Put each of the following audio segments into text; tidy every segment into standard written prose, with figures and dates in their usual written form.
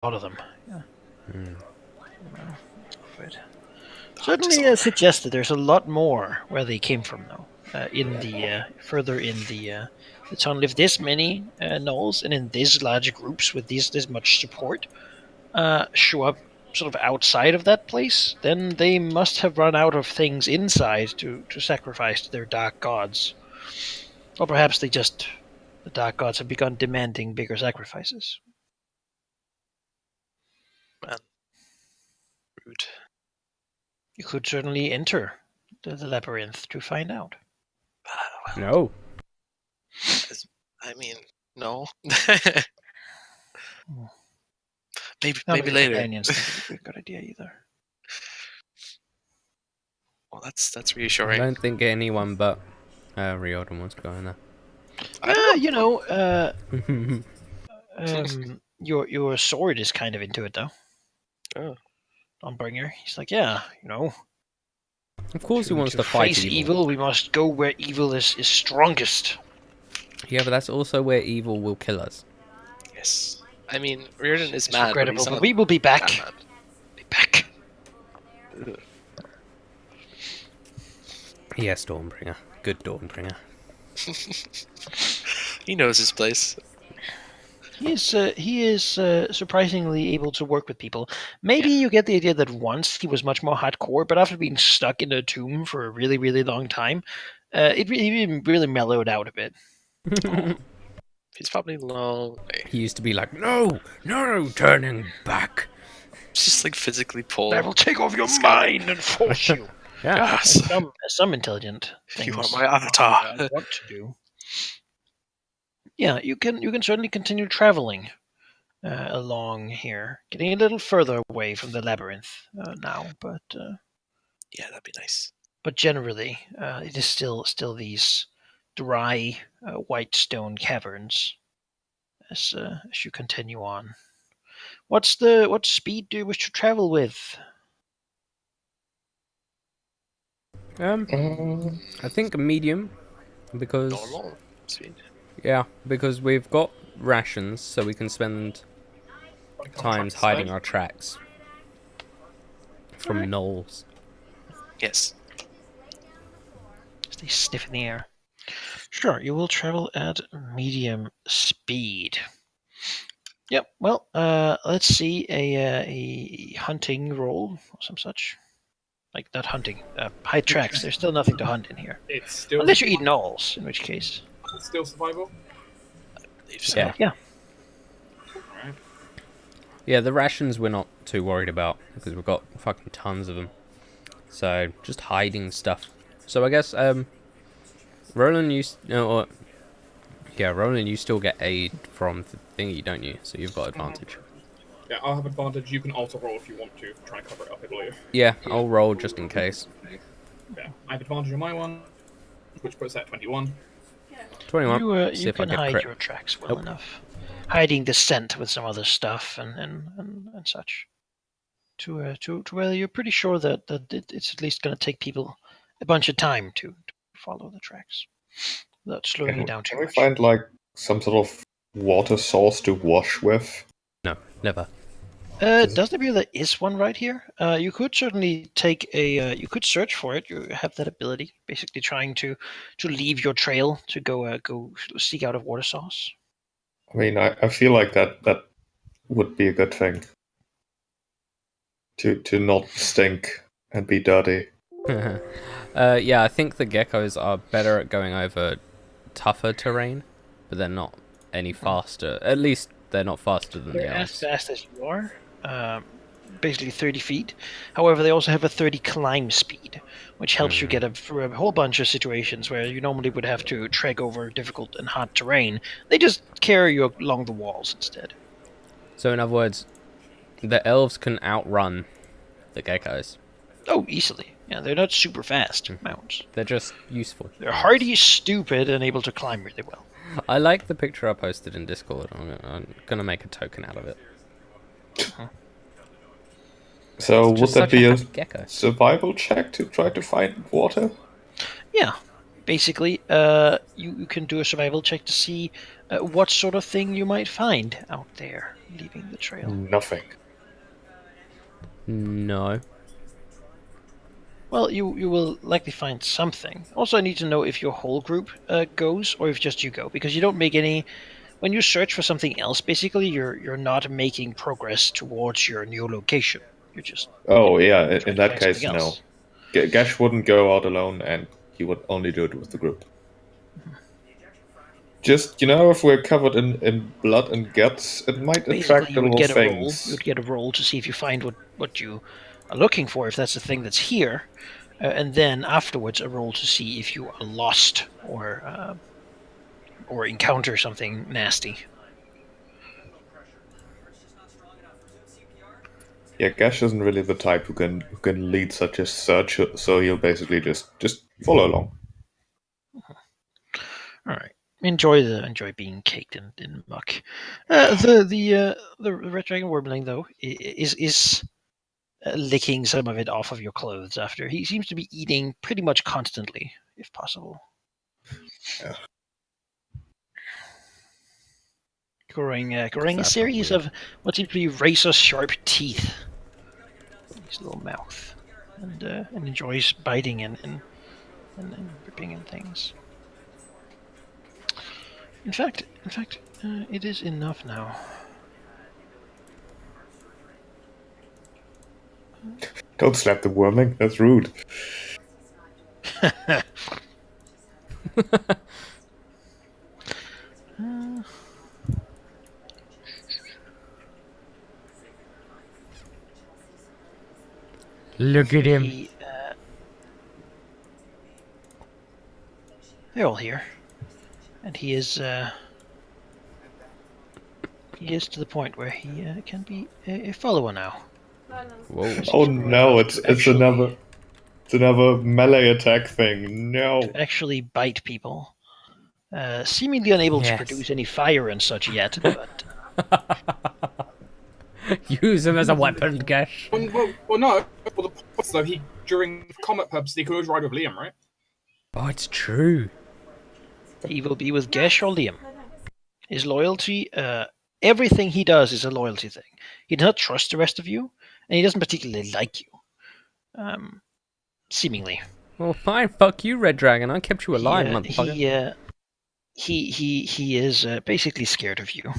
lot of them. Yeah. Hmm. But certainly suggests that there's a lot more where they came from, though. In the further in the tunnel, if this many gnolls and in these large groups with this much support show up sort of outside of that place, then they must have run out of things inside to sacrifice to their dark gods, or perhaps the dark gods have begun demanding bigger sacrifices. Man. Rude. You could certainly enter the labyrinth to find out. No. I mean, no. Hmm. maybe later. Companions think it'd be a good idea either. Well, that's I reassuring. don't think anyone but Riordan wants to go in there. You know, your sword is kind of into it, though. Oh. Dawnbringer, he's like, yeah, you know. Of course he wants to fight face evil. We must go where evil is strongest. Yeah, but that's also where evil will kill us. Yes. I mean, Riordan is It's mad, regrettable, but but we will be back. mad. Be back. Ugh. Yes, Dawnbringer. Good Dawnbringer. He knows his place. He is surprisingly able to work with people. Maybe you get the idea that once he was much more hardcore, but after being stuck in a tomb for a really, really long time, it really mellowed out a bit. He's probably lonely. He used to be like, no, turning back. Just like physically pull. I will take over your mind and force you. Yeah. Yes. Some intelligent things. You are my avatar. I want to do. Yeah, you can certainly continue traveling along here, getting a little further away from the labyrinth now, but Yeah, that'd be nice. but generally, it is still these dry white stone caverns as you continue on. What speed do you wish to travel with? I think a medium, because Normal. Sweet. yeah, because we've got rations, so we can spend times hiding our tracks from gnolls. Yes. They sniff in the air. Sure, you will travel at medium speed. Yep. Well, let's see a hunting roll or some such. Like not hunting, hide tracks. There's still nothing to hunt in here, It's still unless you eat gnolls, in which case. It's still survival. I believe so. Yeah. Yeah. Alright. Yeah, the rations we're not too worried about, because we've got fucking tons of them. So, just hiding stuff. So I guess, Roland, Roland, you still get aid from the thingy, don't you? So you've got advantage. Yeah, I'll have advantage. You can also roll if you want to try and cover it up, I believe. Yeah, I'll roll just in case. Yeah, I have advantage on my one, which puts that 21. 21. See You if I can get hide crit. your tracks well Nope. enough, hiding the scent with some other stuff and such. To where you're pretty sure that it's at least going to take people a bunch of time to follow the tracks without slowing you down too Can we much. find like some sort of water source to wash with? No, never. Doesn't appear there is one right here. You could certainly take a. You could search for it. You have that ability. Basically, trying to leave your trail to go seek out a water source. I mean, I feel like that would be a good thing. To not stink and be dirty. Yeah, I think the geckos are better at going over tougher terrain, but they're not any faster. At least they're not faster than They're the as elves. fast as you are. Basically 30 feet. However, they also have a 30 climb speed, which helps you get through a whole bunch of situations where you normally would have to trek over difficult and hard terrain. They just carry you along the walls instead. So in other words, the elves can outrun the geckos. Oh, easily. Yeah, they're not super fast mounts. They're just useful. They're hardy, stupid, and able to climb really well. I like the picture I posted in Discord. I'm gonna make a token out of it. So Just would that such be a a happy gecko. survival check to try to find water? Yeah. basically, you can do a survival check to see what sort of thing you might find out there, leaving the trail. Nothing. No. Well, you will likely find something. Also, I need to know if your whole group goes or if just you go, because you don't make any. When you search for something else, basically, you're not making progress towards your new location. You're just Oh yeah, trying in to that find case, something no. else. Gash wouldn't go out alone, and he would only do it with the group. Just, if we're covered in blood and guts, it might Basically, attract you the would little get a roll. You things. would get a roll to see if you find what you are looking for, if that's the thing that's here, and then afterwards a roll to see if you are lost or encounter something nasty. Yeah, Gash isn't really the type who can lead such a search, so he'll basically just follow along. All right. Enjoy being caked in muck. The red dragon warbling though is licking some of it off of your clothes after he seems to be eating pretty much constantly, if possible. Yeah. Growing a That's series weird. of what seems to be razor sharp teeth in his little mouth, and enjoys biting and ripping and things. In fact, it is enough now. Don't slap the wormling, that's rude. Look at him. They're all here, and he is to the point where he can be a follower now. Whoa. Oh no, To it's actually- another melee attack thing. No. To actually bite people. Seemingly unable to Yes. produce any fire and such yet, but Use him as a weapon, Gash. Well, no. Well, the point is, though, during combat purposes, he could always ride with Liam, right? Oh, it's true. he will be with Gesh or Liam. His loyalty, everything he does is a loyalty thing. He does not trust the rest of you, and he doesn't particularly like you. Seemingly. Well, fine. Fuck you, Red Dragon. I kept you alive, motherfucker. He is basically scared of you.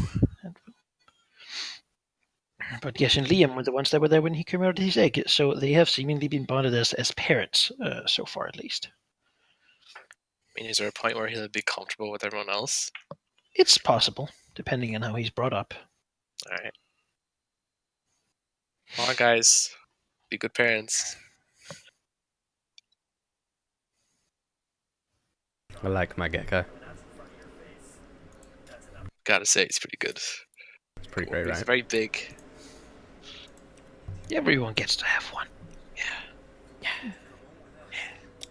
But Gesh and Liam were the ones that were there when he came out of his egg, so they have seemingly been bonded as parents, so far at least. I mean, is there a point where he'll be comfortable with everyone else? It's possible, depending on how he's brought up. All right. Come on, guys. Be good parents. I like my gecko. Gotta say, he's pretty good. It's pretty great, He's right? very big. Everyone gets to have one.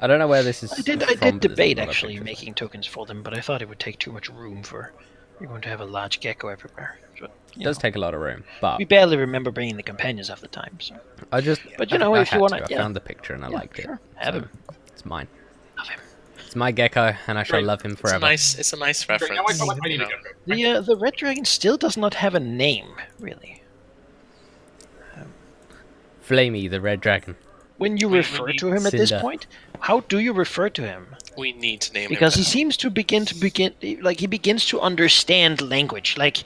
I don't know where this is. I did from, but there's debate a lot of actually pictures. making tokens for them, but I thought it would take too much room for everyone to have a large gecko everywhere. But, It does take a lot of room, but we barely remember bringing the companions half the time. So, I just. but you know, I if you had want to. I found the picture and I liked sure, it. have So, him. It's mine. Love him. It's my gecko, and I shall Right. love him It's a forever. nice Great, reference. now I need you a know. gecko. The red dragon still does not have a name, really. Flamey, the red dragon. When you We refer need to him at this Cinder. point, how do you refer to him? We need to name Because him he seems to begin like he begins to understand language, like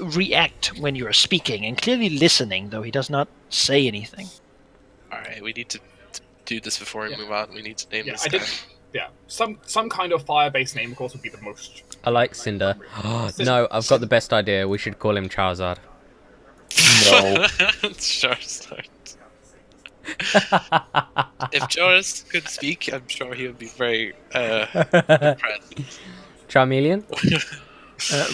react when you're speaking and clearly listening, though he does not say anything. All right, we need to do this before we Yeah. move on. We need to name Yeah, this I guy. did. Yeah, some kind of fire-based name, of course, would be the most. I like Cinder. No, I've got the best idea. We should call him Charizard. No. Sure, start. If Joris could speak, I'm sure he would be very impressed. Charmeleon?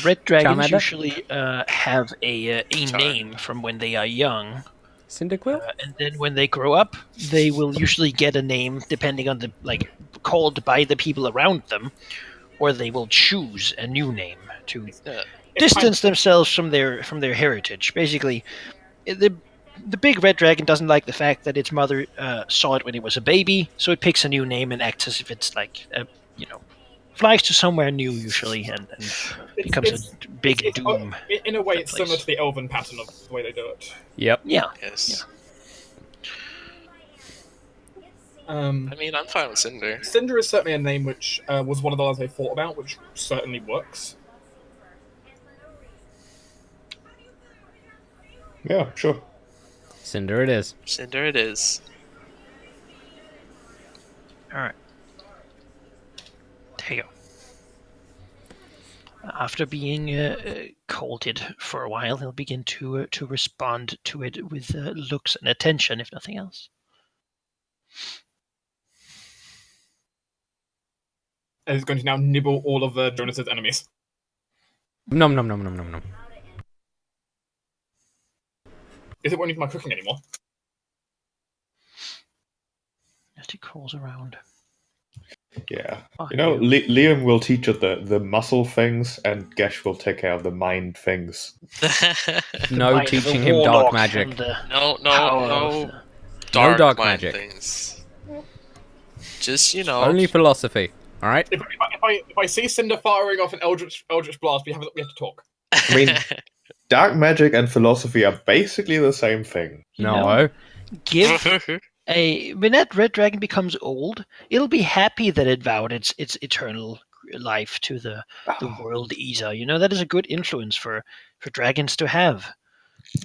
Red dragons Charmander? usually have a Char. name from when they are young, Cyndaquil? and then when they grow up, they will usually get a name depending on the called by the people around them, or they will choose a new name to Yeah. distance themselves from their heritage. Basically, the the big red dragon doesn't like the fact that its mother saw it when it was a baby, so it picks a new name and acts as if it's like flies to somewhere new usually and becomes a big doom. In a way, that it's similar place. to the elven pattern of the way they do it. Yep. Yeah. Yes. I mean, I'm fine with Cinder. Cinder is certainly a name which was one of the ones I thought about, which certainly works. Yeah, sure. Cinder it is. Cinder it is. All right. There you go. After being courted for a while, he'll begin to respond to it with looks and attention, if nothing else. And he's going to now nibble all of Jonas's enemies. Nom nom nom nom nom nom. Is it won't need my cooking anymore? As he crawls around. Yeah. Oh, Liam will teach us the muscle things, and Gesh will take care of the mind things. No Mind of a teaching him warlock dark magic. and the no power of the- dark mind magic. things. Just Only philosophy. All right. If I see Cinder firing off an Eldritch Blast, we have to talk. I mean, dark magic and philosophy are basically the same thing. No. Give when that red dragon becomes old, it'll be happy that it vowed its eternal life to the world eater. That is a good influence for dragons to have.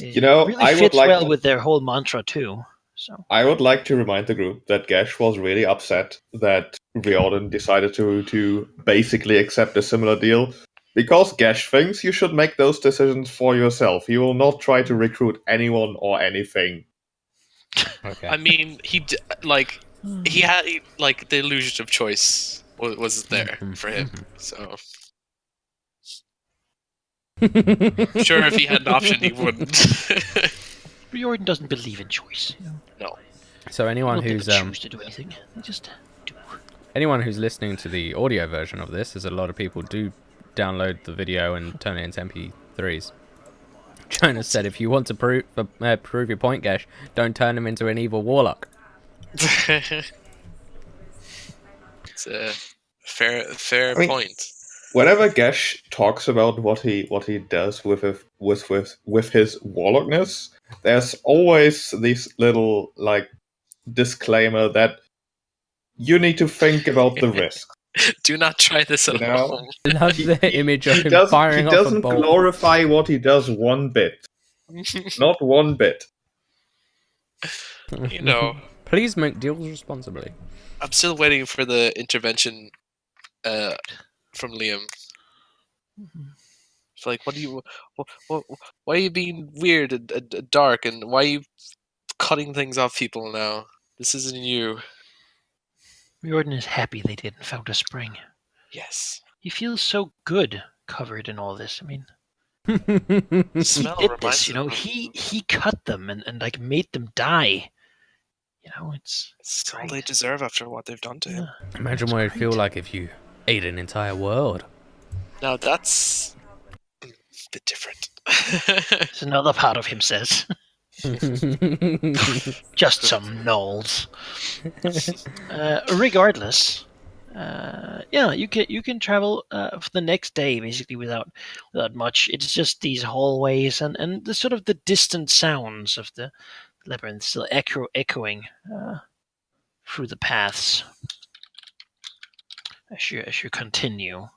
It really I would fits like well to- with their whole mantra too. So I would like to remind the group that Gesh was really upset that Riordan decided to basically accept a similar deal. Because Gesh thinks you should make those decisions for yourself. He will not try to recruit anyone or anything. Okay. I mean, he had the illusion of choice was there for him. So I'm sure if he had an option, he wouldn't. Riordan doesn't believe in choice. No. So anyone People who's never choose to do anything. They just do. anyone who's listening to the audio version of this, as a lot of people do download the video and turn it into MP3s. Jonas said, if you want to prove your point, Gesh, don't turn him into an evil warlock. It's a fair point. Whenever Gesh talks about what he does with his warlockness, there's always this little disclaimer that you need to think about the risk. Do not try this at home. Love the image of He him firing off a doesn't bolt. glorify what he does one bit. Not one bit. Please make deals responsibly. I'm still waiting for the intervention from Liam. It's like, why are you being weird and dark, and why are you cutting things off people now? This isn't you. Riordan is happy they didn't found a spring. Yes. He feels so good covered in all this. I mean, Smell he did reminds this, him of- he cut them and made them die. It's all they deserve after what they've done to him. Imagine what it'd feel like if you ate an entire world. Now that's a bit different. It's another part of him says. Just some gnolls. Regardless, you can travel for the next day basically without much. It's just these hallways and the sort of the distant sounds of the labyrinth still echoing through the paths as you continue.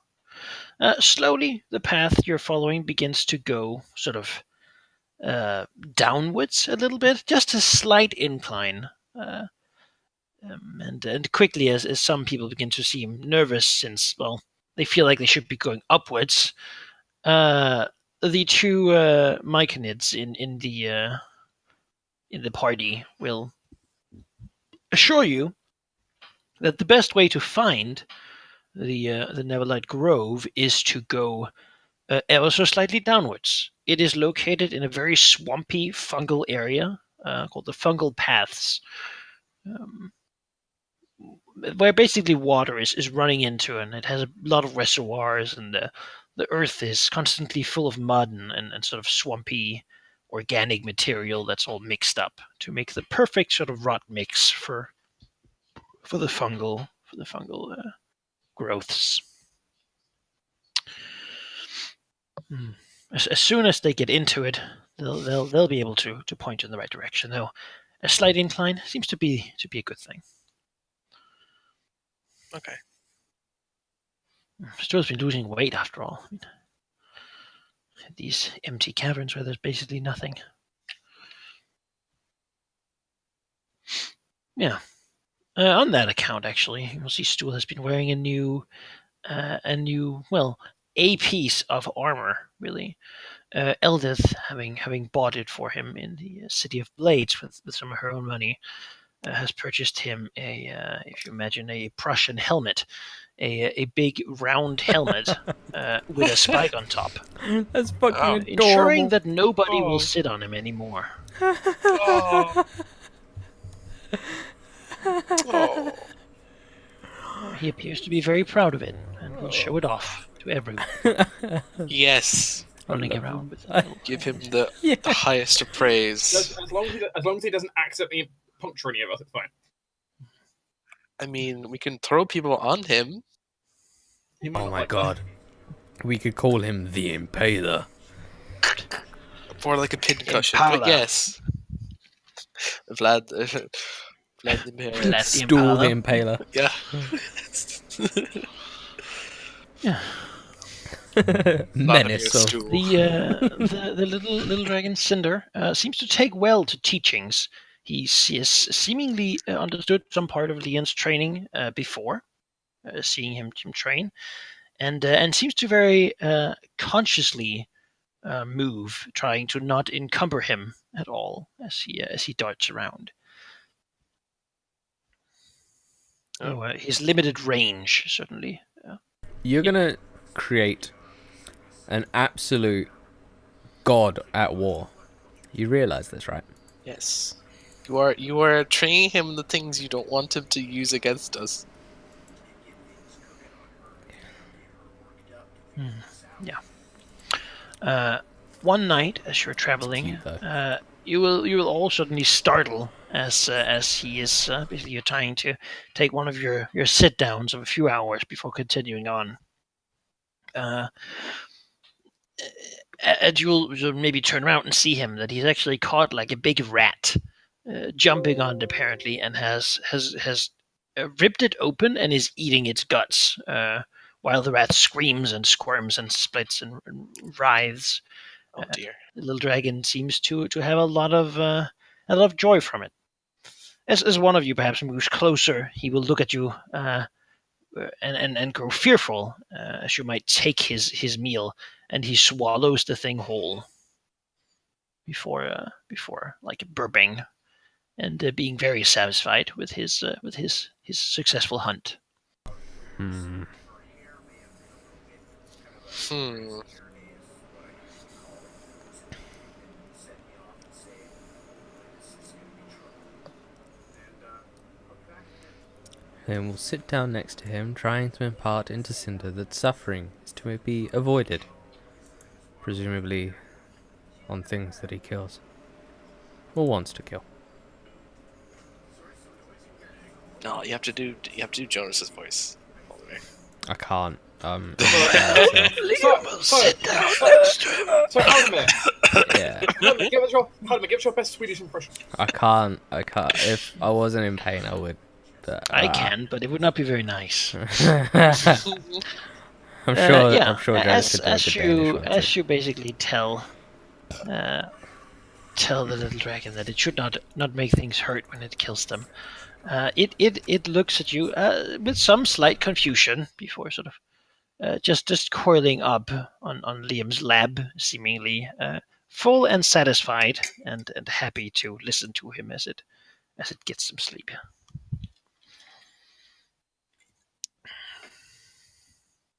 Slowly, the path you're following begins to go sort of downwards a little bit, just a slight incline. And quickly, as some people begin to seem nervous, since they feel like they should be going upwards, the two Myconids in the party will assure you that the best way to find the Neverlight Grove is to go ever so slightly downwards. It is located in a very swampy fungal area called the Fungal Paths, where basically water is running into, and it has a lot of reservoirs, and the earth is constantly full of mud and sort of swampy organic material that's all mixed up to make the perfect sort of rot mix for the fungal growths. As soon as they get into it, they'll be able to point you in the right direction. Though a slight incline seems to be a good thing. Okay. Stuart's been losing weight after all. I mean, these empty caverns where there's basically nothing. Yeah. On that account, actually, you'll see Stuart has been wearing a new, a piece of armor, really. Eldith, having bought it for him in the City of Blades with some of her own money, has purchased him if you imagine a Prussian helmet, a big round helmet with a spike on top, That's fucking adorable. ensuring that nobody will sit on him anymore. Oh. Oh. He appears to be very proud of it and will show it off to everyone Yes. running around with a little Give him the highest of praise. As long as he doesn't accidentally puncture any of us, it's fine. I mean, we can throw people on him. He might Oh not my like god. We could call him the Impaler. For like a pincushion. Impala. But yes. Vladimir. Vlad the Stool the Impala. Impaler. Yeah. Menace of stool. The little dragon Cinder seems to take well to teachings. He has seemingly understood some part of Leon's training before, seeing him train, and seems to very consciously move, trying to not encumber him at all as he darts around. His limited range, certainly. You're gonna create an absolute god at war. You realize this, right? Yes. You are training him in the things you don't want him to use against us. Yeah. One night, as you're traveling, Cute, you will all suddenly startle as he is basically you're trying to take one of your sit downs of a few hours before continuing on. And you'll maybe turn around and see him that he's actually caught like a big rat, jumping on it apparently, and has ripped it open and is eating its guts, while the rat screams and squirms and splits and writhes. Oh dear. The little dragon seems to have a lot of joy from it. As one of you perhaps moves closer, he will look at you and grow fearful, as you might take his meal, and he swallows the thing whole before like burping and being very satisfied with his successful hunt. Hmm. Then we'll sit down next to him, trying to impart into Cinder that suffering is to be avoided. Presumably on things that he kills. Or wants to kill. No, you have to do Jonas's voice all the way. I can't. Sit down next to him. So, Halldamir, Yeah. give us your best Swedish impression. I can't. If I wasn't in pain, I would. But, I can, but it would not be very nice. I'm sure. I'm sure Jonas could do a good Danish one, too. as you basically tell the little dragon that it should not make things hurt when it kills them. It looks at you with some slight confusion before sort of just coiling up on Liam's lap, seemingly full and satisfied and happy to listen to him as it gets some sleep.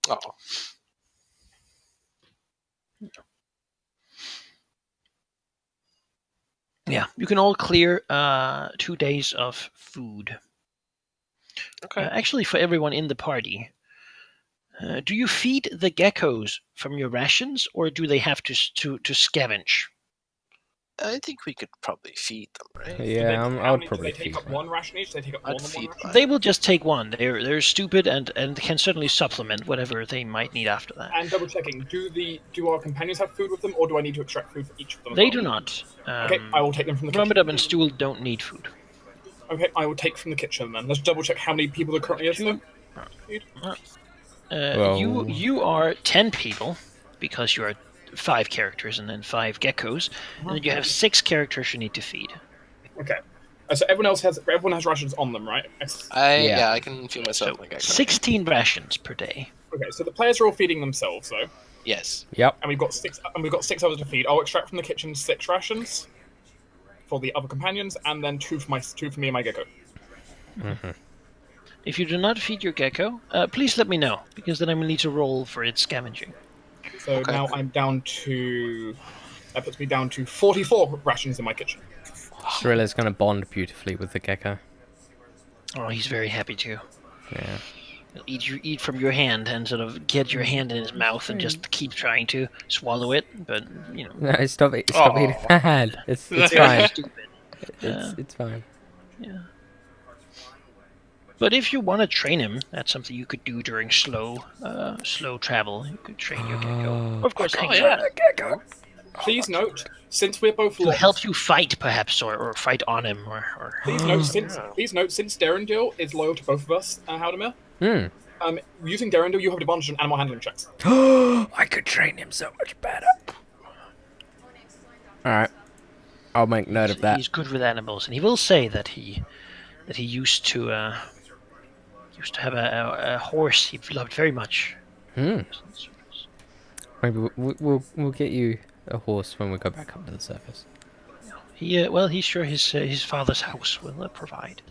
Oh. Yeah, you can all clear 2 days of food. Okay. Actually, for everyone in the party. Do you feed the geckos from your rations, or do they have to scavenge? I think we could probably feed them, right? Yeah, I How would many do probably they take feed up them. one ration each? Do they take up more I'd than one feed ration? mine. They will just take one. They're stupid and can certainly supplement whatever they might need after that. And double checking, do our companions have food with them, or do I need to extract food for each of them? As They well? do not. Okay, I will take them from the kitchen. Rummadub and Stool don't need food. Okay, I will take from the kitchen then. Let's double check how many people there currently is there. Well- You are 10 people because you are 5 characters and then 5 geckos, and then you have 6 characters you need to feed. Okay. So everyone has rations on them, right? Yeah. I can feel myself So like I 16 rations per day. Okay, so the players are all feeding themselves though, Yes. Yep. and we've got 6 others to feed. I'll extract from the kitchen 6 rations for the other companions, and then 2 for me and my gecko. If you do not feed your gecko, please let me know, because then I will need to roll for its scavenging. So Okay. now I'm down to. That puts me down to 44 rations in my kitchen. Cyrilla's going to bond beautifully with the gecko. Oh, he's very happy to. Yeah. He'll eat from your hand and sort of get your hand in his mouth and just keep trying to swallow it, but, you know. No, stop eating my hand. It's fine. Stupid. It's fine. Yeah. But if you want to train him, that's something you could do during slow travel. You could train your gecko. Of course, hang on. Please note, since we're both To locked, help you fight, perhaps, or fight on him, or... please note since Derendil is loyal to both of us, Halldamir, using Derendil, you have advantage on animal handling checks. I could train him so much better. Alright. I'll make note of that. He's good with animals, and he will say that he used to have a horse he loved very much. Maybe we'll get you a horse when we go back up to the surface. He's sure his father's house will provide.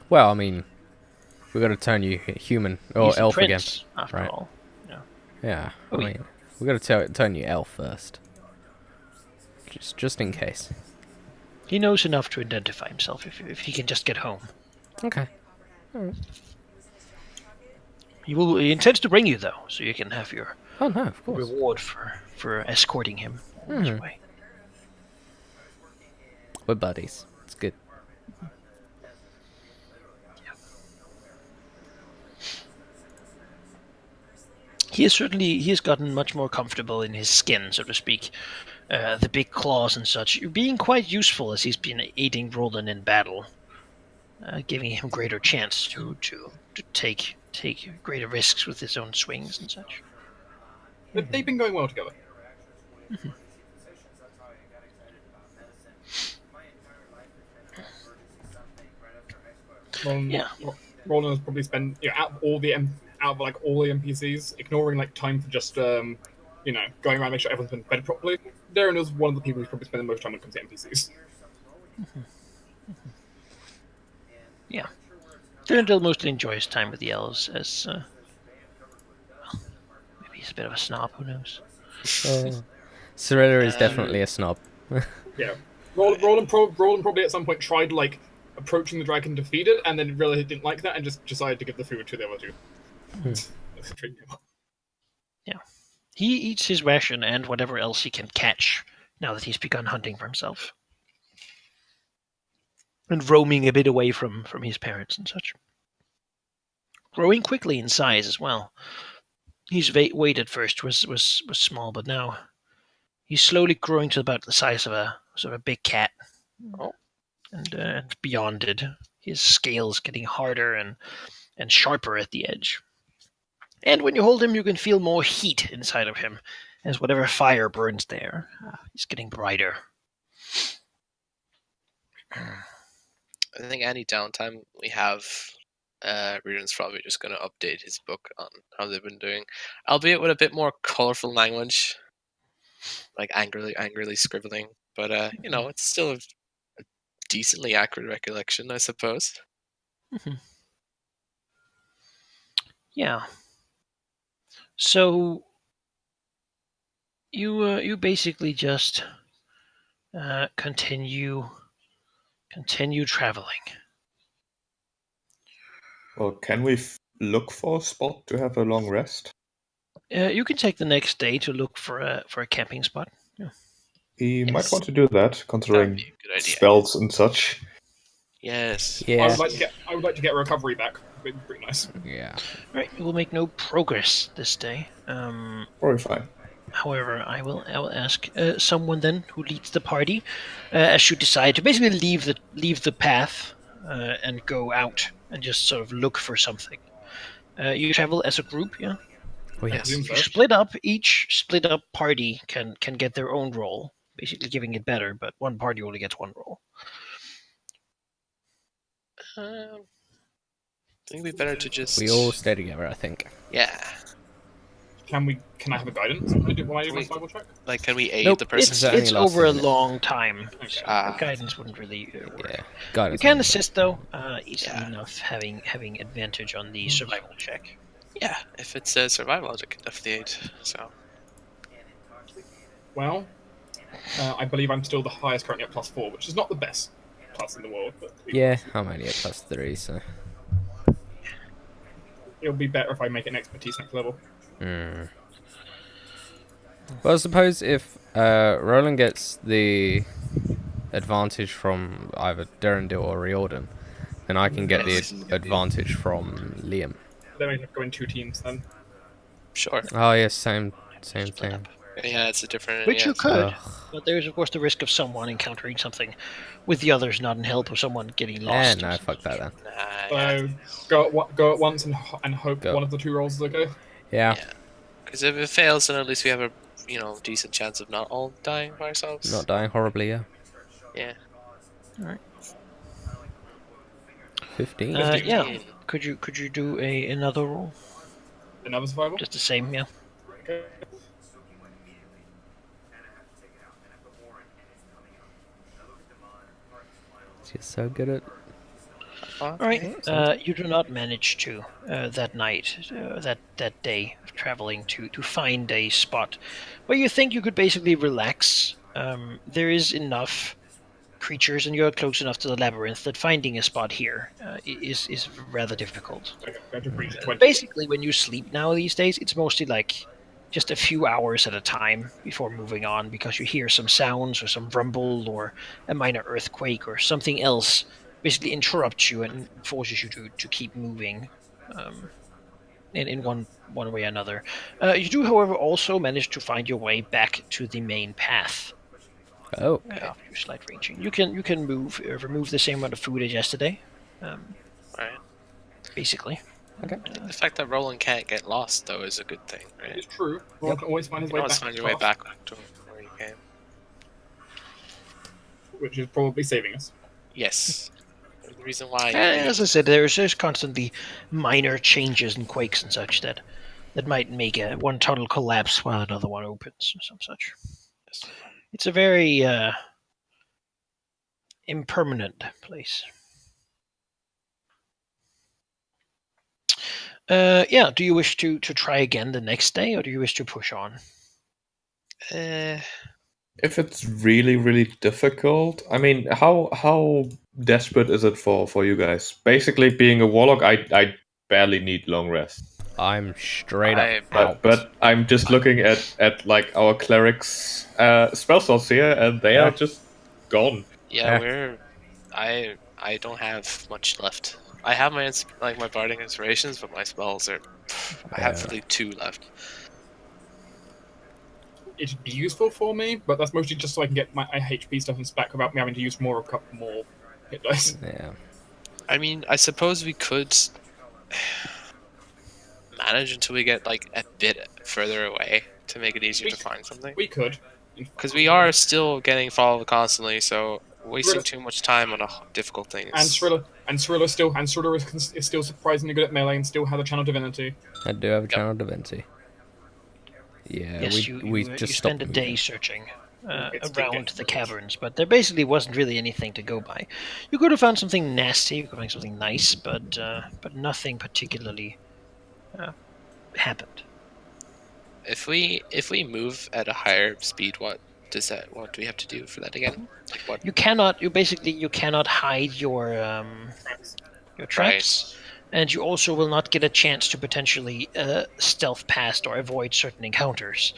Well, I mean, we got to turn you human or He's the elf again. prince, after right. all. Yeah, I Oh, yeah. mean, we got to turn you elf first, just in case. He knows enough to identify himself if he can just get home. Okay. He intends to bring you though, so you can have your Oh no, of course. reward for escorting him all this way. We're buddies. It's good. He has gotten much more comfortable in his skin, so to speak. The big claws and such, being quite useful as he's been aiding Roland in battle, giving him greater chance to take greater risks with his own swings and such. They've been going well together. Yeah. Roland has probably spent out of all the NPCs, ignoring time for just going around make sure everyone's been fed properly. Darren is one of the people who's probably spending the most time when it comes to NPCs. Yeah. Thurndil mostly enjoys time with the elves as maybe he's a bit of a snob, who knows. Cyrilla is definitely a snob. Yeah, Roland probably at some point tried approaching the dragon to feed it, and then realized he didn't like that, and just decided to give the food to the other two. Yeah. He eats his ration and whatever else he can catch now that he's begun hunting for himself. And roaming a bit away from his parents and such. Growing quickly in size as well. His weight at first was small, but now he's slowly growing to about the size of a sort of a big cat. Oh. And beyond it, his scales getting harder and sharper at the edge. And when you hold him, you can feel more heat inside of him, as whatever fire burns there, he's getting brighter. I think any downtime we have, Ruden's probably just going to update his book on how they've been doing, albeit with a bit more colorful language, like angrily scribbling. But it's still a decently accurate recollection, I suppose. Mm-hmm. Yeah. So you basically just continue traveling. Well, can we look for a spot to have a long rest? You can take the next day to look for a camping spot. Yeah. He might Yes. want to do that, That would considering be a good idea. spells and such. Yes. Yeah. I would like to get recovery back. It'd be pretty nice. Yeah. Right, you will make no progress this day. Probably fine. However, I will ask someone then who leads the party, as you decide to basically leave the path and go out and just sort of look for something. You travel as a group, yeah. Oh, yeah. Yes. presume You so. split up. Each split up party can get their own role, basically giving it better. But one party only gets one role. I think it'd be better to just. We all stay together, I think. Yeah. Can I have a guidance when I do my survival check? Like, can we aid Nope, the person? It's only it's lasts over a a minute. long time. Okay. So Ah. guidance wouldn't really work. Yeah. You Guidance. can assist though, easily Yeah. enough, having advantage on the survival check. Yeah, if it's a survival, I can definitely aid. So. Well, I believe I'm still the highest currently at +4, which is not the best plus in the world, but Yeah, I'm only at +3, so. it'll be better if I make an expertise next level. Well, I suppose if Roland gets the advantage from either Durandil or Riordan, then I can get Yes. the advantage from Liam. Then I can go in 2 teams then. Sure. Oh, yes, same Split thing. up. Yeah, it's a different. Which yeah, you could, Ugh. but there's of course the risk of someone encountering something with the others not in help, or someone getting lost. No, fuck that then. Yeah. So go at once and hope Go. one of the 2 rolls is okay. Yeah, Because if it fails, then at least we have a decent chance of not all dying by ourselves. not dying horribly, yeah. Yeah. 15. Yeah. 15. Could you do another roll? Another survival? Just the same, yeah. Okay. She's so good at. All right. You do not manage to that night, that day of traveling to find a spot where you think you could basically relax. There is enough creatures, and you're close enough to the labyrinth that finding a spot here is rather difficult. Okay, going to reach 20. Basically, when you sleep now these days, it's mostly like just a few hours at a time before moving on, because you hear some sounds or some rumble or a minor earthquake or something else basically interrupts you and forces you to keep moving in one way or another. You do, however, also manage to find your way back to the main path Oh, after your slight ranging. You can remove the same amount of food as yesterday, Right. basically. The fact that Roland can't get lost, though, is a good thing, right? It's true. Ron can always find his You way can always back. find to your way path, back to where you came. which is probably saving us. Yes. The reason why. As I said, there's constantly minor changes and quakes and such that might make one tunnel collapse while another one opens or some such. Yes. It's a very impermanent place. Yeah. Do you wish to try again the next day, or do you wish to push on? If it's really, really difficult, I mean, how desperate is it for you guys? Basically, being a warlock, I barely need long rest. I'm straight up out. But I'm just looking at like our clerics spell slots here, and they are just gone. Yeah, I don't have much left. I have my my bardic inspirations, but my spells are. I have really 2 left. It'd be useful for me, but that's mostly just so I can get my HP stuff and spec without me having to use more hit dice. Yeah. I mean, I suppose we could manage until we get like a bit further away to make it easier to find something. We could. Because we are still getting followed constantly, so wasting too much time on a difficult thing is... And Cirilla is still surprisingly good at melee and still has a channel divinity. I do have a channel divinity. Yeah, Yes, we you just spend a stopped day moving. searching It's around good. the caverns, but there basically wasn't really anything to go by. You could have found something nasty, you could have found something nice, but nothing particularly happened. If we move at a higher speed, what do we have to do for that again? Like what? You cannot hide your tracks, and you also will not get a chance to potentially stealth past or avoid certain encounters.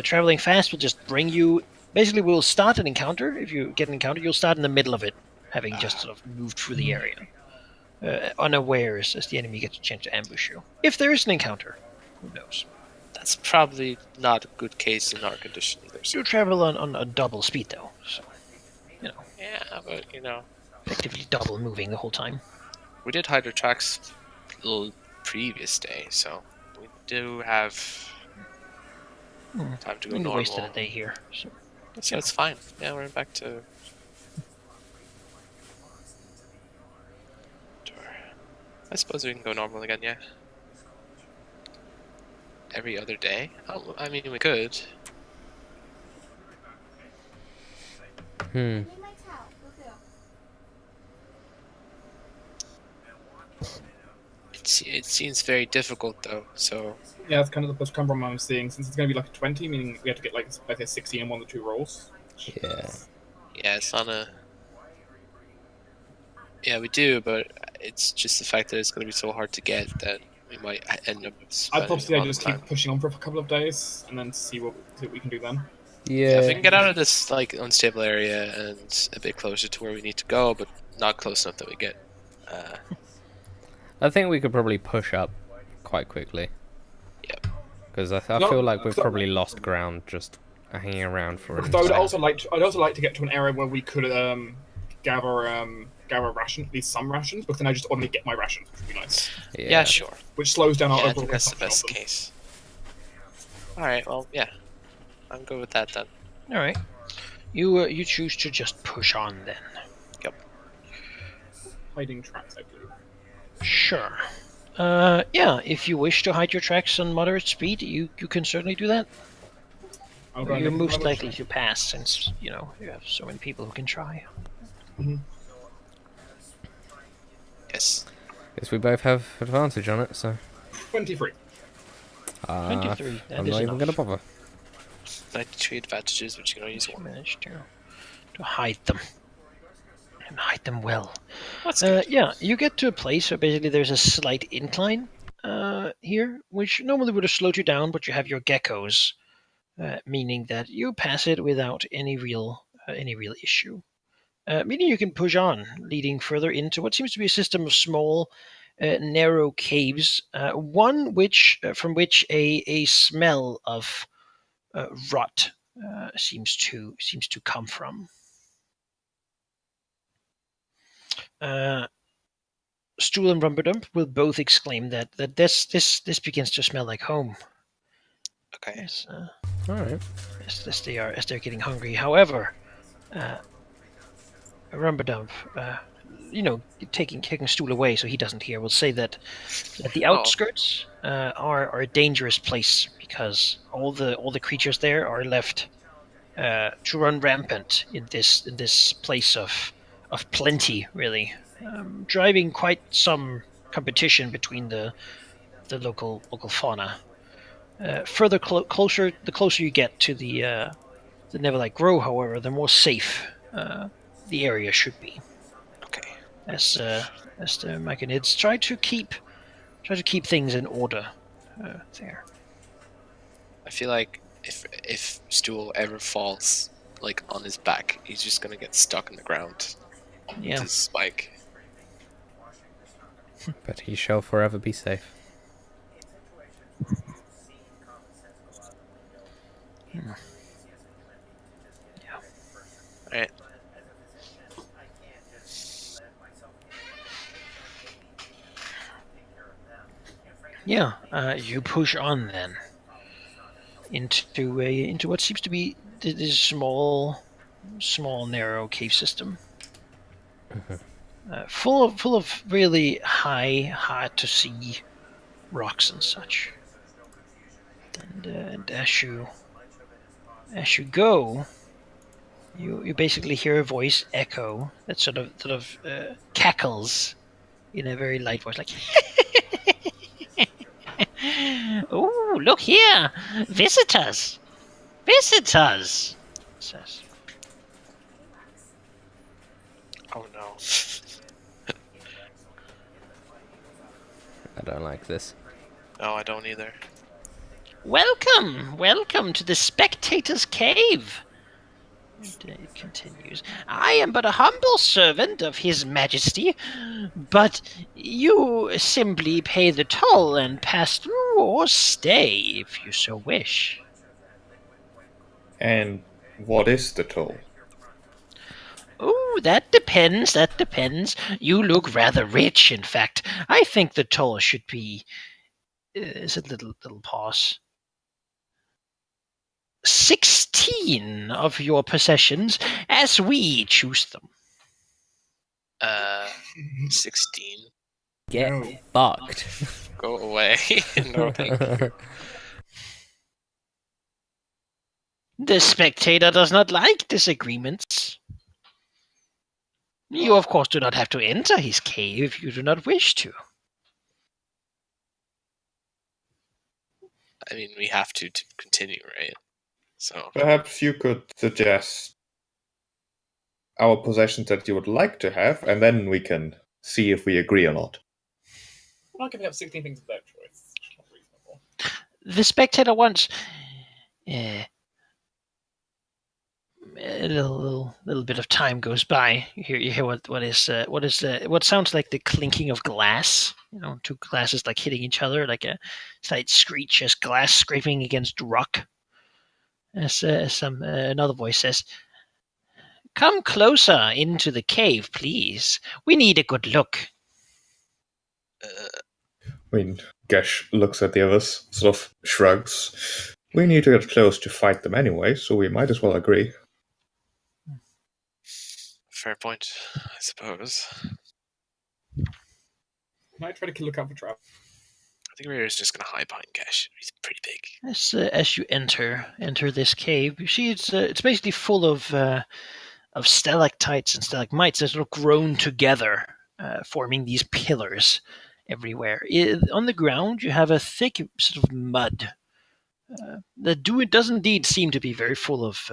Traveling fast will just bring you basically we'll start an encounter. If you get an encounter, you'll start in the middle of it, having just sort of moved through the area, unawares as the enemy gets a chance to ambush you. If there is an encounter, who knows? That's probably not a good case in our condition either. So. You travel on a double speed though, so Yeah, but effectively double moving the whole time. we did hide our tracks the previous day, so we do have time to go We normal. wasted a day here, so So it's fine. Yeah, we're back to. I suppose we can go normal again, yeah. Every other day? Oh, I mean, we could. It seems very difficult, though, so... Yeah, that's kind of the first compromise I'm seeing, since it's going to be like a 20, meaning we have to get like, let's say 16 in one of the 2 rolls. Yeah. Yeah, it's not a... Yeah, we do, but it's just the fact that it's going to be so hard to get that we might end up I'd probably say just time. keep pushing on for a couple of days, and then see what we can do then. Yeah, if we Yeah. can get out of this like unstable area and a bit closer to where we need to go, but not close enough that we get... I think we could probably push up quite quickly. Yep. Because I feel like we've probably lost ground just hanging around for Because an I would insane- also like to get to an area where we could gather a ration, at least some rations, because then I just ordinarily get my rations, which would be nice. Yeah, sure. Which slows down our Yeah, I overall think that's the consumption best of them. case. Alright, well, yeah. I'm good with that then. all right. You choose to just push on then. Hiding tracks, I believe. Sure. Yeah, if you wish to hide your tracks on moderate speed, you can certainly do that. I'll go and You're make most another likely check. to pass, since you have so many people who can try. Yes. Guess we both have advantage on it, so 23. 23. That I'm is not even enough. gonna bother. 93 advantages, but you can only use You one. managed to hide them. And hide them well. That's good. Yeah, you get to a place where basically there's a slight incline here, which normally would have slowed you down, but you have your geckos, meaning that you pass it without any real issue. Meaning you can push on, leading further into what seems to be a system of small, narrow caves. One from which a smell of rot seems to come from. Stool and Rumberdump will both exclaim that this begins to smell like home. Okay. Yes, Alright. as they're getting hungry. However, Rumberdump, taking Stool away so he doesn't hear, will say that the outskirts are a dangerous place because all the creatures there are left to run rampant in this place of plenty, really, driving quite some competition between the local fauna. Further closer, the closer you get to the Neverlight Grow, however, the more safe the area should be. Okay. As the Myconids try to keep things in order there. I feel like if Stool ever falls like on his back, he's just gonna get stuck in the ground. Yeah. With his spike. But he shall forever be safe. Alright. Yeah, you push on then into what seems to be this small narrow cave system, full of really hard to see rocks and such. And as you go, you basically hear a voice echo that sort of cackles in a very light voice, like. Oh, look here! Visitors! Visitors! It says. Oh no. I don't like this. No, I don't either. Welcome! Welcome to the Spectator's Cave! It continues. I am but a humble servant of His Majesty, but you simply pay the toll and pass through or stay if you so wish. And what is the toll? Oh, that depends. You look rather rich, in fact. I think the toll should be... is a little pause. 16 of your possessions as we choose them. 16. Get No. fucked. Go away. No, thank you. The spectator does not like disagreements. You, of course, do not have to enter his cave if you do not wish to. I mean, we have to continue, right? So Perhaps you could suggest our possessions that you would like to have, and then we can see if we agree or not. I'm not giving up 16 things of their choice. It's not reasonable. The spectator wants a little bit of time goes by. You hear what sounds like the clinking of glass. Two glasses like hitting each other, like a slight screech as glass scraping against rock. As another voice says, "Come closer into the cave, please. We need a good look." I mean, Gesh looks at the others, sort of shrugs. We need to get close to fight them anyway, so we might as well agree. fair point, I suppose. Can I try to look out for trap? I think we're just gonna hide behind Cash. He's pretty big. As you enter this cave, you see it's basically full of stalactites and stalagmites that sort of grown together, forming these pillars everywhere. On the ground, you have a thick sort of mud. It does indeed seem to be very full of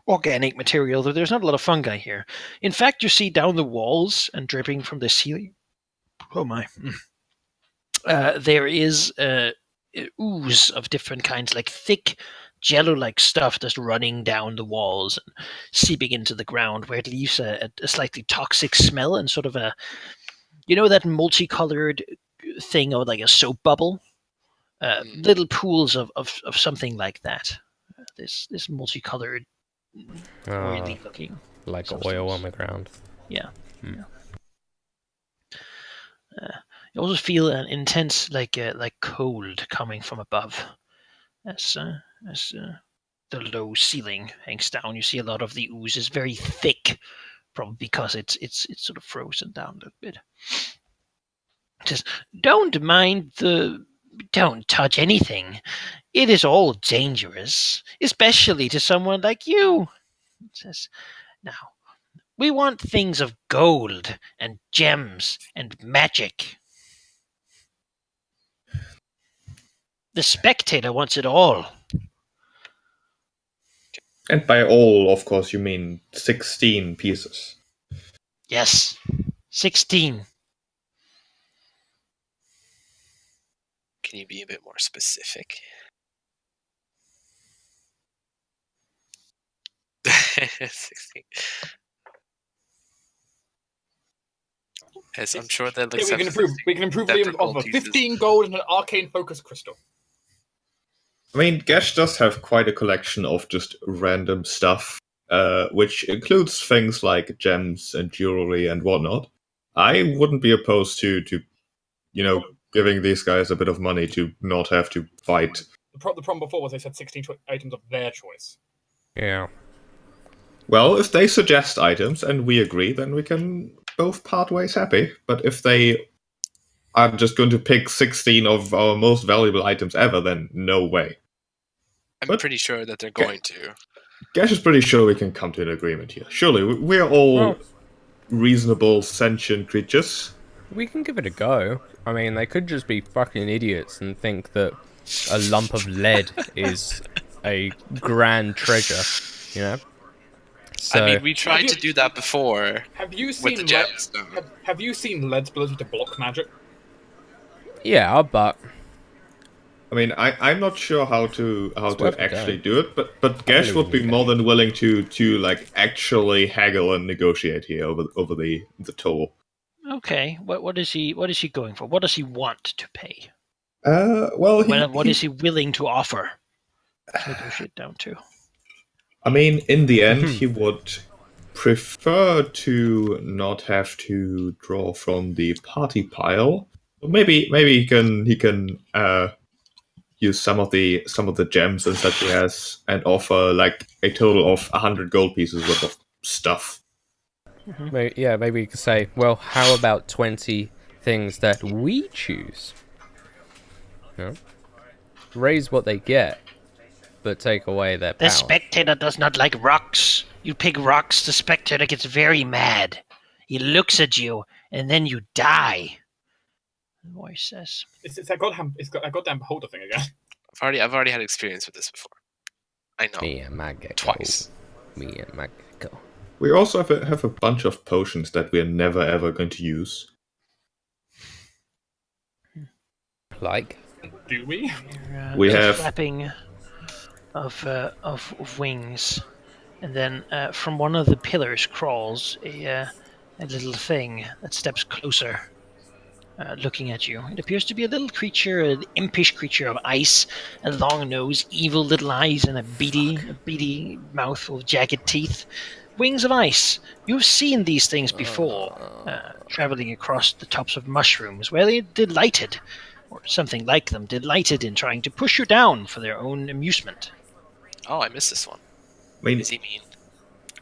organic material, though there's not a lot of fungi here. In fact, you see down the walls and dripping from the ceiling. Oh my. There is ooze of different kinds, like thick jello-like stuff that's running down the walls and seeping into the ground, where it leaves a slightly toxic smell and sort of that multicolored thing of like a soap bubble. Little pools of something like that. This multicolored, oily looking, like substance. Oil on the ground. Yeah. Yeah. You also feel an intense, like cold coming from above, as the low ceiling hangs down. You see a lot of the ooze is very thick, probably because it's sort of frozen down a little bit. Just don't touch anything. It is all dangerous, especially to someone like you. It says, now, we want things of gold and gems and magic. The spectator wants it all. And by all, of course, you mean 16 pieces. Yes, 16. Can you be a bit more specific? 16. Yes, I'm sure that Yeah, we can improve Liam's offer. 15 gold and an arcane focus crystal. I mean, Gesh does have quite a collection of just random stuff, which includes things like gems and jewelry and whatnot. I wouldn't be opposed to giving these guys a bit of money to not have to fight. The problem before was they said 16 items of their choice. Yeah. Well, if they suggest items and we agree, then we can both part ways happy. But if they are just going to pick 16 of our most valuable items ever, then no way. I'm pretty sure that they're going to. Gesh is pretty sure we can come to an agreement here. Surely, we're all reasonable, sentient creatures. We can give it a go. I mean, they could just be fucking idiots and think that a lump of lead is a grand treasure, you know? So, I mean, we tried to do that before. Have you With seen the gems, though. Have you seen lead's ability to block magic? yeah, but I mean, I'm not sure how to worth a actually go. do it, but Gash believe would in be you, more Gash. than willing to like actually haggle and negotiate here over the toll. Okay, what is he going for? What does he want to pay? Well, What is he willing to offer to negotiate down to? I mean, in the end, he would prefer to not have to draw from the party pile. But maybe he can use some of the gems and such he has and offer like a total of 100 gold pieces worth of stuff. Maybe you could say, well, how about 20 things that we choose? You know? Raise what they get, but take away their The power. spectator does not like rocks. You pick rocks, the spectator gets very mad. He looks at you, and then you die. The voice says. It's that goddamn beholder thing again. I've already had experience with this before. I know. Me and my gecko. Twice. Me and my gecko. We also have a bunch of potions that we're never ever going to use. Like? Do we? We There's a have- flapping of wings, and then from one of the pillars crawls a little thing that steps closer, looking at you. It appears to be a little creature, an impish creature of ice, a long nose, evil little eyes, and a beady mouth with jagged teeth. Wings of ice. You've seen these things before, traveling across the tops of mushrooms, where they delighted, or something like them, delighted in trying to push you down for their own amusement. Oh, I missed this one. I mean, Is he mean?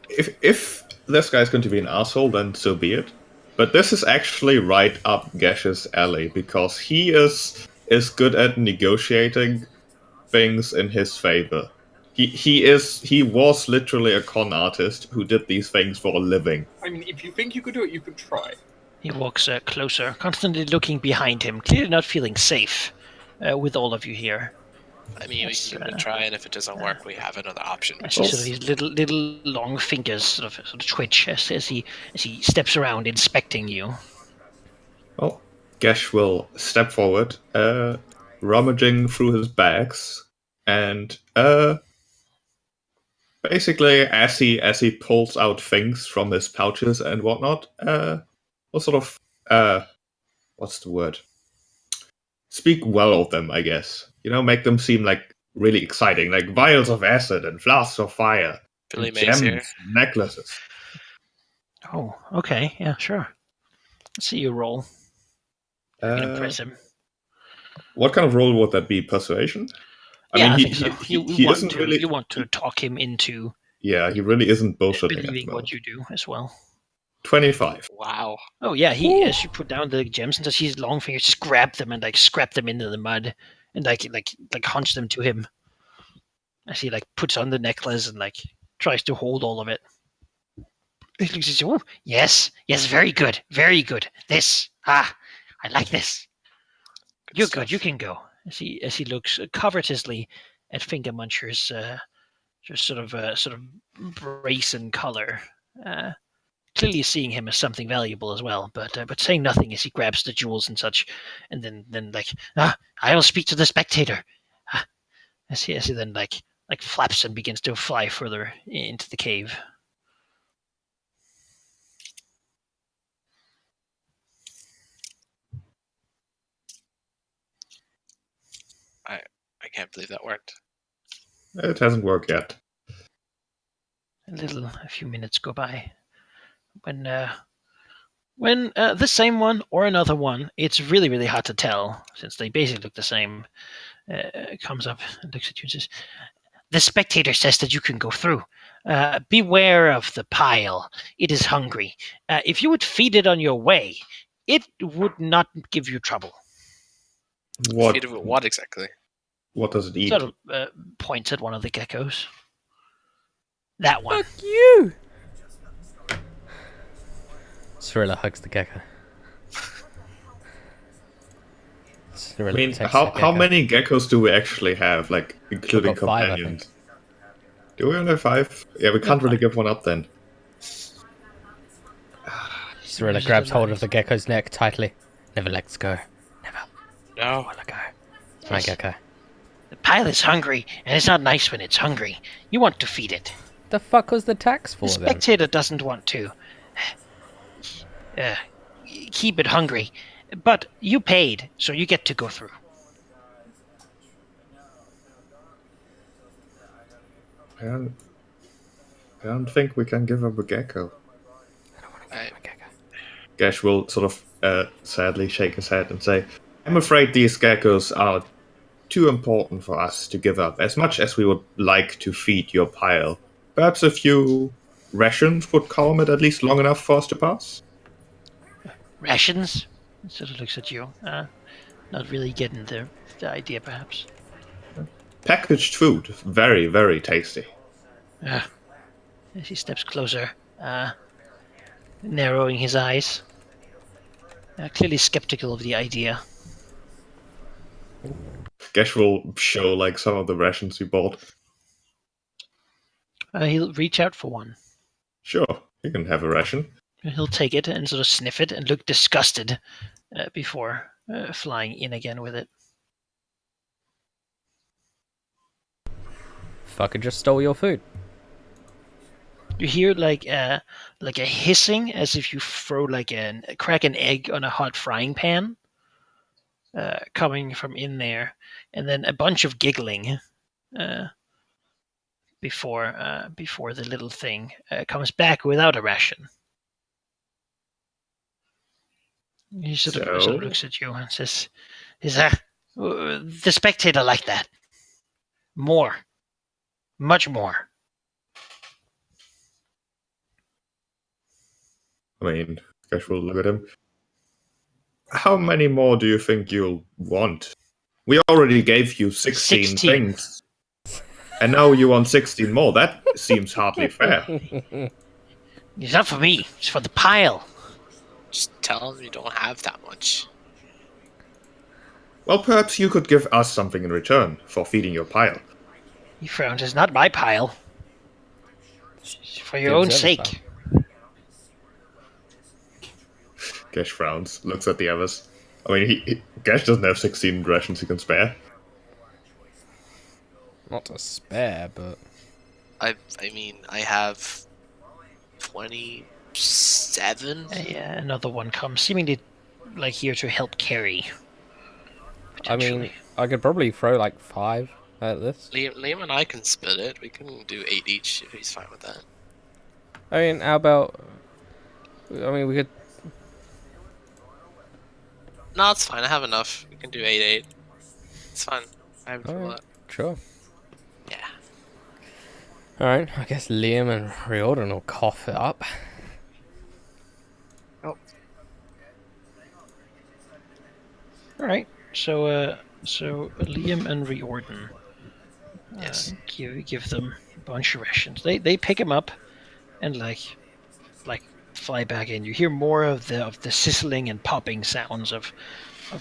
if this guy's going to be an asshole, then so be it. But this is actually right up Gash's alley because he is good at negotiating things in his favor. He was literally a con artist who did these things for a living. I mean, if you think you could do it, you could try. He walks closer, constantly looking behind him, clearly not feeling safe with all of you here. I mean, we can give it a try, and if it doesn't work, we have another option. I see sort of his little long fingers sort of twitch as he steps around inspecting you. Well, Gash will step forward, rummaging through his bags, and basically as he pulls out things from his pouches and whatnot, will sort of what's the word? Speak well of them, I guess. You know, make them seem like really exciting, like vials of acid and flasks of fire, Billy and Mays gems, here. necklaces. Oh, okay, yeah, sure. Let's see you roll. You can impress him. What kind of role would that be? Persuasion? I he, think so. he isn't really. You want to talk him into Yeah, he really isn't bullshitting. believing what you do as well. 25. Wow. Oh yeah, as you put down the gems and his long fingers just grab them and like scrap them into the mud and like hunch them to him. As he like puts on the necklace and like tries to hold all of it. He looks at you. Oh, yes, very good. This, I like this. You're good. You can go. As he looks covetously at Finger Muncher's just sort of brace and color. Clearly seeing him as something valuable as well, but saying nothing as he grabs the jewels and such, and then like, I'll speak to the spectator. As he then like flaps and begins to fly further into the cave. I can't believe that worked. It hasn't worked yet. A few minutes go by. When the same one or another one, it's really hard to tell since they basically look the same. Comes up and looks at you and says, "The spectator says that you can go through. Beware of the pile. It is hungry. If you would feed it on your way, it would not give you trouble." Feed it with what exactly? What does it eat? Sort of points at one of the geckos. That one. Fuck you! Cirilla hugs the gecko. I mean, how many geckos do we actually have, like, including I've got 5, companions? Do we only have 5? Yeah, we can't really give one up then. Cirilla grabs hold of the gecko's neck tightly. Never lets go. Never. No. Let go. It's my gecko. The pile is hungry, and it's not nice when it's hungry. You want to feed it. The fuck was the tax for The then? spectator doesn't want to uh, keep it hungry, but you paid, so you get to go through. I don't think we can give up a gecko. Gash will sort of sadly shake his head and say, I'm afraid these geckos are too important for us to give up, as much as we would like to feed your pile. Perhaps a few rations would calm it at least long enough for us to pass? Rations? It sort of looks at you. Not really getting the idea, perhaps. Packaged food. Very, very tasty. As he steps closer, narrowing his eyes. Clearly skeptical of the idea. Gash will show like some of the rations he bought. He'll reach out for one. Sure, you can have a ration. He'll take it and sort of sniff it and look disgusted before flying in again with it. Fucker just stole your food. You hear like a hissing as if you throw crack an egg on a hot frying pan, coming from in there, and then a bunch of giggling before the little thing comes back without a ration. He sort of looks at you and says, "Is the spectator like that? More, much more." I mean, Gash will look at him. How many more do you think you'll want? We already gave you 16 things. And now you want 16 more. That seems hardly fair. It's not for me. It's for the pile. Just tell them you don't have that much. Well, perhaps you could give us something in return for feeding your pile. He frowns. It's not my pile. It's for your own sake. Gash frowns, looks at the others. I mean, Gash doesn't have 16 rations he can spare. Not to spare, but... I mean, I have 27? Yeah, another one comes, seemingly like here to help carry. I mean, I could probably throw like 5 at this. Liam and I can split it. We can do 8 each if he's fine with that. I mean, how about... I mean, we could... No, it's fine. I have enough. We can do 8-8. It's fine. I have trouble with that. Sure. Yeah. Alright, I guess Liam and Riordan will cough it up. Oh. Alright, so Liam and Riordan Yes. give them a bunch of rations. They pick him up and like fly back in. You hear more of the sizzling and popping sounds of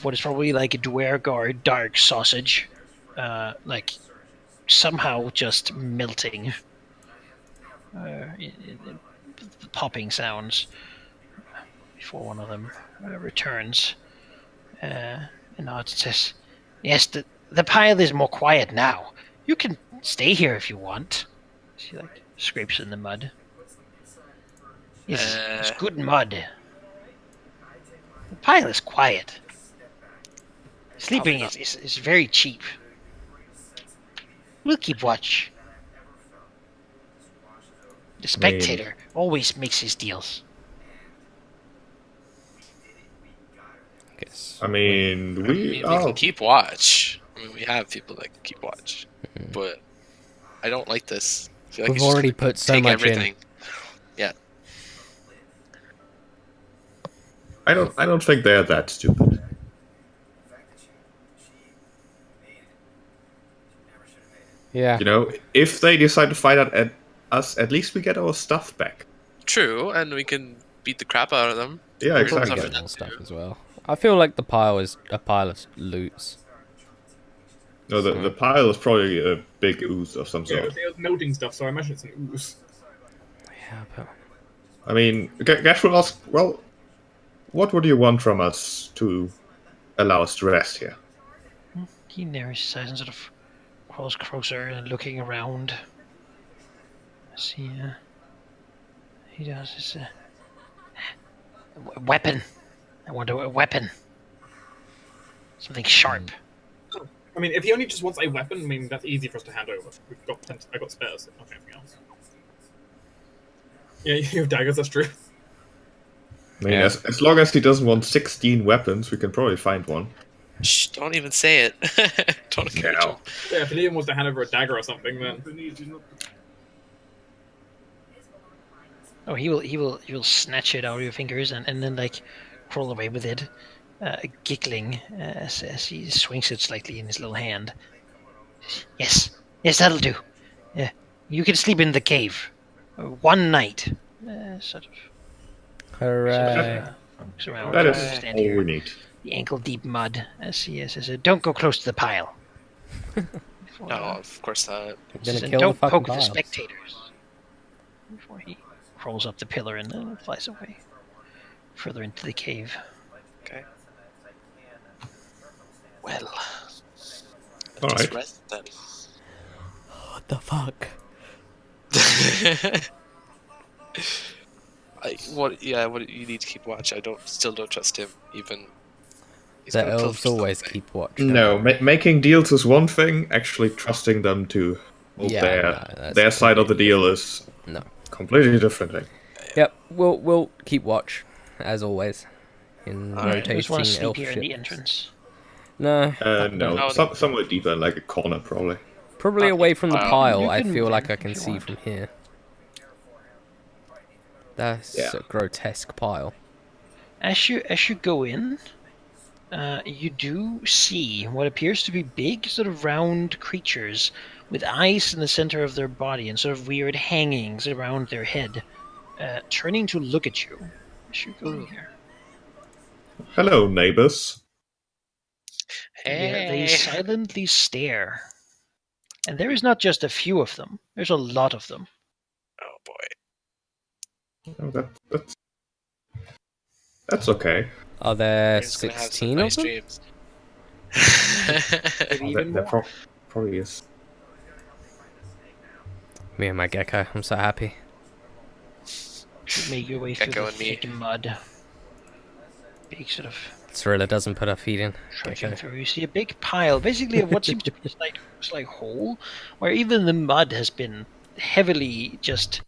what is probably like a Dwergard dark sausage, like somehow just melting. The popping sounds before one of them returns. And nods and says, "Yes, the pile is more quiet now. You can stay here if you want." She like scrapes in the mud. It's good mud. The pile is quiet. Sleeping is very cheap. We'll keep watch. The spectator always makes his deals. Guess. I mean, We can keep watch. I mean, we have people that can keep watch. But I don't like this. I feel like We've already put so take much everything. in. Yeah. I don't think they're that stupid. Yeah. You know, if they decide to fight at us, at least we get our stuff back. True, and we can beat the crap out of them. Yeah, We'll exactly. probably get more stuff as well. I feel like the pile is a pile of loots. No, the pile is probably a big ooze of some Yeah, sort. it was melting stuff, so I imagine it's an ooze. Yeah, but... I mean, Gash will ask, well, what would you want from us to allow us to rest here? He narrows his eyes and sort of crawls closer and looking around. See, he does this. Weapon. I want a weapon. Something sharp. I mean, if he only just wants a weapon, I mean, that's easy for us to hand over. I got spares, if not anything else. Yeah, you have daggers, that's true. I mean, as long as he doesn't want 16 weapons, we can probably find one. Shh, don't even say it. Don't encourage him. Yeah, if Liam wants to hand over a dagger or something, then... Oh, he will snatch it out of your fingers and then like crawl away with it, giggling as he swings it slightly in his little hand. Yes, that'll do. You can sleep in the cave, 1 night. Sort of. Hooray! Looks around. That is Stand all here. we need. The ankle-deep mud as he says, "Don't go close to the pile." No, of course not. I'm gonna And kill don't the fucking poke the piles. spectators. Before he crawls up the pillar and then flies away further into the cave. Okay. Well, All just right. rest then. What the fuck? What you need to keep watch. I still don't trust him. Even he's The got a pillar elves for always something. keep watch. No, making deals is one thing. Actually, trusting them to hold Yeah, their no, that's their side of the deal is No. completely different thing. Yep, we'll keep watch, as always, in I just want to rotating sleep elf here in the ships. entrance. No, No, No. somewhere deeper, in like a corner, probably. probably away from the You pile. I can feel move like in I if can you see want. from here. That's Yeah. a grotesque pile. As you go in, you do see what appears to be big, sort of round creatures with eyes in the center of their body and sort of weird hangings around their head, turning to look at you as you go in here. Hello, neighbors. They Hey. silently stare. And there is not just a few of them, there's a lot of them. Oh boy. Oh, that's okay. Are there We're just gonna have some 16 of nice them? dreams. Maybe Oh, even there more. probably is. Me and my gecko. I'm so happy. You make your way through Gecko the and me. thick mud. Big sort of Thriller doesn't put her feet in. trudging Gecko. through. You see a big pile, basically of what seems to be a slight hole, where even the mud has been heavily just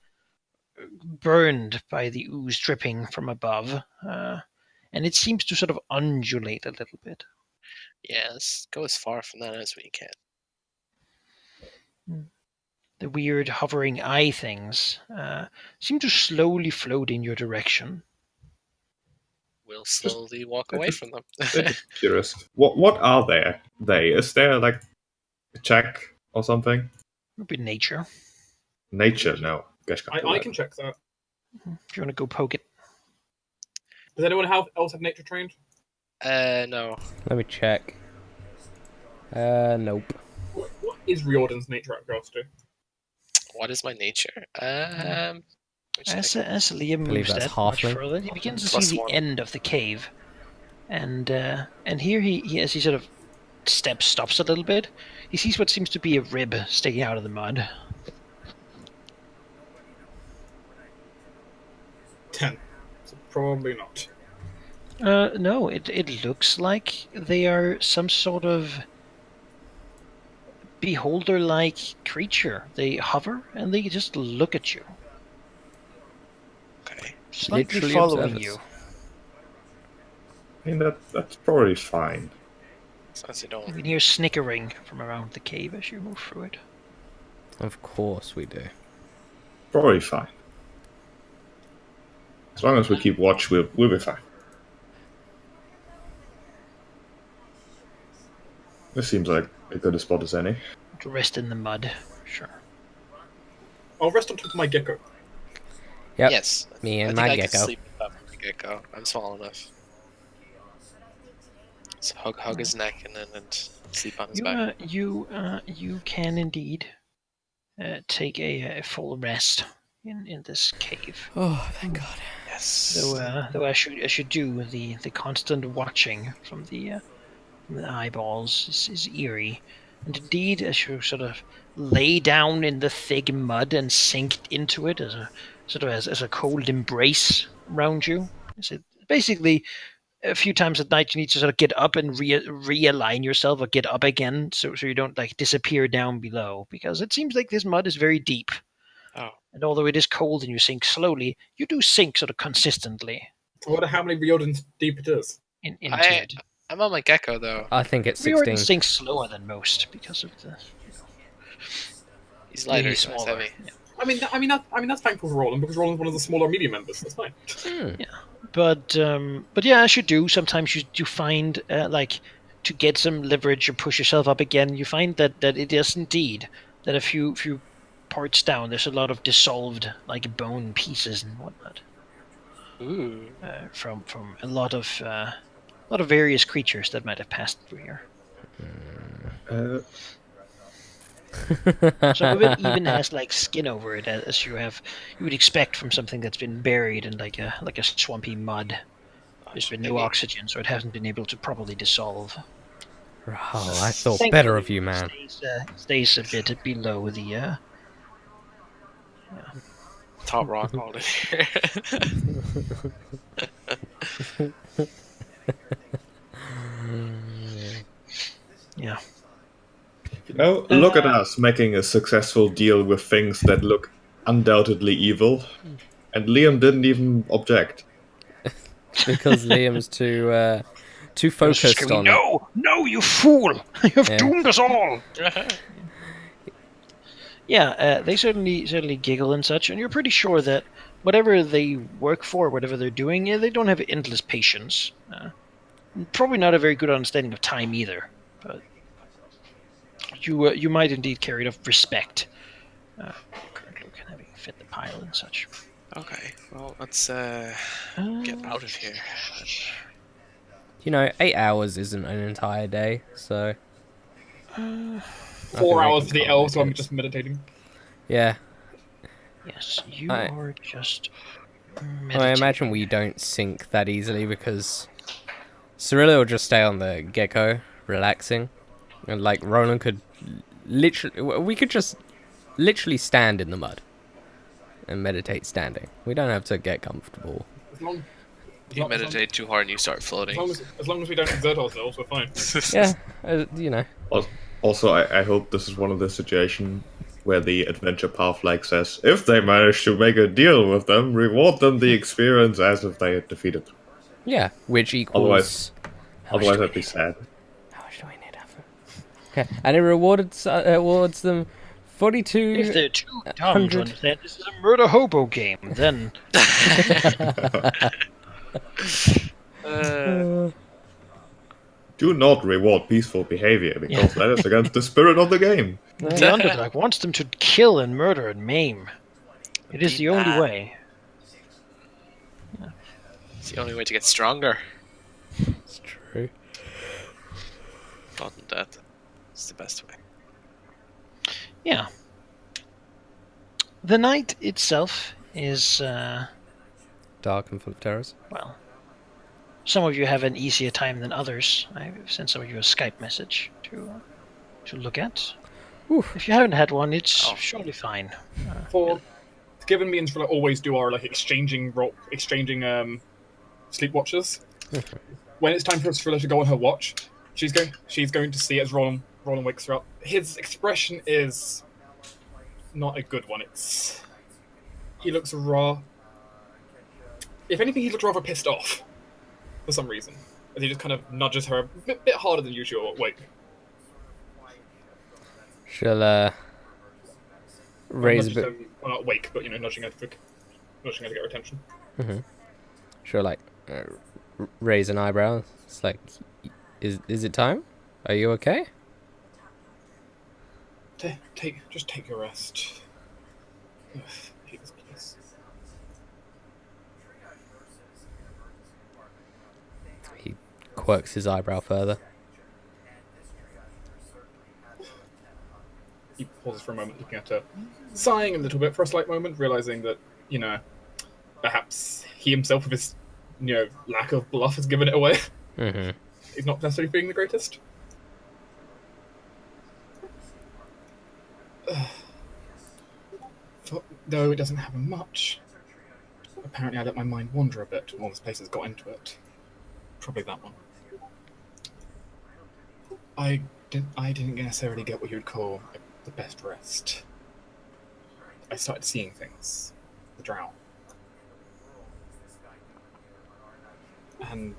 burned by the ooze dripping from above, and it seems to sort of undulate a little bit. Yeah, let's go as far from that as we can. The weird hovering eye things seem to slowly float in your direction. We'll slowly walk away from them. Just curious. What are they? Is there like a check or something? A bit nature. Nature? No. Guess can't do I that. can check that. If you want to go poke it. Does anyone else have nature trained? No. Let me check. Nope. What is Riordan's nature out of curiosity? What is my nature? As Liam believe moves that's that much halfling. further, he begins to Plus see the 1. end of the cave, and here he as he sort of stops a little bit, he sees what seems to be a rib sticking out of the mud. 10. So probably not. No, it looks like they are some sort of beholder-like creature. They hover and they just look at you, Okay. slightly Literally following observe you. us. I mean, that's probably fine. As long as you You don't. can hear snickering from around the cave as you move through it. Of course we do. Probably fine. As long as we keep watch, we'll be fine. This seems like a good a spot as any. To rest in the mud, sure. I'll rest on top of my gecko. Yep. Yes. Me and I my think I gecko. can sleep with my gecko. I'm small enough. So hug his neck and sleep on his back. You can indeed take a full rest in this cave. Oh, thank God. Yes. Though as you do, the constant watching from the eyeballs is eerie. And indeed, as you sort of lay down in the thick mud and sink into it as a sort of as a cold embrace around you, so basically a few times at night you need to sort of get up and realign yourself or get up again so you don't like disappear down below, because it seems like this mud is very deep. Oh. And although it is cold and you sink slowly, you do sink sort of consistently I wonder how many Riordans deep it is. into it. I'm on my gecko though. I think it's Riordan 16. sinks slower than most because of the He's lighter, he's so it's smaller. heavy. Yeah. I mean that's thankful for Roland because Roland's one of the smaller media members. That's fine. But yeah, as you do, sometimes you find like to get some leverage or push yourself up again, you find that it is indeed that a few parts down there's a lot of dissolved like bone pieces and whatnot. Ooh. From a lot of various creatures that might have passed through here. Some of it even has like skin over it, as you would expect from something that's been buried in like a swampy mud. There's been no oxygen, so it hasn't been able to properly dissolve. Rahal, I thought Thankfully, better of you, man. Stays a bit below the. Top rock all in here. Yeah. Look at us making a successful deal with things that look undoubtedly evil, and Liam didn't even object. Because Liam's too focused on. No, you fool! You have Yeah. doomed us all. Yeah, they certainly giggle and such, and you're pretty sure that whatever they work for, whatever they're doing, they don't have endless patience. Probably not a very good understanding of time either. But you might indeed carry enough respect. Currently having fit the pile and such. Okay, well, let's get out of here. 8 hours isn't an entire day, so 4 hours for the elves, so I'm just meditating. yeah. Yes, you I- are just. I imagine we don't sink that easily because Cirilla will just stay on the gecko, relaxing, and like Roland could we could just literally stand in the mud and meditate standing. We don't have to get comfortable. If you meditate too hard and you start floating. As long as we don't exert ourselves, we're fine. Yeah, Also, I hope this is one of the situations where the adventure path like says, if they manage to make a deal with them, reward them the experience as if they had defeated them. Yeah, which equals. Otherwise I'd be sad. How much do we need effort? Okay, and it rewards them 42. If they're too dumb to understand this is a murder hobo game, then. Do not reward peaceful behavior, because that is against the spirit of the game. The Underdog wants them to kill and murder and maim. It is the only way. It's the only way to get stronger. It's true. Not in death. It's the best way. Yeah. The night itself is, Dark and full of terrors. well, some of you have an easier time than others. I've sent some of you a Skype message to look at. Oof. If you haven't had one, it's surely fine. Given me and Trilla always do our like exchanging sleep watches. When it's time for Trilla to go on her watch, she's going to see as Roland wakes her up. His expression is not a good one. He looks if anything, he looks rather pissed off for some reason. As he just kind of nudges her a bit harder than usual. Wait. She'll raise a bit. Well, not wake, but nudging her to get her attention. She'll like raise an eyebrow. It's like, is it time? Are you okay? Just take a rest. Ugh, I hate this place. He quirks his eyebrow further. He pauses for a moment, looking at her, sighing a little bit for a slight moment, realizing that perhaps he himself, with his lack of bluff, has given it away. Mm-hmm. He's not necessarily feeling the greatest. Though it doesn't happen much. Apparently, I let my mind wander a bit. All this place has got into it. Probably that one. I didn't necessarily get what you'd call the best rest. I started seeing things. The drow. And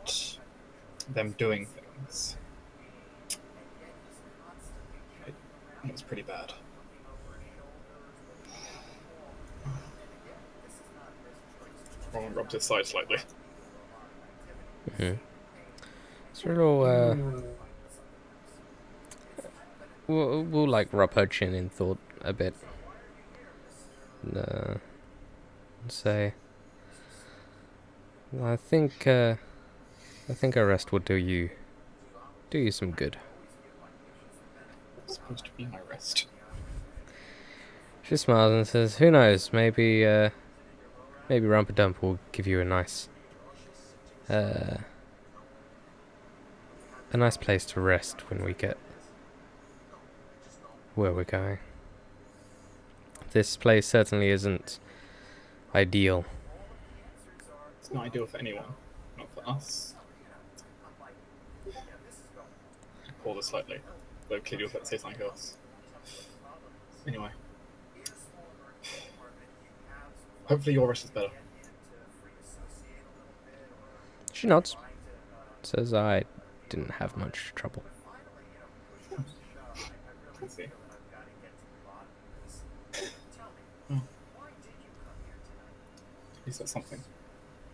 them doing things. It was pretty bad. Ron rubbed his side slightly. Sort of, we'll like rub her chin in thought a bit. And say, I think a rest would do you some good. It's supposed to be my rest. She smiles and says, "Who knows? Maybe Rumpadump will give you a nice place to rest when we get where we're going. This place certainly isn't ideal." It's not ideal for anyone. Not for us. Pause it slightly. Though clearly was about to say something else. Anyway. Hopefully your rest is better. She nods. Says, "I didn't have much trouble." Let's see. At least that's something.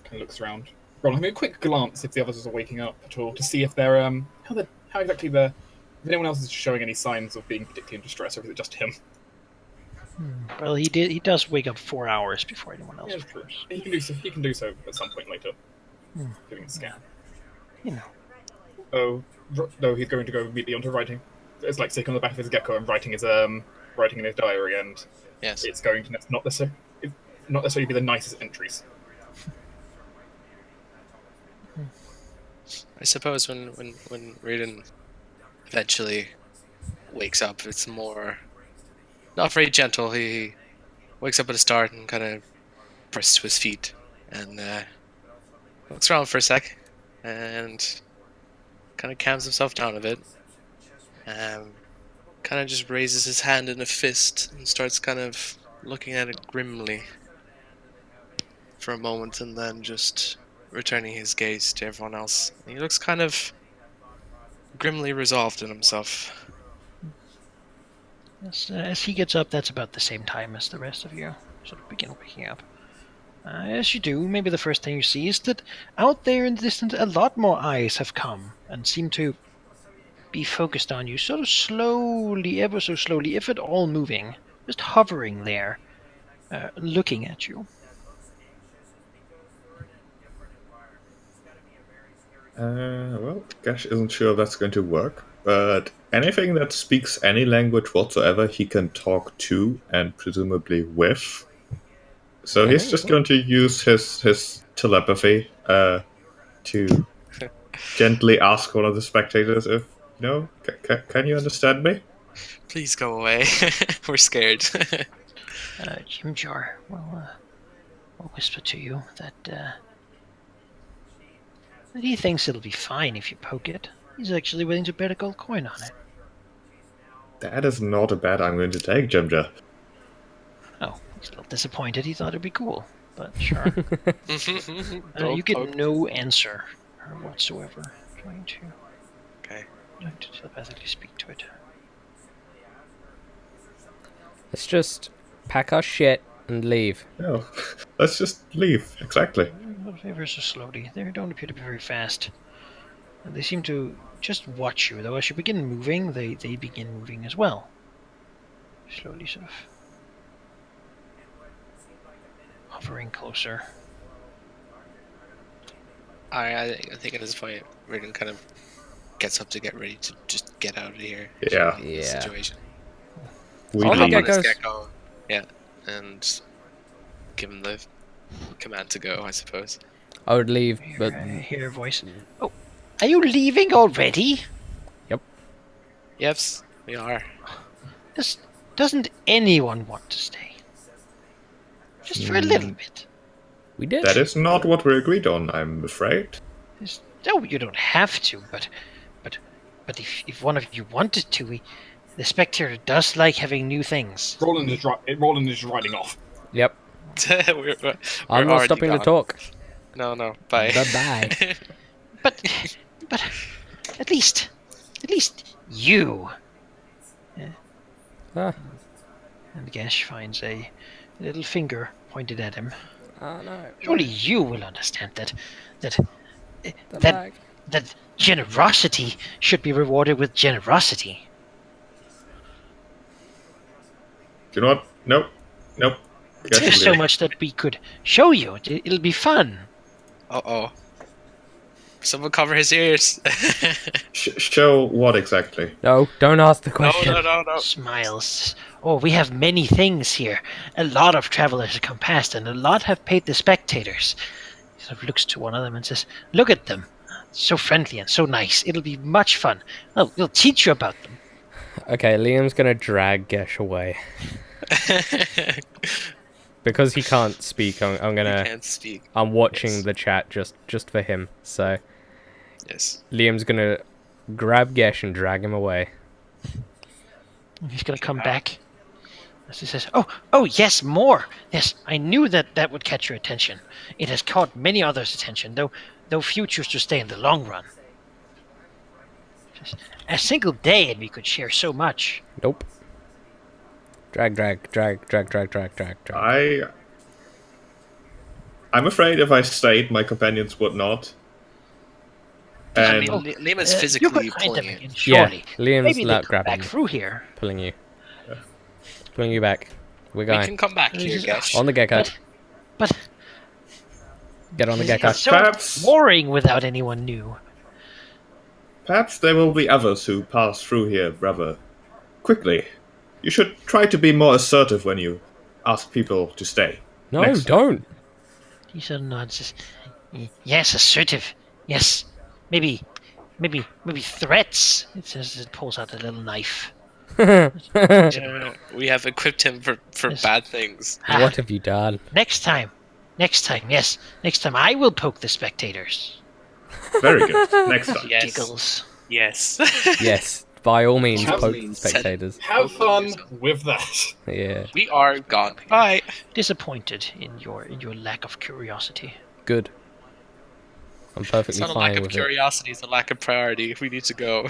Kind of looks around. Roll a quick glance if the others are waking up at all to see if they're how exactly they're. If anyone else is showing any signs of being particularly in distress, or is it just him? Well, he does wake up 4 hours before anyone else. Yeah, true. He can do so at some point later. Doing a scan. You know. Oh, no, he's going to go immediately onto writing. It's like sitting on the back of his gecko and writing in his diary, and Yes. it's going to not necessarily be the nicest entries. I suppose when Raiden eventually wakes up, it's more not very gentle. He wakes up at the start and kind of presses to his feet and looks around for a sec and kind of calms himself down a bit. Kind of just raises his hand in a fist and starts kind of looking at it grimly for a moment, and then just returning his gaze to everyone else. He looks kind of grimly resolved in himself. As he gets up, that's about the same time as the rest of you sort of begin waking up. As you do, maybe the first thing you see is that out there in the distance, a lot more eyes have come and seem to be focused on you, sort of slowly, ever so slowly, if at all moving, just hovering there, looking at you. Well, Gash isn't sure if that's going to work, but anything that speaks any language whatsoever, he can talk to and presumably with. So he's just going to use his telepathy to gently ask one of the spectators if, can you understand me? Please go away. We're scared. Jim Jar will whisper to you that he thinks it'll be fine if you poke it. He's actually willing to bet a gold coin on it. That is not a bet I'm going to take, Jimja. Oh, he's a little disappointed. He thought it'd be cool, but sure. You get no answer whatsoever. Trying to telepathically speak to it. Let's just pack our shit and leave. No, let's just leave. Exactly. Ever so slowly. They don't appear to be very fast. And they seem to just watch you, though as you begin moving, they begin moving as well. Slowly sort of hovering closer. I think at this point, Raiden kind of gets up to get ready to just get out of here. Yeah. The situation. We All the leave. Hop on his geckos. gecko, yeah, and give him the command to go, I suppose. I would leave, but Hear a voice. Oh, are you leaving already? Yes, we are. Just Doesn't anyone want to stay? Just for a little bit. We did. That is not what we agreed on, I'm afraid. No, you don't have to, but if one of you wanted to, the Spectator does like having new things. Roland is riding off. Yep. we're I'm not already stopping to gone. talk. No, bye. Bye-bye. But at least you. Ah. And Gash finds a little finger pointed at him. Oh no. Surely you will understand that The bag. that generosity should be rewarded with generosity. You know what? Nope. There's so much that we could show you. It'll be fun. Uh-oh. Someone cover his ears. Show what exactly? No, don't ask the question. No. Smiles. Oh, we have many things here. A lot of travelers have come past, and a lot have paid the spectators. He sort of looks to one of them and says, "Look at them. So friendly and so nice. It'll be much fun. We'll teach you about them." Okay, Liam's gonna drag Gesh away. Because he can't speak, I'm gonna... Can't speak. I'm watching Yes. the chat just for him, so... Yes. Liam's gonna grab Gesh and drag him away. And he's going to come back. As he says, oh, yes, more. Yes, I knew that would catch your attention. It has caught many others' attention, though few choose to stay in the long run. Just a single day and we could share so much. Nope. Drag. I'm afraid if I stayed, my companions would not. I And mean, Liam is You physically could find pulling them it. again, surely. Yeah, Liam's Maybe they lap come grabbing back you. through here. Pulling you. Pulling you back. We're We going. can come back here, Gash. On the gecko. But Get on the gecko. it's so Perhaps- boring without anyone new. perhaps there will be others who pass through here rather quickly. You should try to be more assertive when you ask people to stay. No, Next. don't. He sort of nods. Says, "Yes, assertive. Yes, maybe threats." It says it pulls out a little knife. We have equipped him for Yes. bad things. Ah, What have you done? Next time, yes, next time I will poke the spectators. Very good. Next time. Yes. Giggles. Yes. Yes, by all means, Have poke means spectators. Have fun with that. Yeah, We are gone. Bye. Disappointed in your lack of curiosity. good. I'm It's perfectly not a lack fine of with it. curiosity, it's a lack of priority. We need to go.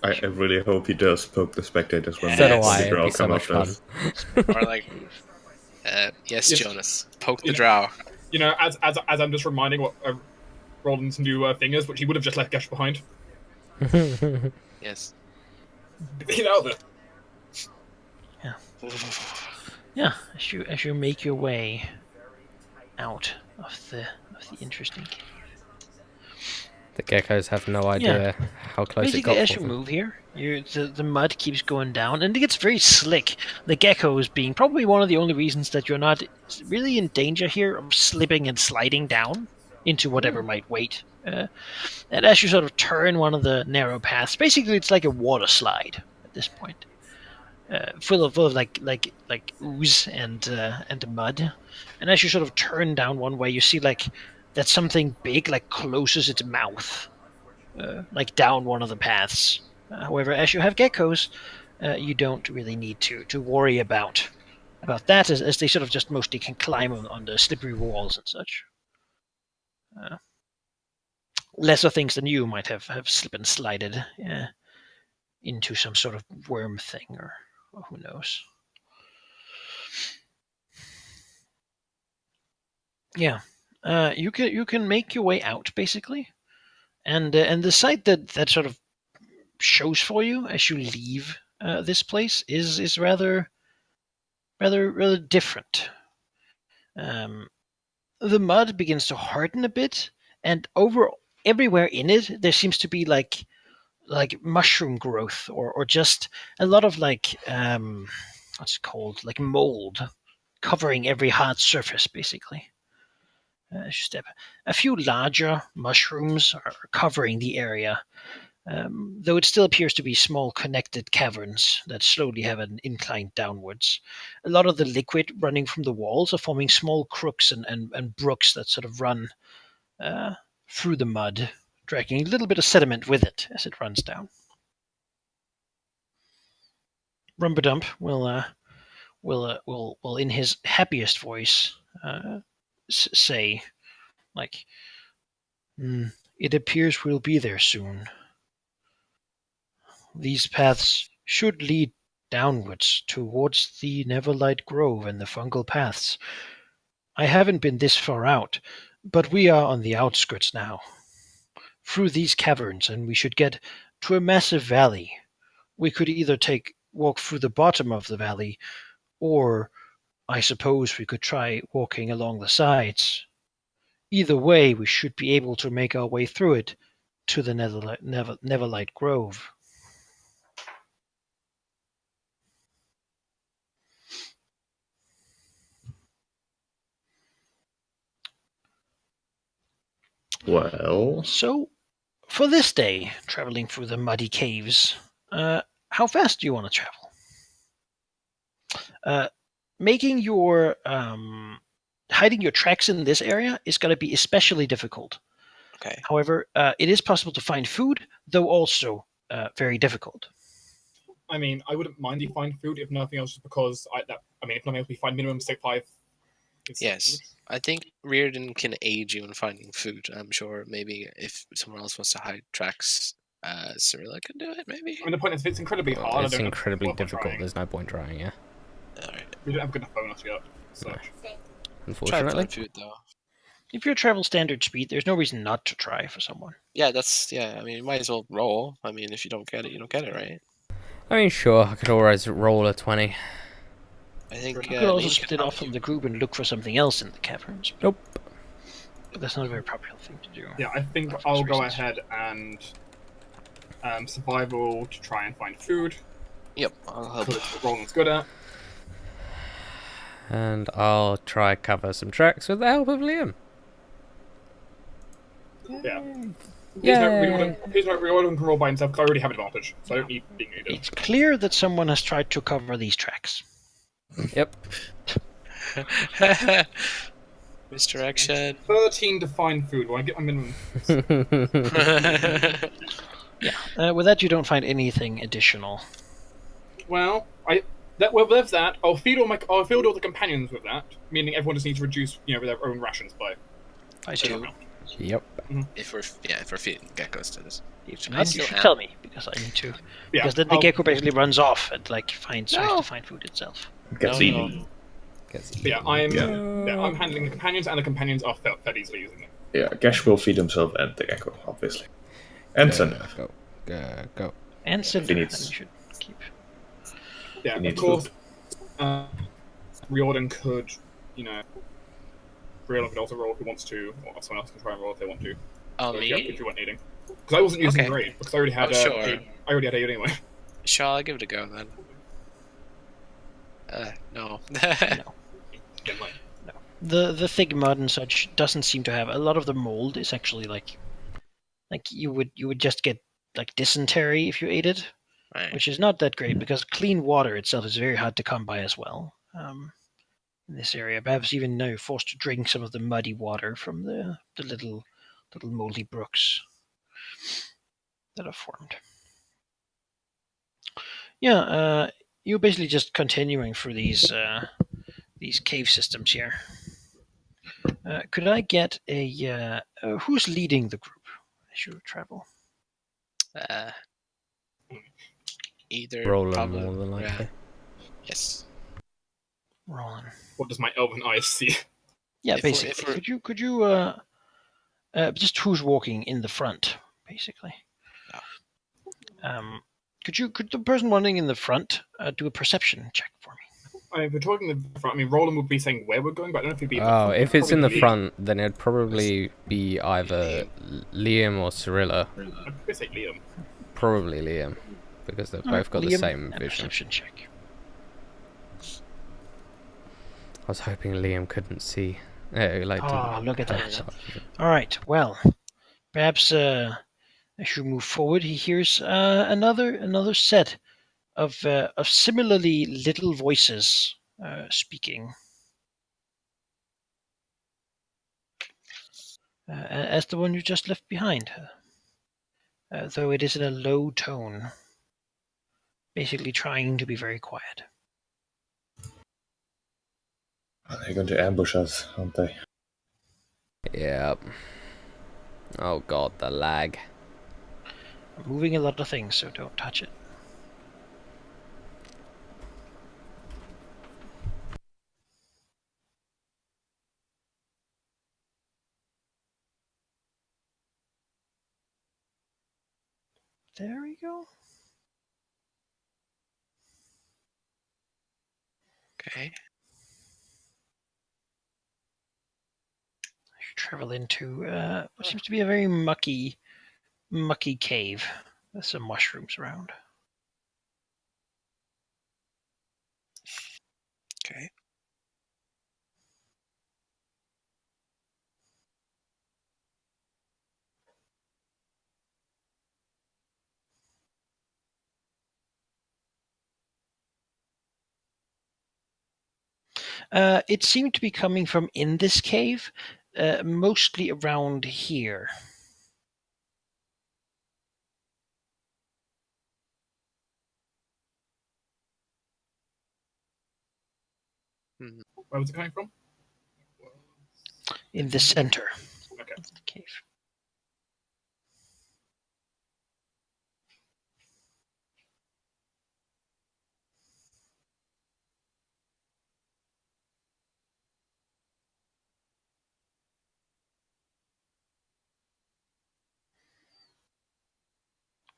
I really hope he does poke the spectators when So do Yes. I. the It'd girl be so come much up fun. with. Or like, yes, Yes. Jonas, poke the Yeah. drow. You know, as I'm just reminding what Roland's new thing is, which he would have just left Gesh behind. Yes. You know that. Yeah, as you make your way out of the interesting cave. The geckos have no idea how close it Basically, got as for you them. move here, the mud keeps going down, and it gets very slick. The geckos being probably one of the only reasons that you're not really in danger here of slipping and sliding down into whatever might wait. And as you sort of turn one of the narrow paths, basically it's like a water slide at this point, full of like ooze and mud. And as you sort of turn down one way, you see like that something big like closes its mouth. Like down one of the paths. However, as you have geckos, you don't really need to worry about that, as they sort of just mostly can climb on the slippery walls and such. Lesser things than you might have slipped and slided into some sort of worm thing, or who knows. Yeah, you can make your way out basically. And the sight that sort of shows for you as you leave this place is rather different. The mud begins to harden a bit, and everywhere in it there seems to be like mushroom growth or just a lot of like what's it called, like mold covering every hard surface basically. A few larger mushrooms are covering the area, though it still appears to be small connected caverns that slowly have an incline downwards. A lot of the liquid running from the walls are forming small crooks and brooks that sort of run through the mud, dragging a little bit of sediment with it as it runs down. Rumbadump will in his happiest voice say, like, it appears we'll be there soon. These paths should lead downwards towards the Neverlight Grove and the fungal paths. I haven't been this far out, but we are on the outskirts now. Through these caverns, and we should get to a massive valley. We could either walk through the bottom of the valley, or I suppose we could try walking along the sides. Either way, we should be able to make our way through it to the Neverlight Grove. Well, So, for this day, traveling through the muddy caves, how fast do you want to travel? Making your hiding your tracks in this area is going to be especially difficult. Okay. However, it is possible to find food, though also very difficult. I mean, I wouldn't mind you find food if nothing else, just because if nothing else, we find minimum stake 5. Yes. I think Reardon can aid you in finding food. I'm sure maybe if someone else wants to hide tracks, Cyrilla can do it, maybe? I mean, the point is, it's incredibly hard. I It's don't know incredibly what we're difficult. trying. There's no point trying, yeah. Alright. We don't have a good enough bonus yet. So. No. Try to Unfortunately. find food, though. If you travel standard speed, there's no reason not to try for someone. Yeah, I mean, you might as well roll. I mean, if you don't get it, you don't get it, right? I mean, sure, I could always roll a 20. I think You could also Liam split can off help from you. the group and look for something else in the caverns. Nope. But that's not a very popular thing to do. Yeah, I think For I'll go reasons. ahead and survival to try and find food. Yep, I'll help. Because it's what Roland's good at. And I'll try cover some tracks with the help of Liam. Yeah. Yay. Reorder can roll by himself because I already have advantage, so I don't need being needed. It's clear that someone has tried to cover these tracks. Yep. Misdirection. 13 to find food. Will I get my minimum? With that, you don't find anything additional. Well, there's that. I'll feed all the companions with that, meaning everyone just needs to reduce, their own rations by I Two. do. Yep. If we're feeding geckos to this. You I should still am. tell me, because I need to. Yeah, Because then the gecko basically runs off and tries No. to find food itself. gets No, eaten. Yeah, I'm Yeah. I'm handling the companions, and the companions are fed easily using it. Yeah, Gash will feed himself and the gecko, obviously. And Cinder. Go. And Cinder, He that needs- we should keep. Yeah, We of need course. Riordan could, Riordan could also roll if he wants to, or someone else can try and roll if they want to. Oh, So, me? yeah, if you weren't needing. Because I wasn't using Okay. great, because I already had Oh, sure. I already had 8 anyway. Sure, I'll give it a go then. No. Get mine. The thick mud and such doesn't seem to have a lot of the mold. Is actually like you would just get like dysentery if you ate it, Right. which is not that great because clean water itself is very hard to come by as well. In this area, perhaps even now you're forced to drink some of the muddy water from the little moldy brooks that are formed. Yeah, you're basically just continuing through these cave systems here. Could I get a who's leading the group as you travel? Either Roland probably, more than likely. yeah. Yes. Roland. What does my elven eyes see? Yeah, If we're- basically. if we're- Could you just who's walking in the front, basically? Could the person running in the front do a perception check for me? If we're talking the front, Roland would be saying where we're going, but I don't know if he'd be in the Oh, front. if it's in the Probably front, then it'd probably be either Liam or Cyrilla. I'd probably say Liam. Probably Liam, because they've both got the Liam, same a vision. perception check. I was hoping Liam couldn't see. Oh, look at that. All right. Well, perhaps As you move forward, he hears another set of similarly little voices speaking. As the one you just left behind, though it is in a low tone, basically trying to be very quiet. They're going to ambush us, aren't they? Yep. Oh god, the lag. I'm moving a lot of things, so don't touch it. There we go. Okay. You travel into what seems to be a very mucky cave with some mushrooms around. Okay. It seemed to be coming from in this cave, mostly around here. Where was it coming from? In the center Okay. of the cave.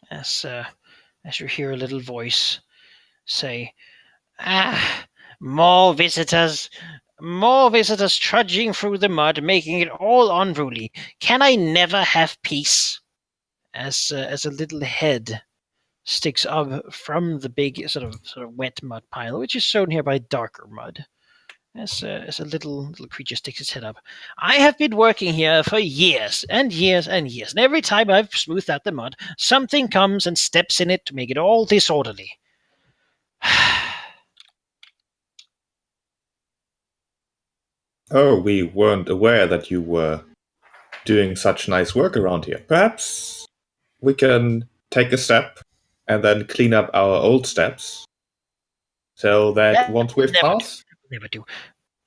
As you hear a little voice say, more visitors trudging through the mud, making it all unruly. Can I never have peace? As a little head sticks up from the big sort of wet mud pile, which is shown here by darker mud. As a little creature sticks its head up. I have been working here for years and years and years, and every time I've smoothed out the mud, something comes and steps in it to make it all disorderly. Oh, we weren't aware that you were doing such nice work around here. Perhaps we can take a step and then clean up our old steps so that once we pass. Never do.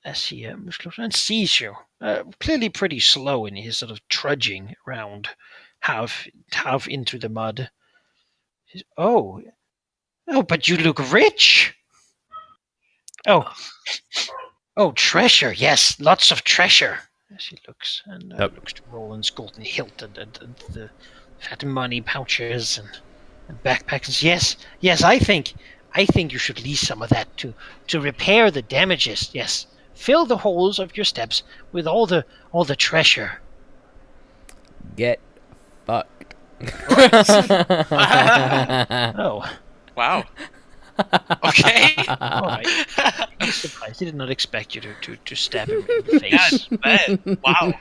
As he moves closer and sees you, clearly pretty slow in his sort of trudging around, half into the mud. Says, oh, but you look rich. Oh, treasure. Yes, lots of treasure. As he looks and looks to Roland's golden hilt and the fat money pouches and backpacks. Yes, I think you should lease some of that to repair the damages. Yes. Fill the holes of your steps with all the treasure. Get fucked. Oh. Wow. Okay. All right. I'm surprised. He did not expect you to stab him in the face. Yeah, man. Wow.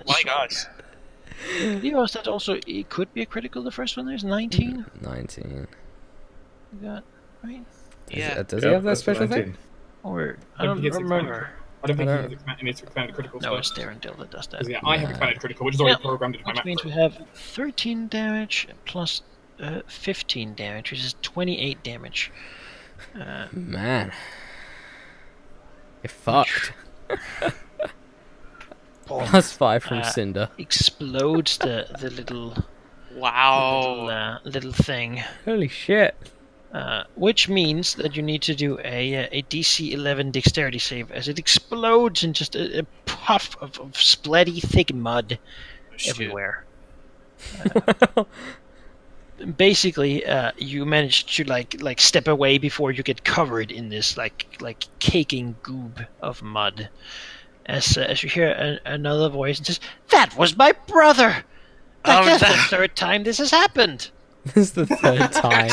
My My gosh. Leos, that also it could be a critical. The first one there's 19. 19. You got right. Yeah. Does he have that special thing? Or I don't remember. I don't think he needs to expand critical. No, it's Darendale that does that. Yeah, I have expanded critical, which is already programmed into my Which macro. means we have 13 damage plus 15 damage, which is 28 damage. Man. You're fucked. Plus 5 from Cinder. Explodes the little Wow. little thing. Holy shit. Which means that you need to do a DC 11 dexterity save as it explodes in just a puff of splatty thick mud everywhere. Basically, you manage to like step away before you get covered in this like caking goob of mud. As you hear another voice and says, "That was my brother. That's the third time this has happened." This is the third time.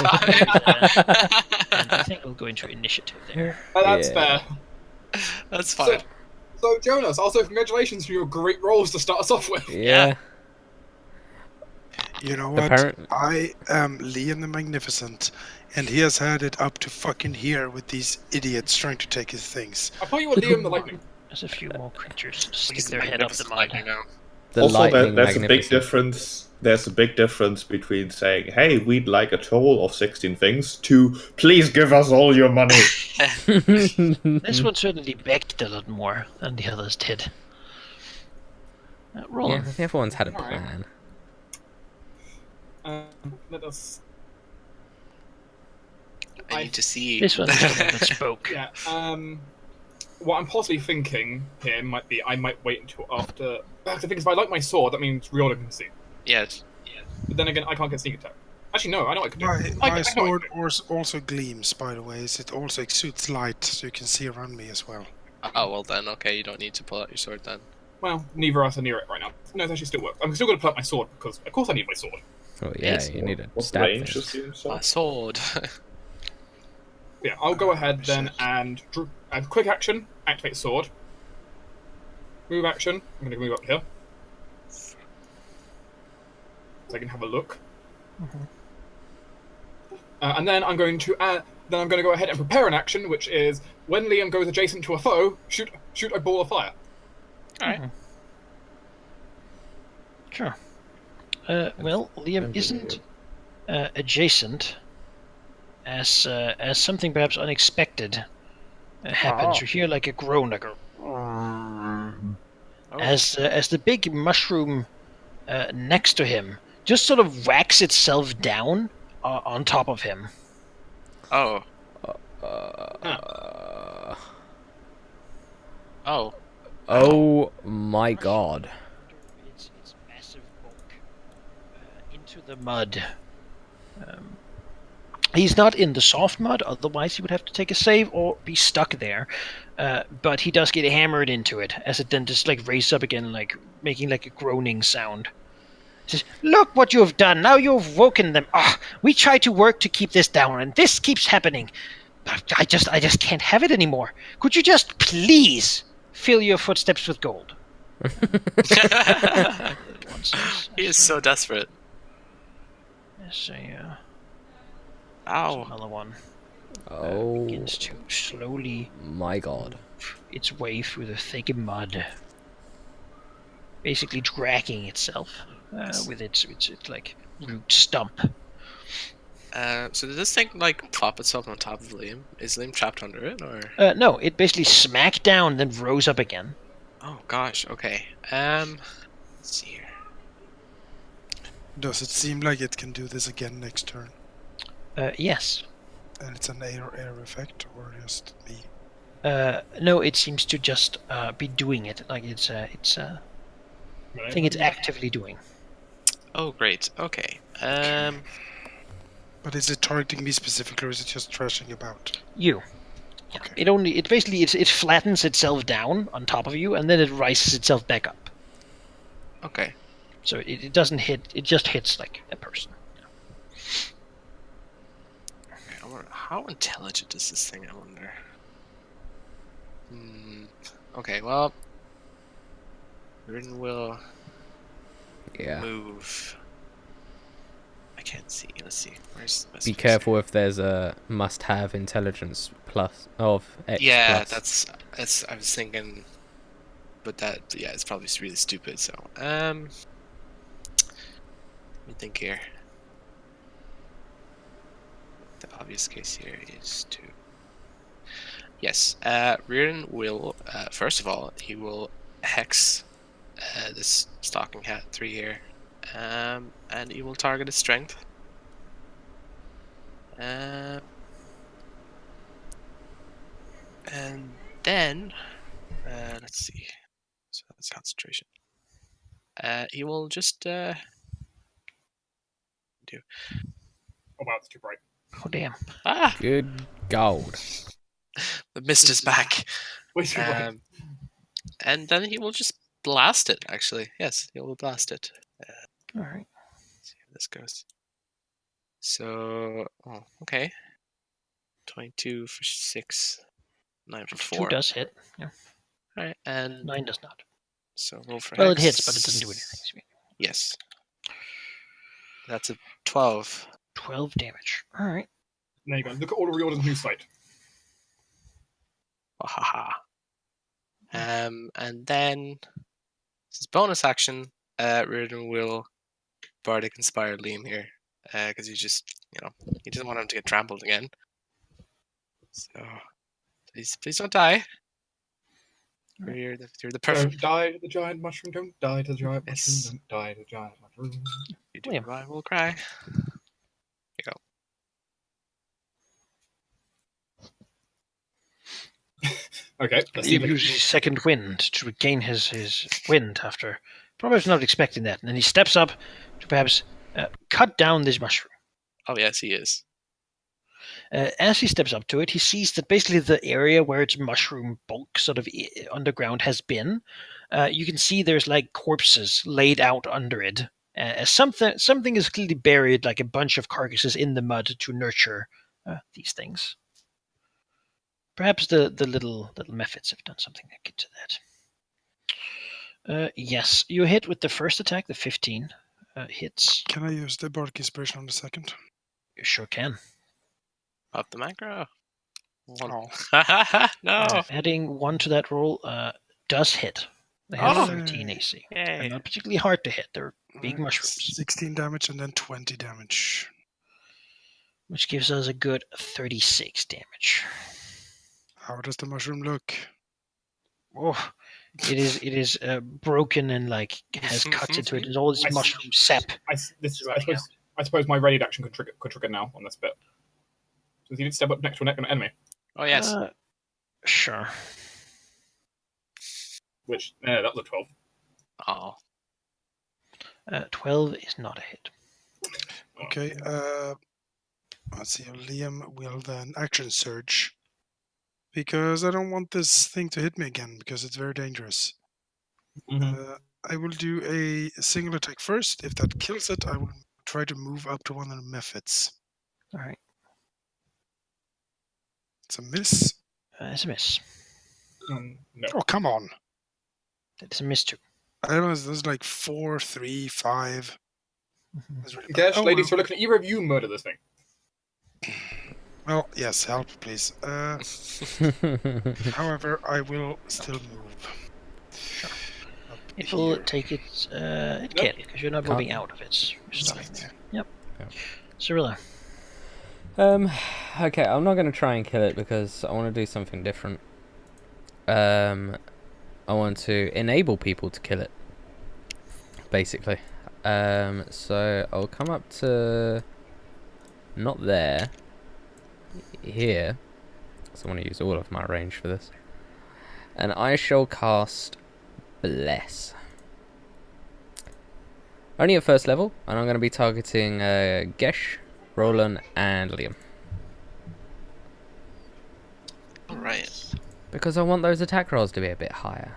And I think we'll go into initiative there. That's Yeah. fair. That's fine. So, Jonas, also congratulations for your great rolls to start us off with. Yeah. You know what? Apparently, I am Liam the Magnificent, and he has had it up to fucking here with these idiots trying to take his things. I thought you were Liam the Lightning. There's a few more creatures that stick He's their head up the magnificent mud. lightning now. the Also, lightning there's a big magnificent. difference. There's a big difference between saying, "Hey, we'd like a total of 16 things," to "Please give us all your money." This one certainly begged a lot more than the others did. Roll. Yeah, everyone's had a Alright. plan. Let us. I need to see. This one's the one that spoke. Yeah. What I'm possibly thinking here might be I might wait until after. The thing is, if I like my sword, that means Rihanna can see. Yes. But then again, I can't get sneak attack. Actually, no, I know I can do. My sword also gleams, by the way. It also exudes light, so you can see around me as well. Oh well, then okay, you don't need to pull out your sword then. Well, neither of us are near it right now. No, it actually still works. I'm still going to pull out my sword because, of course, I need my sword. Oh yeah, you need to What stab range things. is your My sword? sword. Yeah, I'll go ahead then and quick action, activate sword. Move action. I'm going to move up here so I can have a look. And then I'm going to go ahead and prepare an action, which is when Liam goes adjacent to a foe, shoot a ball of fire. Alright. Sure. Well, Liam isn't adjacent as something perhaps unexpected happens. You hear like a groan, like a as the big mushroom next to him just sort of whacks itself down on top of him. Oh. Oh. Oh my god. Its massive bulk into the mud. He's not in the soft mud, otherwise he would have to take a save or be stuck there. But he does get hammered into it, as it then just like raises up again, like making like a groaning sound. It says, "Look what you have done! Now you've woken them. We try to work to keep this down, and this keeps happening. I just can't have it anymore. Could you just please fill your footsteps with gold?" He is so desperate. There's Ow. another one. Oh Begins to slowly my god. its way through the thick mud, basically dragging itself with its like root stump. So does this thing like plop itself on top of Liam? Is Liam trapped under it, or? No, it basically smacked down, then rose up again. Oh gosh. Okay. Let's see here. Does it seem like it can do this again next turn? Yes. And it's an air effect, or just me? No, it seems to just be doing it. Like it's thing it's actively doing. Oh great. Okay. But is it targeting me specifically, or is it just trashing about? You. Yeah. Okay. It flattens itself down on top of you, and then it rises itself back up. Okay. So it doesn't hit. It just hits like a person. I wonder, how intelligent is this thing? I wonder. Okay. Well, Rin will Yeah. move. I can't see. Let's see. Where's the best Be place careful here? if there's a must-have intelligence plus of X Yeah, plus. that's. I was thinking, but it's probably really stupid. So, let me think here. The obvious case here is to. Yes, Reardon will. First of all, he will hex this stocking hat 3 here, and he will target his strength. And then, let's see. So that's concentration. He will just do. Oh wow, it's too bright. Oh damn! Ah, Good gold. the mist is back. Way too bright. And then he will just blast it. Actually, yes, he will blast it. All right. Let's see how this goes. So, okay. 22 for 6, 9 for 4. 2 does hit. Yeah. All right, and 9 does not. so roll for Well, it hex. hits, but it doesn't do anything. Yes. That's a 12. 12 damage. All right. There you go. Look at all the reorders in whose sight. Wahaha. And then this is bonus action. Reardon will Bardic Inspire Liam here because he doesn't want him to get trampled again. So please don't die. You're the perfect. Don't die to the giant mushroom. Don't die to the giant Yes. mushroom. Don't die to the giant mushroom. You do. Liam. I will cry. Okay. Let's see. He uses his second wind to regain his wind after probably not expecting that. And then he steps up to perhaps cut down this mushroom. Oh yes, he is. As he steps up to it, he sees that basically the area where its mushroom bulk sort of underground has been, you can see there's like corpses laid out under it. Something is clearly buried, like a bunch of carcasses in the mud to nurture these things. Perhaps the little methods have done something akin to that. Yes, you hit with the first attack, the 15 hits. Can I use the Bardic Inspiration on the second? You sure can. Up the macro. Oh. No. Adding 1 to that roll does hit. They have 13 AC. Yay. They're not particularly hard to hit. They're big mushrooms. 16 damage and then 20 damage. Which gives us a good 36 damage. How does the mushroom look? Oh, it is broken and like has cuts into it. There's all this mushroom sap. I suppose my readied action could trigger now on this bit. Does he need to step up next to an enemy? Oh yes. Sure. Which that was a 12. Oh. 12 is not a hit. Okay, let's see. Liam will then action surge. Because I don't want this thing to hit me again, because it's very dangerous. Mm-hmm. I will do a single attack first. If that kills it, I will try to move up to one of the methods. All right. It's a miss. It's a miss. No. Oh, come on. It's a miss too. I don't know, there's like 4, 3, 5. That's really bad. Guess, Oh, ladies, we're looking at either of you murder this thing. well, yes, help, please. However, I will still move. Sure. Up It will here. take its... it can't, because you're not moving out of it. You're stopping there. Yep. Cirilla. Okay, I'm not going to try and kill it because I want to do something different. I want to enable people to kill it, basically. So I'll come up to not there, here. So I want to use all of my range for this, and I shall cast Bless. Only at first level, and I'm going to be targeting Gesh, Roland, and Liam. Alright. Because I want those attack rolls to be a bit higher.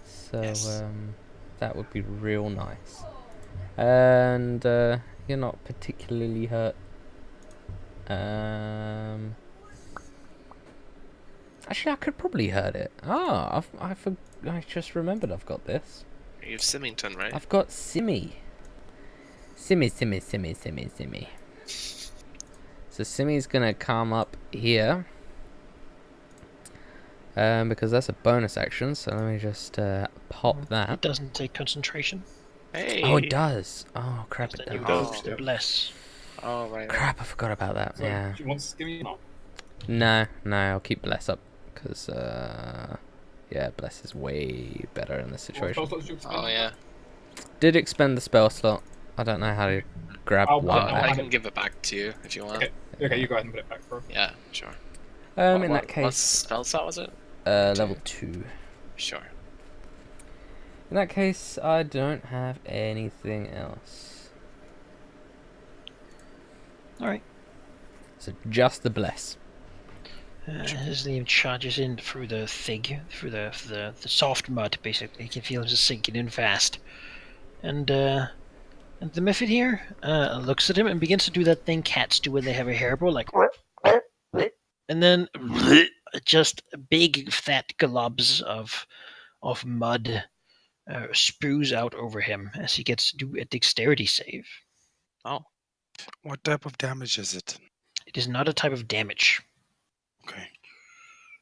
So, Yes. that would be real nice. And, you're not particularly hurt. Actually, I could probably hurt it. I just remembered I've got this. You have Symington, right? I've got Simmy. Simmy. So Simmy's gonna come up here. Because that's a bonus action, so let me just pop It that. doesn't take concentration. Hey. Oh, it does. Oh, crap, it Then you does. go does. to Bless. Oh, right. Crap, I forgot about that. So, Yeah. do you want to give me not? No, I'll keep Bless up. Because, yeah, Bless is way better in this situation. Oh, yeah. Did expend the spell slot. I don't know how to grab I'll- what I'll- back. I can give it back to you if you want. Okay, you go ahead and put it back for. Yeah, sure. In What that case, spell slot was it? level 2. Sure. In that case, I don't have anything else. All right. So just the Bless. As Liam charges in through the through the soft mud, basically, you can feel him just sinking in fast. And the Mephit here looks at him and begins to do that thing cats do when they have a hairball, like, and then just big fat globs of mud spews out over him as he gets to do a dexterity save. Oh, What type of damage is it? It is not a type of damage. Okay.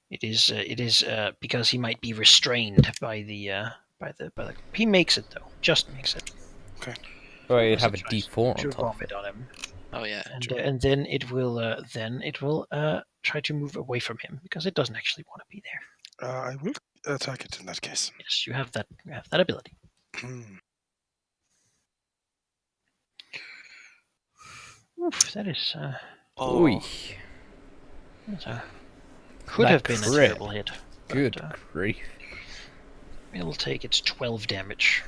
It is because he might be restrained by the. He makes it though. Just makes it. Okay. Or you'd have a Tries D4 to on top. vomit on him, oh yeah. and then it will try to move away from him because it doesn't actually want to be there. I will attack it in that case. Yes, you have that ability. Oof, that is Oh, Ooh, could That have been a crit. terrible hit. But, good grief. it'll take its 12 damage.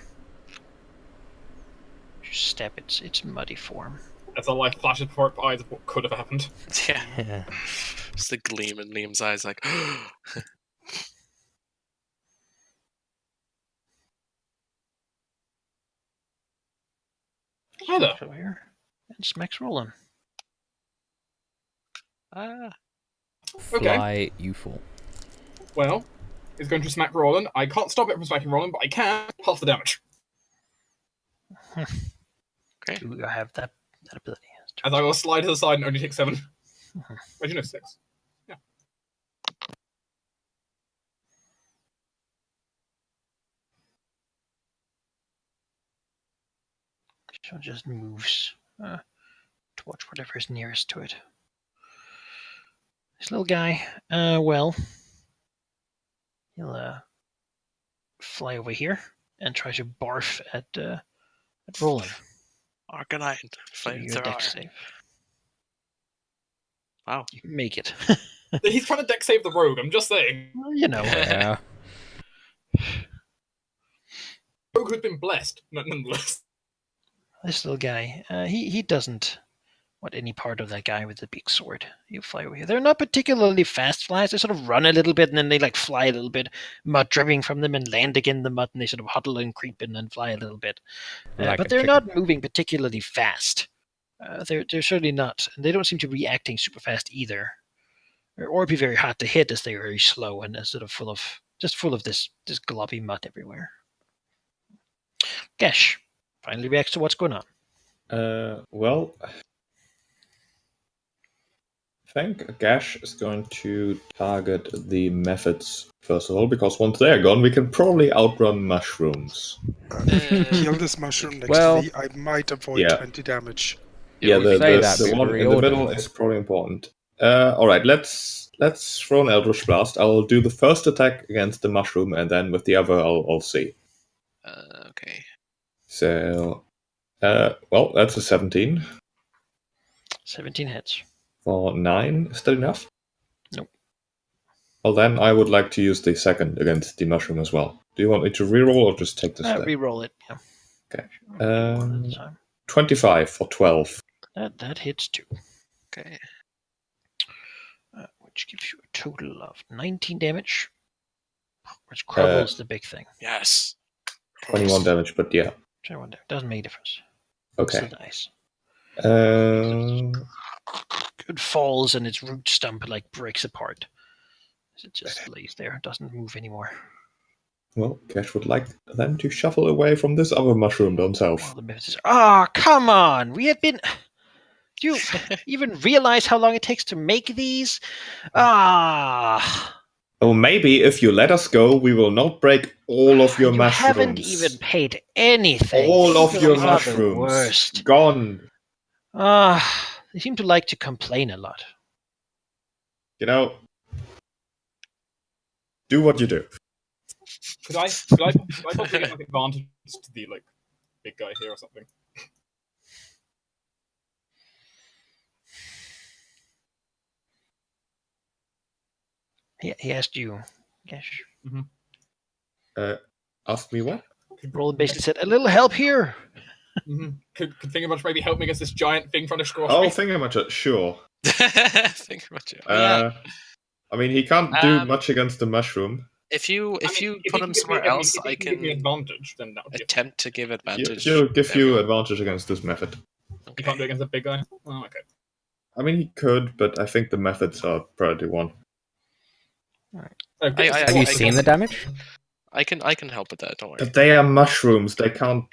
Just stab its muddy form. As a light flashes before its eyes of what could have happened. yeah. Yeah. Just the gleam in Liam's eyes, like. Hi there. So here, and smacks rolling. Ah. Okay. Fly, you fall. Well, it's going to smack Roland. I can't stop it from smacking Roland, but I can half the damage. Okay. You have that ability. As I will slide to the side and only take 7. Wait, you know 6. Yeah. So it just moves towards whatever is nearest to it. This little guy, well, he'll fly over here and try to barf at Roland. Arcanine. Give you a dex Flamethrower. save. Wow. You can make it. He's trying to deck save the rogue, I'm just saying. Well, you know. Yeah. Rogue who's been blessed, nonetheless. This little guy, he doesn't want any part of that guy with the big sword. You fly over here. They're not particularly fast flies. They sort of run a little bit and then they like fly a little bit, mud dripping from them and land again in the mud and they sort of huddle and creep and then fly a little bit. Like But a they're chicken. not moving particularly fast. They're certainly not, and they don't seem to be reacting super fast either, or be very hard to hit as they're very slow and sort of full of this globby mud everywhere. Gesh finally reacts to what's going on. Well, I think Gash is going to target the methods first of all, because once they're gone, we can probably outrun mushrooms. Kill this mushroom next Well, to me. I might avoid yeah. 20 damage. Yeah, would say that, the but one in the reorder. middle is probably important. All right, let's throw an Eldritch Blast. I'll do the first attack against the mushroom, and then with the other, I'll see. Okay. So, well, that's a 17 17 hits. for 9. Is that enough? Nope. Well, then I would like to use the second against the mushroom as well. Do you want me to reroll or just take this? Reroll it. Yeah. Okay. One at a time. 25 for 12. That hits too. Okay. Which gives you a total of 19 damage. Which crumbles the big thing. Yes. 21 damage, but yeah. 21 damage. Doesn't make a difference. Okay. Still nice. It falls and its root stump like breaks apart. It just lays there. It doesn't move anymore. Well, Cash would like then to shuffle away from this other mushroom themselves. Well, the myth says, come on! We have been... Do you even realize how long it takes to make these? Oh, maybe if you let us go, we will not break all of your you mushrooms. haven't even paid anything. All of You your are the mushrooms. worst. Gone. They seem to like to complain a lot. You know, do what you do. Could I possibly get like advantage to the like big guy here or something? He asked you, Gesh. Ask me what? Roland basically said, a little help here. Could Thingamabobber maybe help me against this giant thing trying to squash Oh, me? Thingamabobber, sure. Think about it. I mean, he can't do much against the mushroom. If you I mean, put he him can give somewhere me- else, if he I give me can advantage. Then that would be attempt to give advantage. He'll give to you everyone. advantage against this method. You can't do it against a big guy. Oh, okay. I mean, he could, but I think the methods are priority one. Okay, I- Have you seen the damage? I can help with that. Don't worry. But they are mushrooms. They can't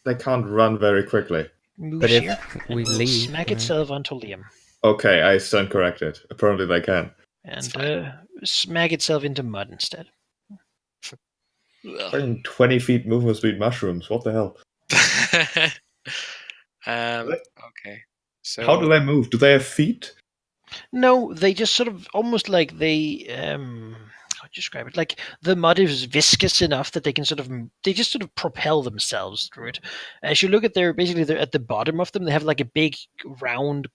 run very quickly. Moves But if here. we and will leave, smack right? itself onto Liam. Okay, I stand corrected. Apparently they can. And fine. smack itself into mud instead. Ugh. Fucking 20 feet movement speed mushrooms. What the hell? Okay. So How do they move? Do they have feet? No, they just sort of almost like they how do you describe it? Like the mud is viscous enough that they can they just sort of propel themselves through it. As you look at they're at the bottom of them, they have like a big round,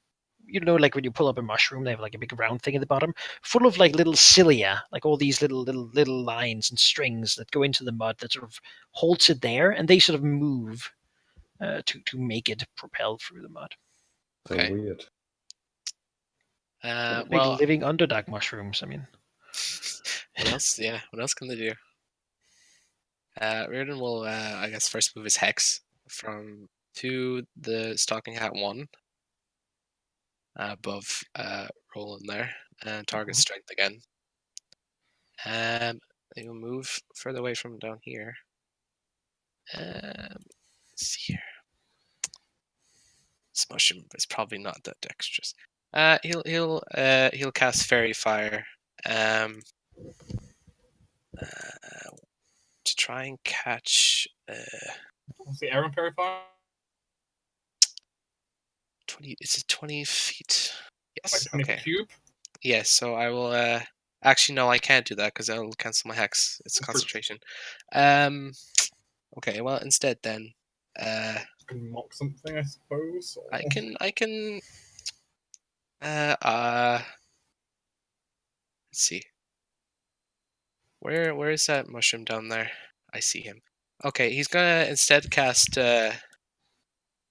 like when you pull up a mushroom, they have like a big round thing at the bottom, full of like little cilia, like all these little lines and strings that go into the mud that sort of holds it there, and they sort of move to make it propel through the mud. Okay. So weird. Big living underdog mushrooms. I mean, what else? Yeah, what else can they do? Reardon will, I guess, first move his hex from to the Stalking Hat 1 above Roland there, and target strength again. He will move further away from down here. Let's see here. This mushroom is probably not that dexterous. He'll cast Fairy Fire to try and catch What's the Aaron Purifier? 20. Is it 20 feet? Yes. Like 20 Okay. cube? Yes. So I will. Actually, no, I can't do that because I'll cancel my hex. It's concentration. Okay. Well, instead then, Can mock something, I suppose. Or... I can. Let's see. Where is that mushroom down there? I see him. Okay, he's gonna instead cast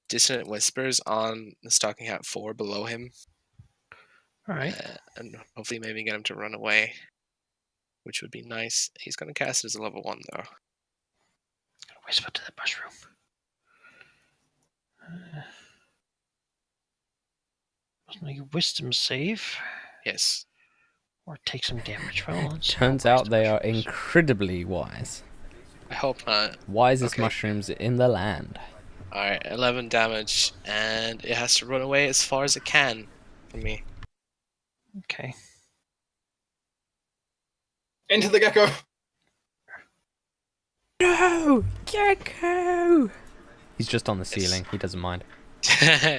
Dissonant Whispers on the Stalking Hat 4 below him. all right. And hopefully maybe get him to run away, which would be nice. He's gonna cast it as a level 1 though. Whisper to the mushroom. Must make a wisdom save Yes. or take some damage. Well, let's see Turns how out wise they the are mushroom is. incredibly wise. I hope not. Wisest Okay. mushrooms in the land. Alright, 11 damage, and it has to run away as far as it can from me. Okay. Into the gecko! No! Gecko! He's just on the Yes. ceiling. He doesn't mind.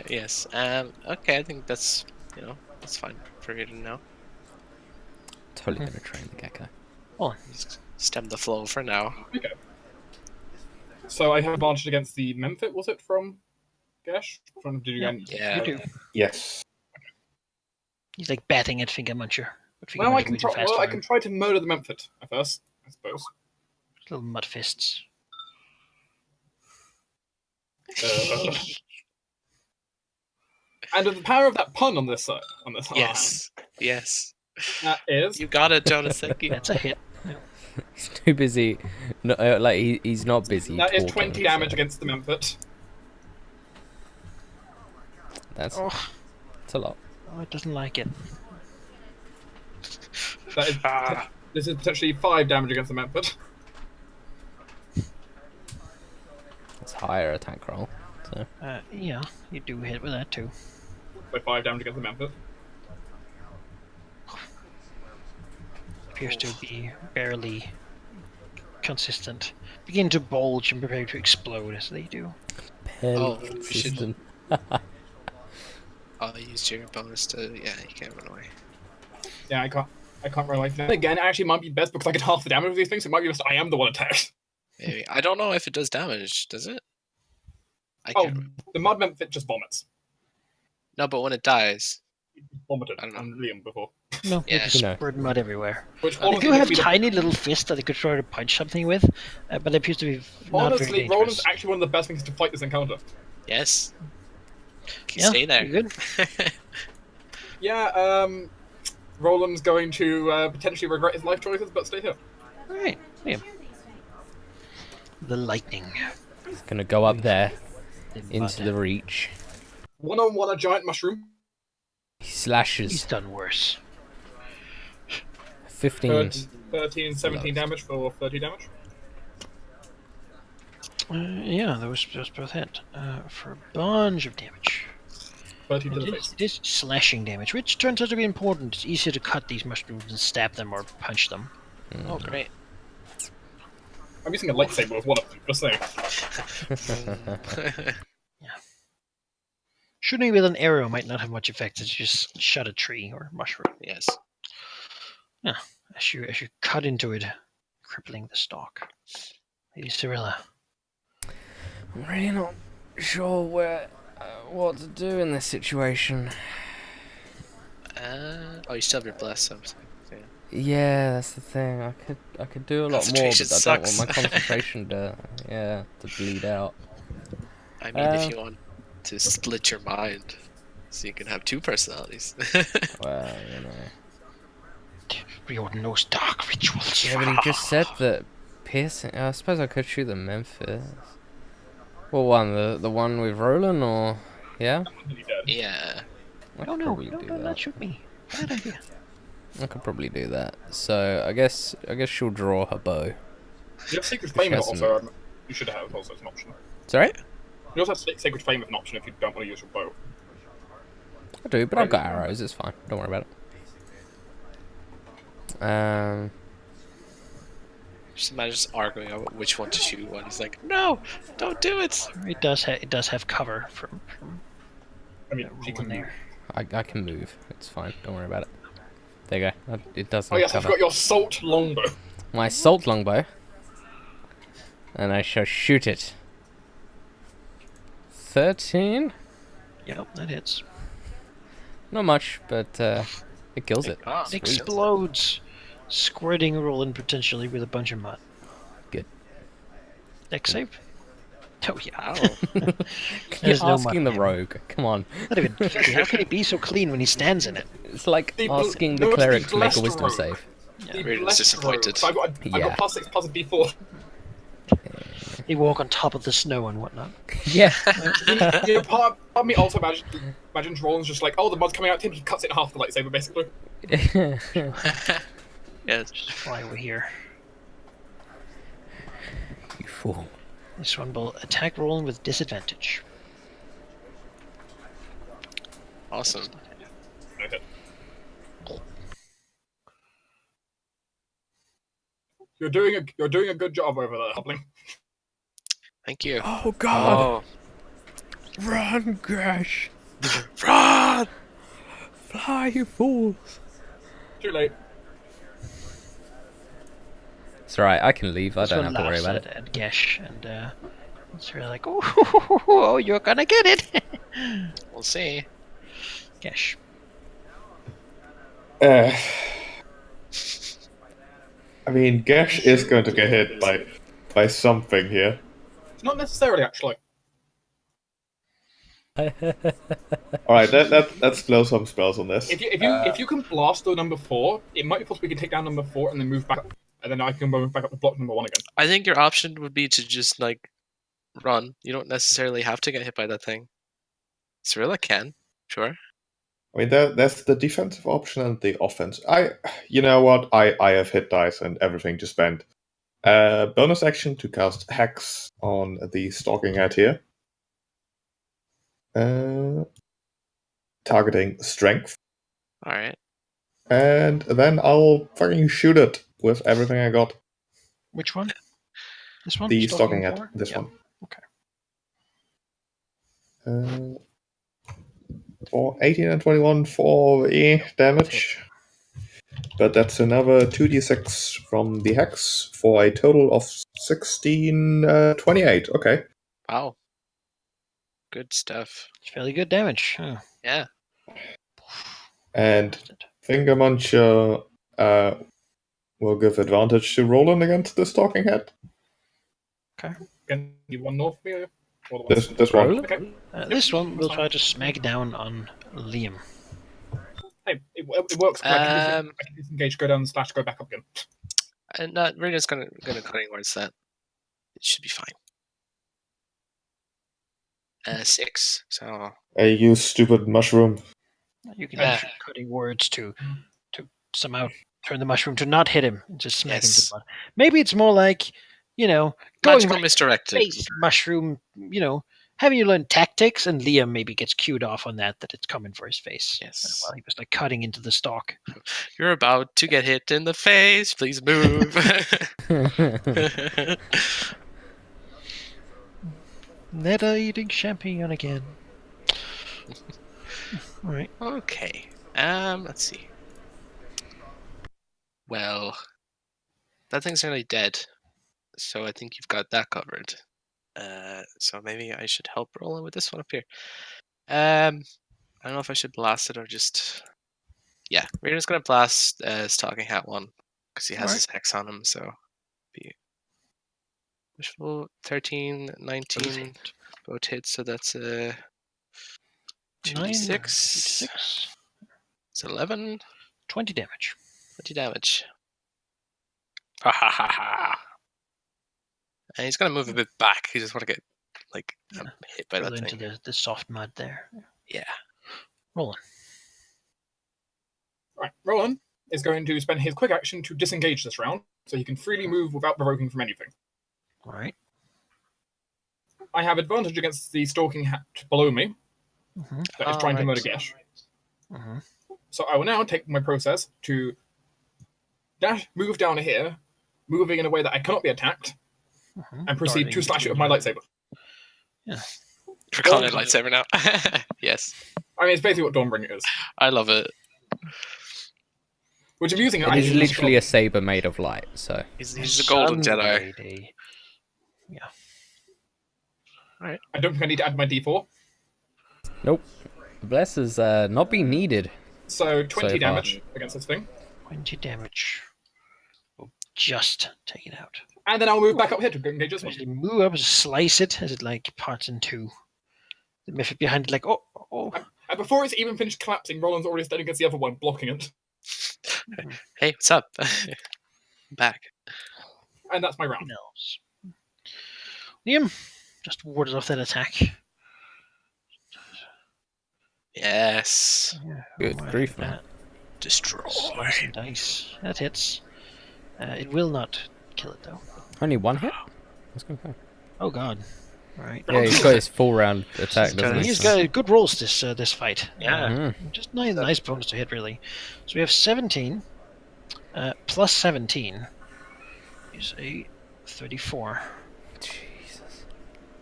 Yes. Okay, I think that's that's fine for you to know. Totally gonna train the gecko. Well, Just stem the flow for now. Okay. So I have advantage against the Memphit, was it, from Gash? Did you get... Yeah. you do. Yes. He's like batting at Finger Muncher. But Finger Well, I Muncher can moves too try. fast Well, for I him. can try to murder the Memphit at first, I suppose. Little mud fists. And the power of that pun on this Yes. Yes. that is You got it, Jonas. Thank you. That's a hit. He's too busy. No, he's not busy. that is talking, 20 damage so against the Memphit. That's Oh, a lot. it doesn't like it. That is this is potentially 5 damage against the Memphit. It's higher attack roll. So Yeah, you do hit with that too. So 5 damage against the Memphit. Appears to be barely consistent. Begin to bulge and prepare to explode as they do. Oh, we should- persistent. Oh, you used your bonus to you can't run away. Yeah, I can't run away from that. Again, it actually might be best because I get half the damage of these things. It might be best I am the one attacked. Maybe. I don't know if it does damage, does it? I Oh, can't remember. the Mud Memphit just vomits. No, but when it dies. Vomited I don't know. on Liam before. No, they Yeah. just No. spread mud everywhere. Which They honestly do have would be the- tiny little fists that they could try to punch something with, but it appears to be not very honestly, dangerous. Roland's actually one of the best things to fight this encounter. Yes. Yeah, Stay there. you're good. Yeah, Roland's going to potentially regret his life choices, but stay here. All right, yeah. The lightning. He's gonna go up there The into mud. the reach. One-on-one a giant mushroom. He He's slashes. done worse. 15. Hurt 13, 17 damage for 30 damage. Yeah, those both hit for a bunch of damage. 30 to the face. It is slashing damage, which turns out to be important. It's easier to cut these mushrooms than stab them or punch them. Oh, great. I'm using a lightsaber with one of them, just saying. Shooting with an arrow might not have much effect. It's just shot a tree or mushroom. Yes. Yeah, as you cut into it, crippling the stalk. Lady Cyrilla. I'm really not sure what to do in this situation. Oh, you still have your bless. Yeah, that's the thing. I could do a lot more, Concentration but I don't want my sucks. concentration to bleed out. I mean, if you want to split your mind, so you can have two personalities. Well, you know. Riordan knows dark rituals. Yeah, but he just said that piercing. I suppose I could shoot the Memphis. What one? The one with Roland, or yeah? Yeah. I Oh could no, probably no, do no, that. not shoot me. Bad idea. I could probably do that. So I guess she'll draw her bow. You have Sacred Flame has also. You should have also as an option. Sorry? You also have Sacred Flame as an option if you don't want to use your bow. I do, but I've got arrows. It's fine. Don't worry about it. Just imagine just arguing about which one to shoot. One, he's like, "No, don't do it." It does have cover from I mean, you rolling can there. I can move. It's fine. Don't worry about it. There you go. It does Oh have yes, I cover. forgot your Salt Longbow. My assault longbow. And I shall shoot it. 13? Yep, that hits. Not much, but it kills it. Ah, Sweet. Explodes, squirting Roland potentially with a bunch of mud. Good. Dex save? Oh yeah. You're There's no asking the mud. rogue. Come on. Not even. How can he be so clean when he stands in it? It's like The asking no, the it's the cleric to make a blessed wisdom rogue. save. Raiden's disappointed. So I got Yeah. +6 plus a D4. They walk on top of the snow and whatnot. Yeah. You know, part of me also imagines Roland's just like, oh, the mud's coming out to him, he cuts it in half with the lightsaber, basically. Yes. Just fly over here. You fool. This one will attack Roland with disadvantage. Awesome. Okay. You're doing a good job over there, Halldamir. Thank you. Oh god. Run, Grash. Run! Fly, you fools. Too late. It's alright, I can leave. I This don't one have to worry laughs about it. at Gesh, and it's really like, oh, you're gonna get it. We'll see. Gesh. I mean, Gash is going to get hit by something here. Not necessarily, actually. Alright, let's blow some spells on this. If you can blast the number 4, it might be possible we can take down number 4 and then move back up. And then I can move back up to block number 1 again. I think your option would be to just like run. You don't necessarily have to get hit by that thing. Cyrilla can, sure. I mean, that's the defensive option and the offense. You know what? I have hit dice and everything to spend. Bonus action to cast Hex on the Stalking Head here. Targeting Strength. Alright. And then I'll fucking shoot it with everything I got. Which one? This one? The Stalking Head. Four? This Yep. one. Okay. For 18 and 21 for damage. But that's another 2d6 from the Hex for a total of 16, 28. Okay. Wow. Good stuff. It's fairly good damage. Huh. Yeah. And Finger Muncher will give advantage to Roland against the Stalking Head. Again, you one north for me? Or the one? This one. Okay. This one will try to smack down on Liam. Hey, it works. I can disengage, go down / go back up again. And Rita's gonna cutting words that. It should be fine. 6. So Hey, you stupid mushroom. You can Yeah. use your cutting words to somehow turn the mushroom to not hit him and just smack him to Yes. the butt. Maybe it's more like, going Magical right misdirected. face mushroom, having you learn tactics, and Liam maybe gets cued off on that it's coming for his face. Yes. While he was like cutting into the stalk. You're about to get hit in the face. Please move. Never eating champion again. All right. Okay. Let's see. Well, that thing's nearly dead, so I think you've got that covered. So maybe I should help Roland with this one up here. I don't know if I should blast it or just. Yeah, we're just gonna blast Stalking Hat one because he has his hex on him. So be wishful 13, 19, both hits. So that's a 2d6. 6. It's 11. 20 damage. 20 damage. Ha ha ha ha. And he's gonna move a bit back. He just want to get hit by that Further thing. into the soft mud there. Yeah. Roland. Right, Roland is going to spend his quick action to disengage this round, so he can freely move without provoking from anything. All right. I have advantage against the stalking hat below me that is trying to murder Gesh. So I will now take my process to move down here, moving in a way that I cannot be attacked, and proceed to slash it with my lightsaber. Yeah. You're calling it lightsaber now? Yes. I mean, it's basically what Dawnbringer is. I love it. Which I'm using It is literally a saber made of light, so. He's the golden Jedi. Lady. Yeah. I don't think I need to add my d4. Nope. Bless has not been needed. So 20 So far. damage against this thing. 20 damage. We'll just take it out. And then I'll move back up here to engage this one. Actually, move up, slice it as it parts in two. The Mephit behind it, oh. And before it's even finished collapsing, Roland's already standing against the other one, blocking it. Hey, what's up? Back. And that's my round. Elves. Liam, just warded off that attack. Yes. Good grief, man. Destroy. Slice and dice. That hits. It will not kill it, though. Only one hit? That's good. Oh, God. All right. Yeah, he's got his full round attack, doesn't he? He's got good rolls this fight. Yeah. Just nice bonus to hit, really. So we have 17 plus 17 is a 34. Jesus.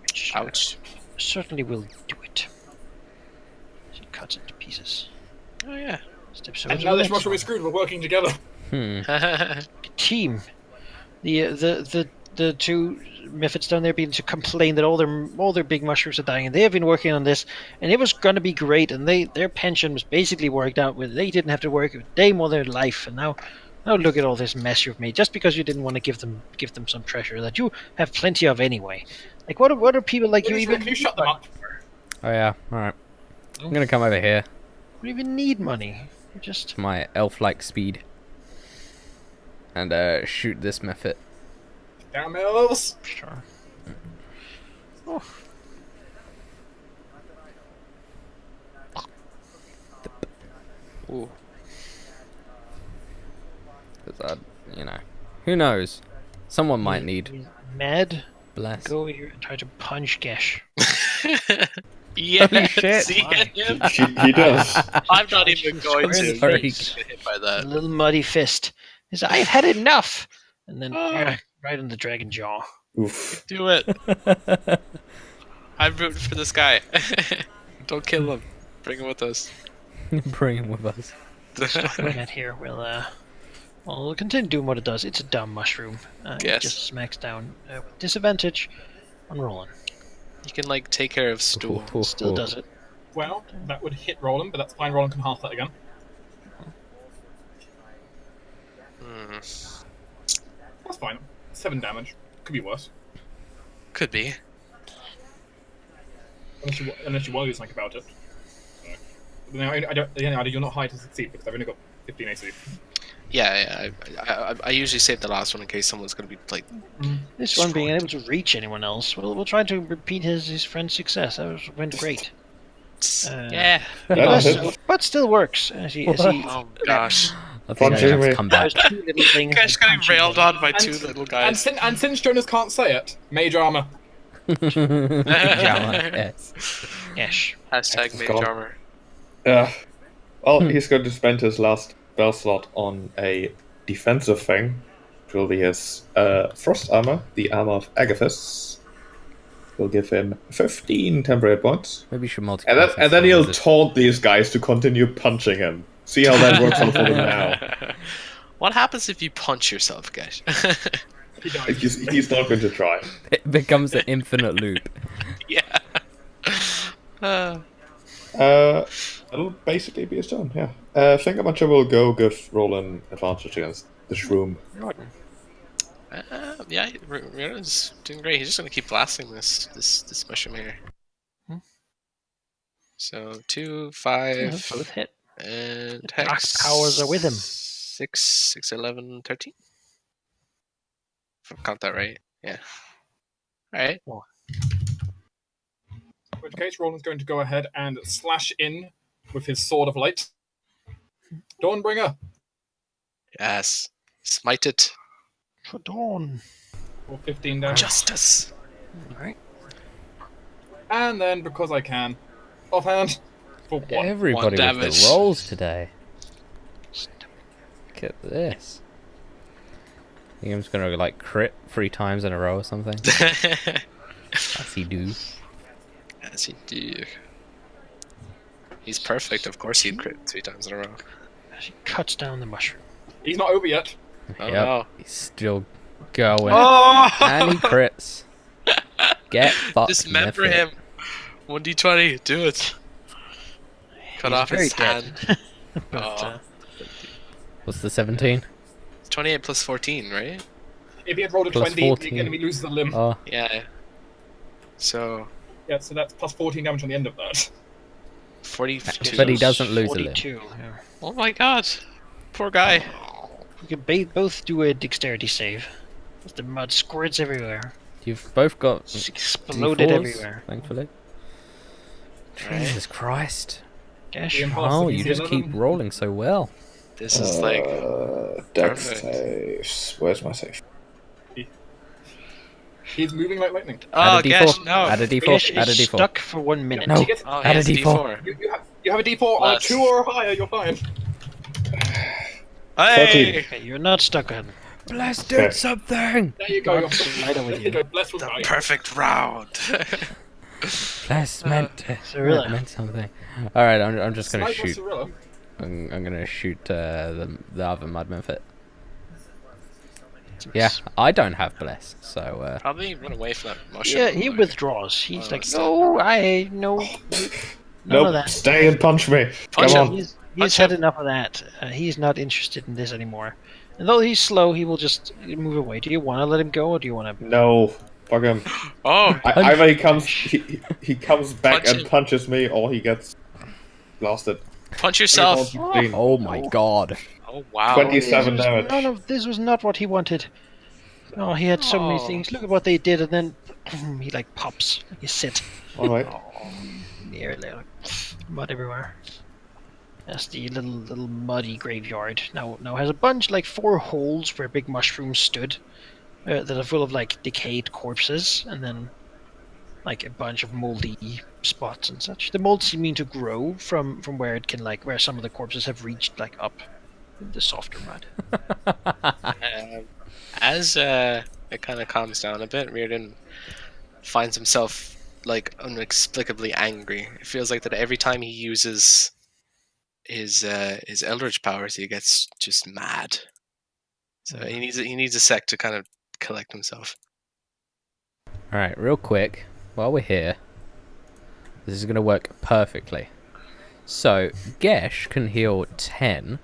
Which, Ouch. certainly will do it. She cuts it to pieces. Oh, yeah. Steps over And to now the this next mushroom is screwed, we're working together. team. The two Mephits down there being to complain that all their big mushrooms are dying, and they have been working on this, and it was going to be great, and their pension was basically worked out with. They didn't have to work a day more than their life, and now look at all this mess you've made just because you didn't want to give them some treasure that you have plenty of anyway. Like what are people like you even? Can you shut them up? Oh, yeah. Alright. I'm gonna come over here. You don't even need money. You just To my elf-like speed. And shoot this Mephit. Down elves! sure. Oh. Ooh. Because who knows? Someone might need He's mad. bless. Go over here and try to punch Gesh. Yeah. Holy shit. See him? He does. I'm not even going to. Sorry. Get hit by A that. little muddy fist. He says, I've had enough! And then right in the dragon jaw. Oof. Do it. I'm rooting for this guy. Don't kill him. Bring him with us. Bring him with us. At here, we'll continue doing what it does. It's a dumb mushroom. It Yes. just smacks down with disadvantage on rolling. You can take care of stool. Still does it. Well, that would hit Roland, but that's fine. Roland can half that again. That's fine. 7 damage. Could be worse. Could be. Unless you want to do something about it. But now, you're not high to succeed because I've only got 15 AC. Yeah. I usually save the last one in case someone's going to be This one being able to reach anyone else, we'll try to repeat his friend's success. Went great. Yeah. That hit. But still works. As he Oh gosh. I think I Punching have to me. come back. There's two little things. Guys getting punching railed them. on by two little guys. And since Jonas can't say it, mage armor. Jama, yes. Yes. Hashtag mage God. armor. Well, he's going to spend his last spell slot on a defensive thing, which will be his frost armor, the armor of Agathis. Will give him 15 temporary points. Maybe you should And multi-class. then he'll taunt these guys to continue punching him. See how that works out for them now. What happens if you punch yourself, guys? He dies. He's not going to try. It becomes an infinite loop. Yeah. It'll basically be his turn, yeah. Fingermuncher will go give Roland advantage against the shroom. Yeah, Rion's doing great. He's just gonna keep blasting this mushroom here. So 2, 5, Both hit. and dark hex. powers are with him. 6, 11, 13. If I count that right. Yeah. Alright. In which case, Roland's going to go ahead and slash in with his Sword of Light. Dawnbringer. Yes. Smite it. For Dawn. For 15 damage. Justice. Alright. And then, because I can, offhand, for 1. Everybody with damage. the rolls today. Look at this. I think I'm just gonna like crit 3 times in a row or something. As he do. As he do. He's perfect. Of course he'd crit 3 times in a row. As he cuts down the mushroom. He's not over yet. Oh Yep, no. he's still going. Oh! And he crits. Get fucked. Dismember Nifrit. him. 1d20. Do it. Cut He's off very his dead. hand. But, Oh. What's the 17? 28 plus 14, right? If he had rolled a Plus 20, 14. the enemy loses a limb. Oh, Yeah. So Yeah, so that's plus 14 damage on the end of that. 42. but he doesn't lose a limb. 42. Yeah. Oh my god. Poor guy. We can both do a dexterity save. As the mud squirts everywhere. You've both got It's exploded D4s, everywhere. thankfully. Right. Jesus Christ. Gosh. The impulse Oh, of you easy just keep 11. rolling so well. This is like Dex Perfect. saves. Where's my save? He's moving like lightning. oh Add a gosh, D4. no. Add a Gash D4. Add a is D4. stuck for 1 minute. No. Oh, Add a yes, D4. You have a D4 on a Plus. 2 or higher, you're fine. Hey! Okay, you're not stuck on. Bless Okay. did something! There you go. You're Lighter with there you. you go. Blessed with value. Perfect round. Bless meant, Cirilla. meant something. Alright, I'm just gonna Sniper shoot. Cirilla. I'm gonna shoot the other Mudman fit. Yeah, I don't have bless, so Probably run away from that mushroom. Yeah, he withdraws. He's Oh, like, that's no, no, none Nope, of that. stay and punch me. Punch Come him. on. He's Punch had him. enough of that. He's not interested in this anymore. And though he's slow, he will just move away. Do you want to let him go, or do you want to? No, fuck him. Oh, Either he comes back Punch and him. punches me, or he gets blasted. punch yourself. oh my god. Oh wow. 27 This was damage. none of this was not what he wanted. Oh, he had so many Oh. things. Look at what they did, and then he like pops. Like you sit. Alright. Nearly like mud everywhere. That's the little muddy graveyard. Now has a bunch like 4 holes where big mushrooms stood, that are full of like decayed corpses, and then like a bunch of moldy spots and such. The mold seeming to grow from where it can like where some of the corpses have reached like up in the softer mud. As it kind of calms down a bit, Reardon finds himself like inexplicably angry. It feels like that every time he uses his Eldritch powers, he gets just mad. So he needs a sec to kind of collect himself. Alright, real quick, while we're here, this is gonna work perfectly. So, Gesh can heal 10,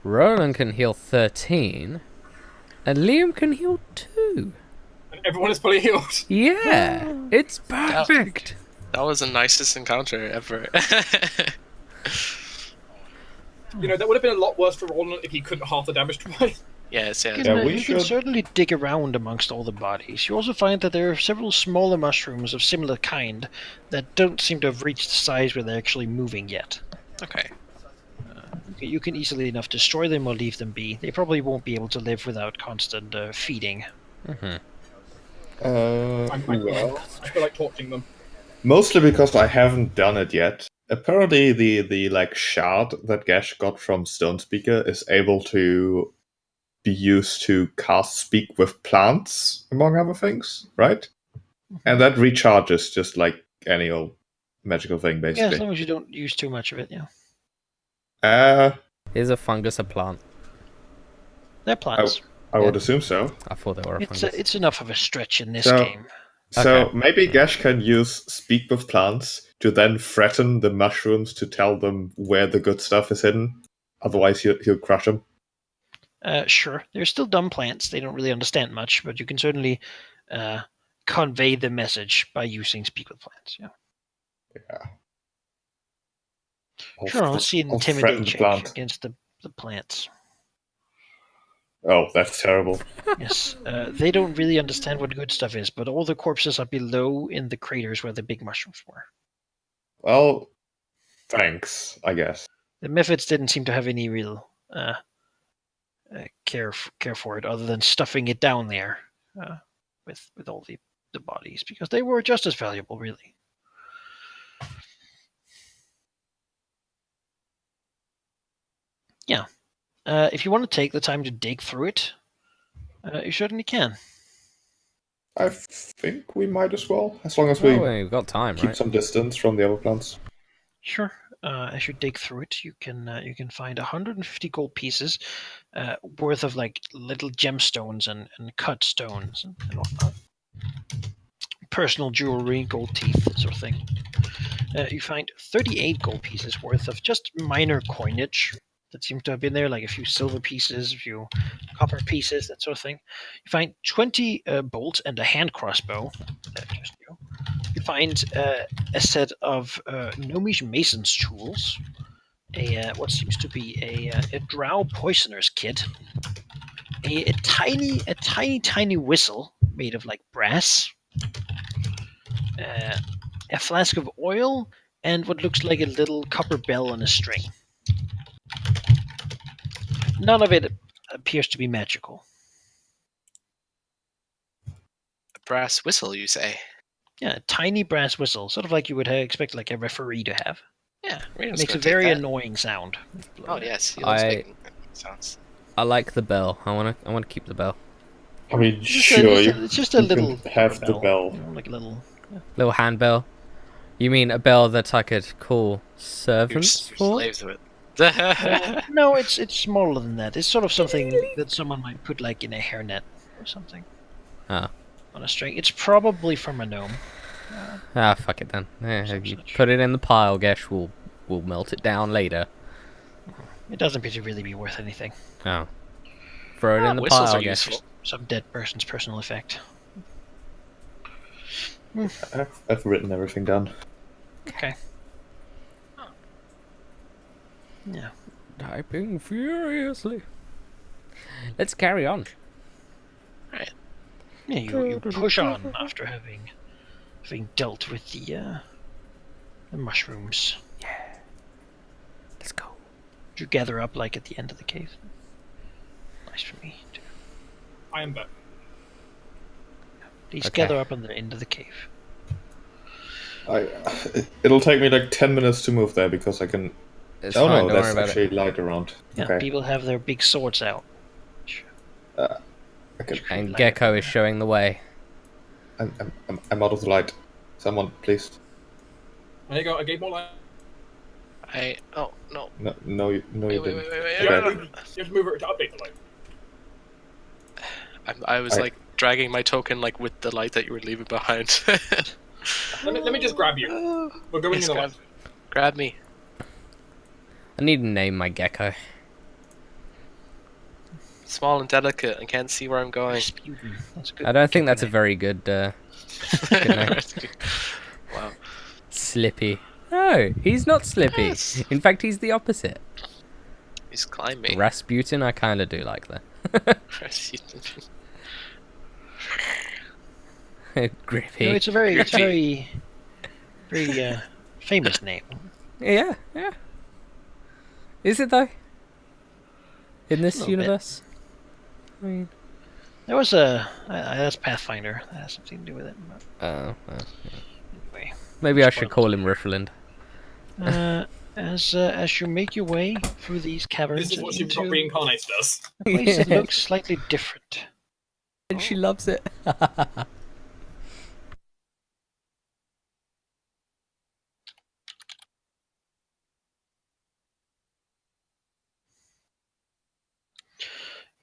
Roland can heal 13, and Liam can heal 2. And everyone is fully healed. Yeah, it's perfect. That was the nicest encounter ever. You know, that would have been a lot worse for Roland if he couldn't half the damage twice. yes, You yes. can, Yeah, we you can should- certainly dig around amongst all the bodies. You also find that there are several smaller mushrooms of similar kind that don't seem to have reached the size where they're actually moving yet. Okay. You can easily enough destroy them or leave them be. They probably won't be able to live without constant feeding. Well, I feel like torching them. mostly because I haven't done it yet. Apparently, the like shard that Gash got from Stone Speaker is able to be used to cast Speak with plants, among other things, right? And that recharges just like any old magical thing, Yeah, as basically. long as you don't use too much of it, yeah. Is a fungus a plant? They're plants. I would assume so. I thought they were a fungus. It's enough of a stretch in this So- game. So Okay. maybe Gash can use Speak with plants to then threaten the mushrooms to tell them where the good stuff is hidden. Otherwise, he'll crush them. Sure, they're still dumb plants. They don't really understand much, but you can certainly convey the message by using Speak with Plants. Yeah. Sure, let's see an I'll threaten intimidate the check plant. against the plants. Oh, that's terrible. Yes, they don't really understand what good stuff is, but all the corpses are below in the craters where the big mushrooms were. Well, thanks, I guess. The Mephids didn't seem to have any real care for it, other than stuffing it down there with all the bodies, because they were just as valuable, really. Yeah. If you want to take the time to dig through it, you certainly can. I think we might as well, as long as Well, we we've got time, keep right? some distance from the other plants. Sure. As you dig through it, you can find 150 gold pieces worth of like little gemstones and cut stones and whatnot. Personal jewelry, gold teeth, sort of thing. You find 38 gold pieces worth of just minor coinage that seems to have been there, like a few silver pieces, a few copper pieces, that sort of thing. You find 20 bolts and a hand crossbow. Just, you find a set of gnomish mason's tools, what seems to be a drow poisoner's kit, a tiny whistle made of like brass, a flask of oil, and what looks like a little copper bell on a string. None of it appears to be magical. A brass whistle, you say? Yeah, a tiny brass whistle, sort of like you would expect like a referee to have. Yeah, It makes a very annoying sound. Oh yes, he loves making sounds. I like the bell. I wanna keep the bell. I mean, It's sure, it's just a you little can have the bell. you know, like a little. Little handbell. You mean a bell that I could call Your servants for? slaves with. No, it's smaller than that. It's sort of something that someone might put like in a hairnet or something. Ah. On a string. It's probably from a gnome. Ah, fuck it then. Some You such. put it in the pile, Gesh. We'll melt it down later. It doesn't appear to really be worth anything. Oh. Throw it in the Whistles pile, are Gesh. useful. Some dead person's personal effect. I've written everything down. Okay. Yeah. Typing furiously. Let's carry on. Yeah, you push on after having dealt with the mushrooms. Let's go. You gather up like at the end of the cave. Nice for me too. I am back. Please Okay. gather up on the end of the cave. It'll take me like 10 minutes to move there because I can. It's Oh fine, no, don't worry that's about actually it. light around. Yeah, Okay. people have their big swords out. Okay. And Gecko is showing the way. I'm out of the light. Someone, please. There you go. I gave more light. Oh no. No, you Wait, didn't. wait. You Okay. have to move it to update the light. I was I- like dragging my token like with the light that you were leaving behind. Let me just grab you. We're going Yes, in the light. grab me. I need to name my Gecko. Small and delicate and can't see where I'm going. Rasputin. That's a good. I don't think that's a name. very good name. Wow. Slippy. No, he's not Slippy. Yes. In fact, he's the opposite. He's climbing. Rasputin, I kind of do like that. Grippy. No, it's a very Grippy. very famous name. Yeah. Is it though? in this little bit. universe. I mean, There was that's Pathfinder. That has something to do with it. well, Anyway, maybe I should call him Riffland. as you make your way through these caverns This is what and she got into reincarnated does. a place that looks slightly different. And she loves it.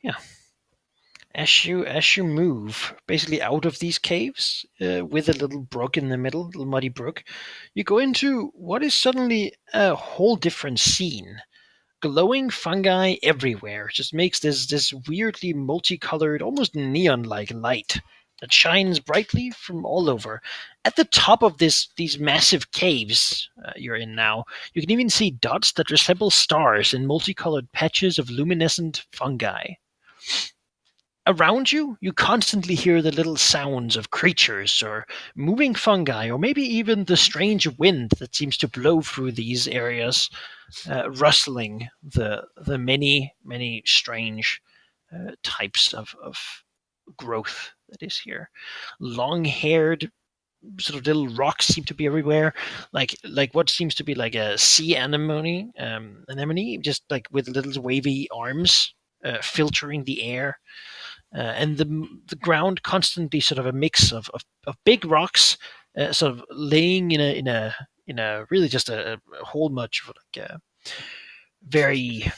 Yeah. As you move basically out of these caves with a little brook in the middle, a little muddy brook, you go into what is suddenly a whole different scene. Glowing fungi everywhere just makes this weirdly multicolored, almost neon-like light that shines brightly from all over. At the top of these massive caves you're in now, you can even see dots that resemble stars in multicolored patches of luminescent fungi. Around you, you constantly hear the little sounds of creatures or moving fungi, or maybe even the strange wind that seems to blow through these areas, rustling the many strange types of growth that is here. Long-haired sort of little rocks seem to be everywhere, like what seems to be like a sea anemone, just like with little wavy arms filtering the air. And the ground constantly sort of a mix of big rocks, sort of laying in a really just a whole much of like a very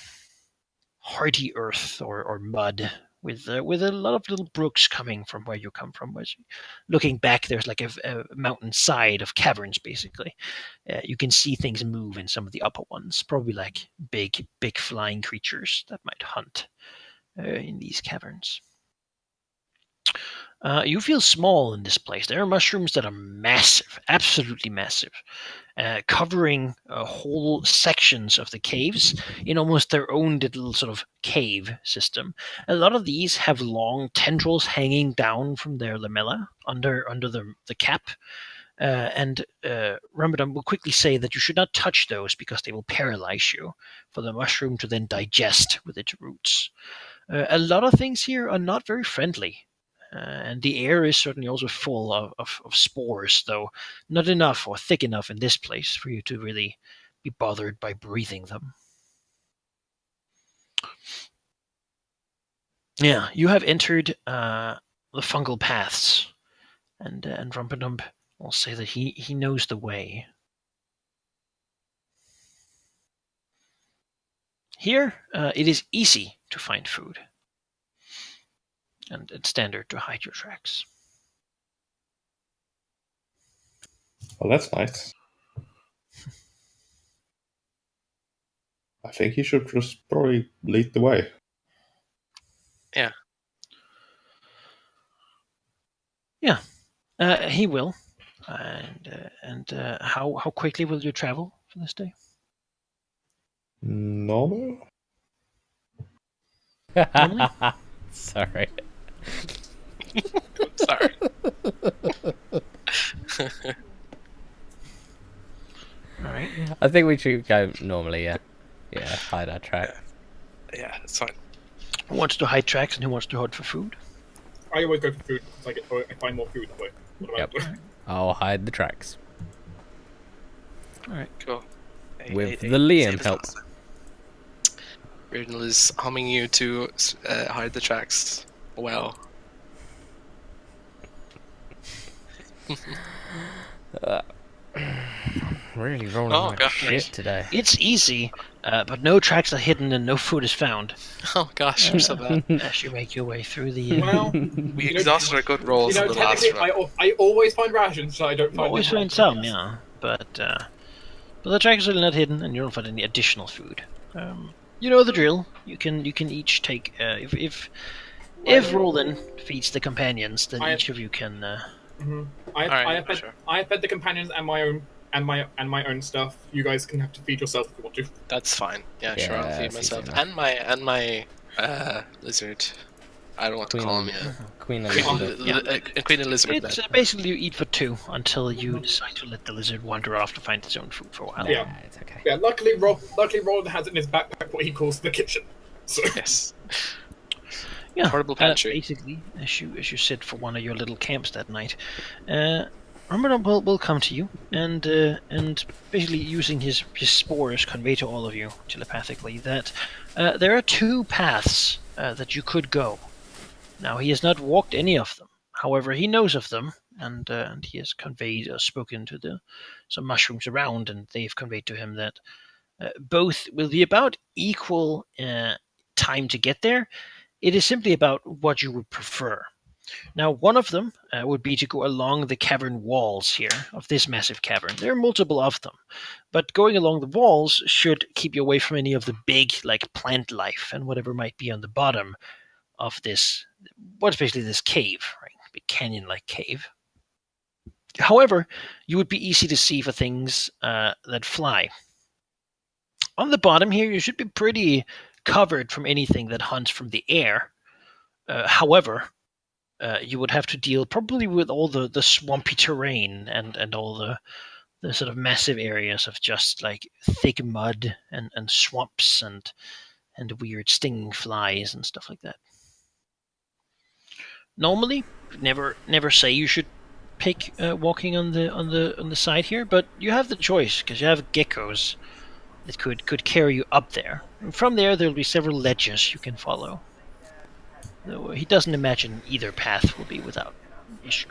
hearty earth or mud with a lot of little brooks coming from where you come from. Which, looking back, there's like a mountainside of caverns. Basically, you can see things move in some of the upper ones, probably like big flying creatures that might hunt in these caverns. You feel small in this place. There are mushrooms that are massive, absolutely massive, covering whole sections of the caves in almost their own little sort of cave system. A lot of these have long tendrils hanging down from their lamella under the cap. And Ramadan will quickly say that you should not touch those because they will paralyze you for the mushroom to then digest with its roots. A lot of things here are not very friendly. And the air is certainly also full of spores, though not enough or thick enough in this place for you to really be bothered by breathing them. Yeah, you have entered the fungal paths, and Rumperdump will say that he knows the way. Here, it is easy to find food. And it's standard to hide your tracks. Well, that's nice. I think he should just probably lead the way. Yeah. Yeah, he will. And how quickly will you travel for this day? Normal? Normally? Sorry. Sorry. All right. I think we should go normally, yeah. Yeah, hide our track. Yeah, it's fine. Who wants to hide tracks and who wants to hunt for food? I always go for food because I find more food that way. What about Yep. I'll hide the tracks. All right. Cool. With the Liam help. Reardon is humming you to hide the tracks well. Really rolling Oh, like gosh. shit today. It's easy, but no tracks are hidden and no food is found Oh gosh, you're so bad. as you make your way through the. Well, We exhausted our good rolls in the last technically, run. I always find rations, so I don't You find. always them. find some, yeah, but the tracks are not hidden, and you don't find any additional food. You know the drill. You can each take if Roldan feeds the companions, then each of you can. I have fed the companions and my own stuff. You guys can have to feed yourself if you want to. That's fine. Yeah, sure. I'll Yeah, feed that's myself easy enough. and my lizard. I don't want to call him yet. Queen Elizabeth. Queen Elizabeth. It's then. basically you eat for two until you decide to let the lizard wander off to find its own food for a while. Yeah. Nah, it's okay. Yeah, luckily Roland has in his backpack what he calls the kitchen. So, Yes. Yeah, Portable pantry. basically, as you sit for one of your little camps that night, Ramadan will come to you and basically using his spores convey to all of you telepathically that there are two paths that you could go. Now he has not walked any of them. However, he knows of them, and he has conveyed spoken to some mushrooms around, and they've conveyed to him that both will be about equal time to get there. It is simply about what you would prefer. Now, one of them would be to go along the cavern walls here of this massive cavern. There are multiple of them, but going along the walls should keep you away from any of the big, like plant life and whatever might be on the bottom of this, what's basically this cave, right? Big canyon-like cave. However, you would be easy to see for things that fly. On the bottom here, you should be pretty covered from anything that hunts from the air. However, you would have to deal probably with all the swampy terrain and all the sort of massive areas of just like thick mud and swamps and weird stinging flies and stuff like that. Normally, never say you should pick walking on the side here, but you have the choice because you have geckos that could carry you up there. And from there, there'll be several ledges you can follow. Though he doesn't imagine either path will be without issue.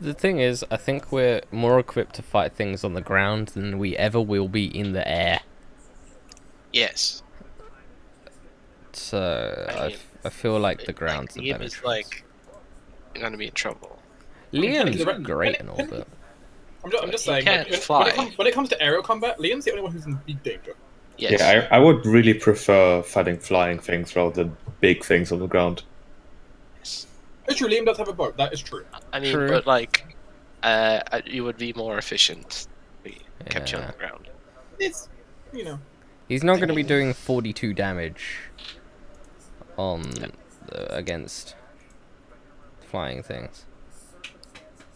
The thing is, I think we're more equipped to fight things on the ground than we ever will be in the air. Yes. So I feel like the ground's the Liam better is choice. like gonna be in trouble. Liam's Liam- great and all, but I'm just He saying, can't like, fly. when it comes to aerial combat, Liam's the only one who's in big danger. Yes. Yeah, I would really prefer fighting flying things rather than big things on the ground. Yes. It's true, Liam does have a boat. That is true. I mean, True. but like, you would be more efficient. We kept you on Yeah. the ground. It's, you know. he's not going to be doing 42 damage on against flying things.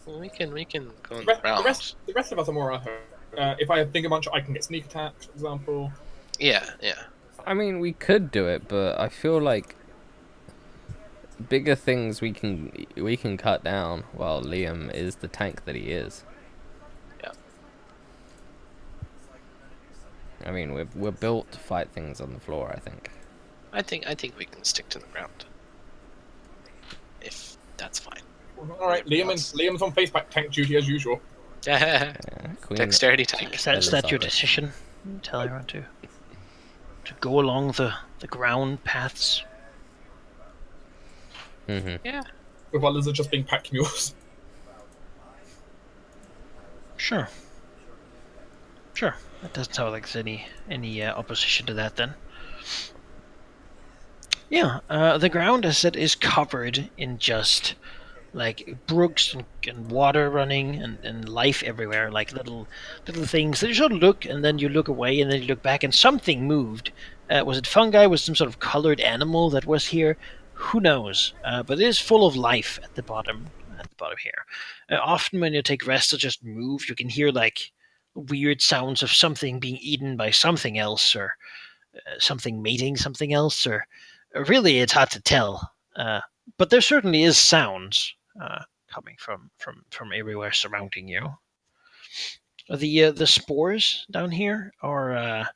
Well, we can go on The the ground. the rest of us are more at home. If I have Finger Munch, I can get sneak attacks, for example. Yeah. I mean, we could do it, but I feel like bigger things we can cut down while Liam is the tank that he is. Yeah. I mean, we're built to fight things on the floor, I think. I think we can stick to the ground. If that's fine. All right, Liam's on face tank duty as usual. Yeah, Queen Dexterity tank. Is that your decision? Tell everyone to go along the ground paths. Mm-hmm. Yeah. With others are just being pack mules. Sure. That doesn't sound like there's any opposition to that then. Yeah, the ground, as I said, is covered in just like brooks and water running and life everywhere, like little things that you sort of look and then you look away and then you look back and something moved. Was it fungi? Was some sort of colored animal that was here? Who knows? But it is full of life at the bottom here. Often when you take rest or just move, you can hear like weird sounds of something being eaten by something else or something mating something else or really it's hard to tell. But there certainly is sounds coming from everywhere surrounding you. The spores down here are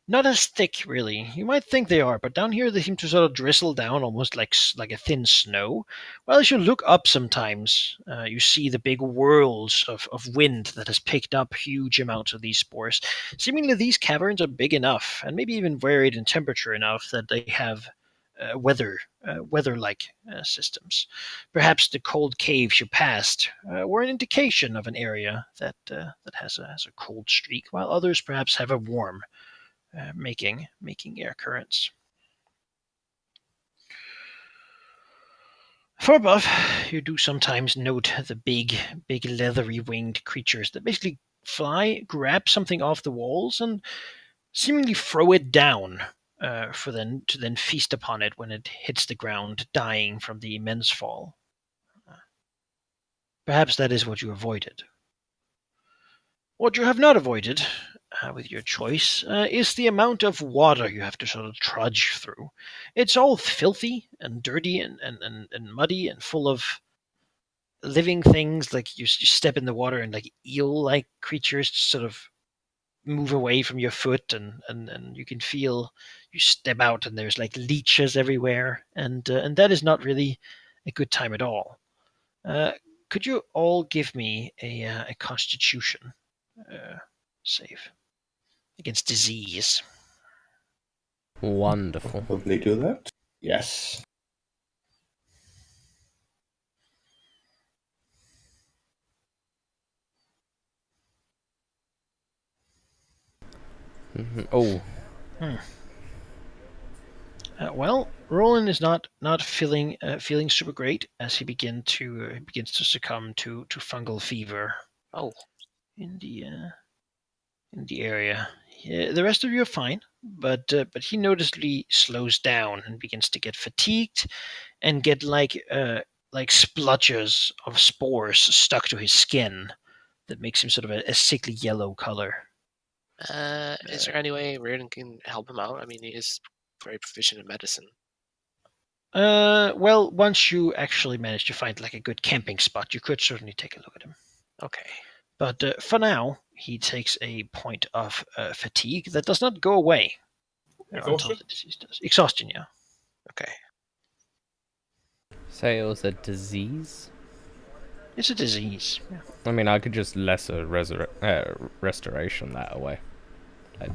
not as thick, really. You might think they are, but down here they seem to sort of drizzle down almost like a thin snow. Well, as you look up sometimes, you see the big whirls of wind that has picked up huge amounts of these spores. Seemingly these caverns are big enough, and maybe even varied in temperature enough that they have weather-like systems. Perhaps the cold caves you passed were an indication of an area that has a cold streak, while others perhaps have a warm, making air currents. Far above, you do sometimes note the big leathery winged creatures that basically fly, grab something off the walls, and seemingly throw it down for them to then feast upon it when it hits the ground, dying from the immense fall. Perhaps that is what you avoided. What you have not avoided with your choice is the amount of water you have to sort of trudge through. It's all filthy and dirty and muddy and full of living things. Like you step in the water and like eel-like creatures sort of move away from your foot, and you can feel you step out and there's like leeches everywhere, and that is not really a good time at all. Could you all give me a Constitution save against disease? Wonderful. Probably do that. Yes. Oh, Well, Roland is not feeling super great as he begins to succumb to fungal fever. Oh, In the area. Yeah, the rest of you are fine, but he noticeably slows down and begins to get fatigued and get like splotches of spores stuck to his skin that makes him sort of a sickly yellow color. is there any way Reardon can help him out? I mean, he is very proficient in medicine. Well, once you actually manage to find like a good camping spot, you could certainly take a look at him. Okay. But for now, he takes a point of fatigue that does not go away until Exhaustion? the disease does. Exhaustion, yeah. Okay. say it was a disease? It's a disease. Yeah. I mean, I could just lesser restoration that away. Like,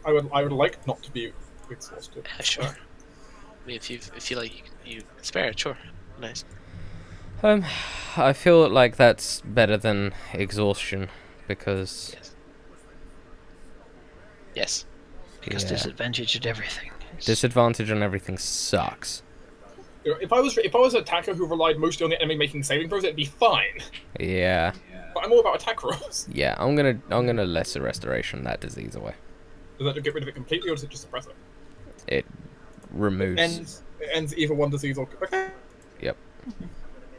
I would like not to be exhausted. Sure. I mean, if you feel like you can spare it, sure. Nice. I feel like that's better than exhaustion because Yes. Yes. Because Yeah. disadvantage at everything. disadvantage on everything sucks. You know, if I was an attacker who relied mostly on the enemy making saving throws, it'd be fine. Yeah, But I'm all about attack rolls. yeah. I'm gonna lesser restoration that disease away. Does that get rid of it completely, or does it just suppress it? It removes. It ends either one disease or. Okay. Yep.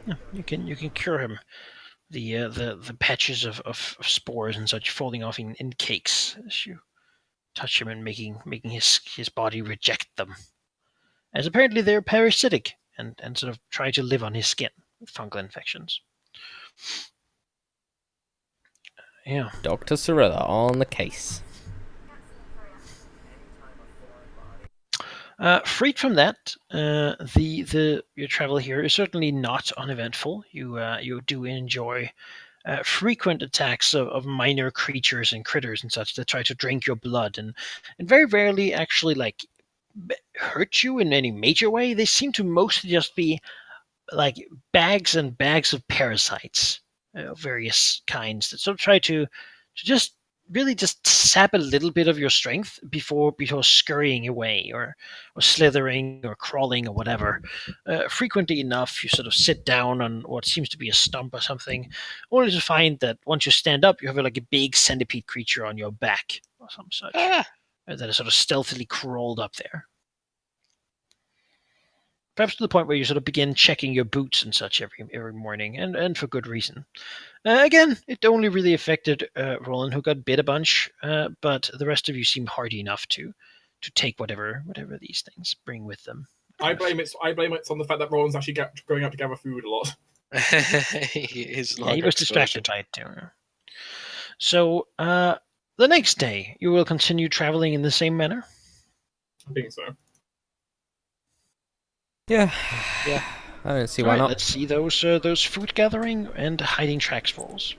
Yeah, you can cure him. The patches of spores and such falling off in cakes as you touch him and making his body reject them. As apparently they're parasitic and sort of try to live on his skin with fungal infections. Yeah. Dr. Cirilla on the case. Freed from that, your travel here is certainly not uneventful. You do enjoy frequent attacks of minor creatures and critters and such that try to drink your blood, and very rarely actually like hurt you in any major way. They seem to mostly just be like bags and bags of parasites of various kinds that sort of try to just really just sap a little bit of your strength before scurrying away or slithering or crawling or whatever. Frequently enough, you sort of sit down on what seems to be a stump or something, only to find that once you stand up, you have like a big centipede creature on your back or some such that is sort of stealthily crawled up there. Perhaps to the point where you sort of begin checking your boots and such every morning, and for good reason. Again, it only really affected Roland, who got bit a bunch, but the rest of you seem hardy enough to take whatever these things bring with them. I blame it on the fact that Roland's actually going out to gather food a lot. He was distracted by it too. So the next day, you will continue traveling in the same manner. I think so. Yeah. I don't see why All right, not. let's see those food gathering and hiding tracks rolls.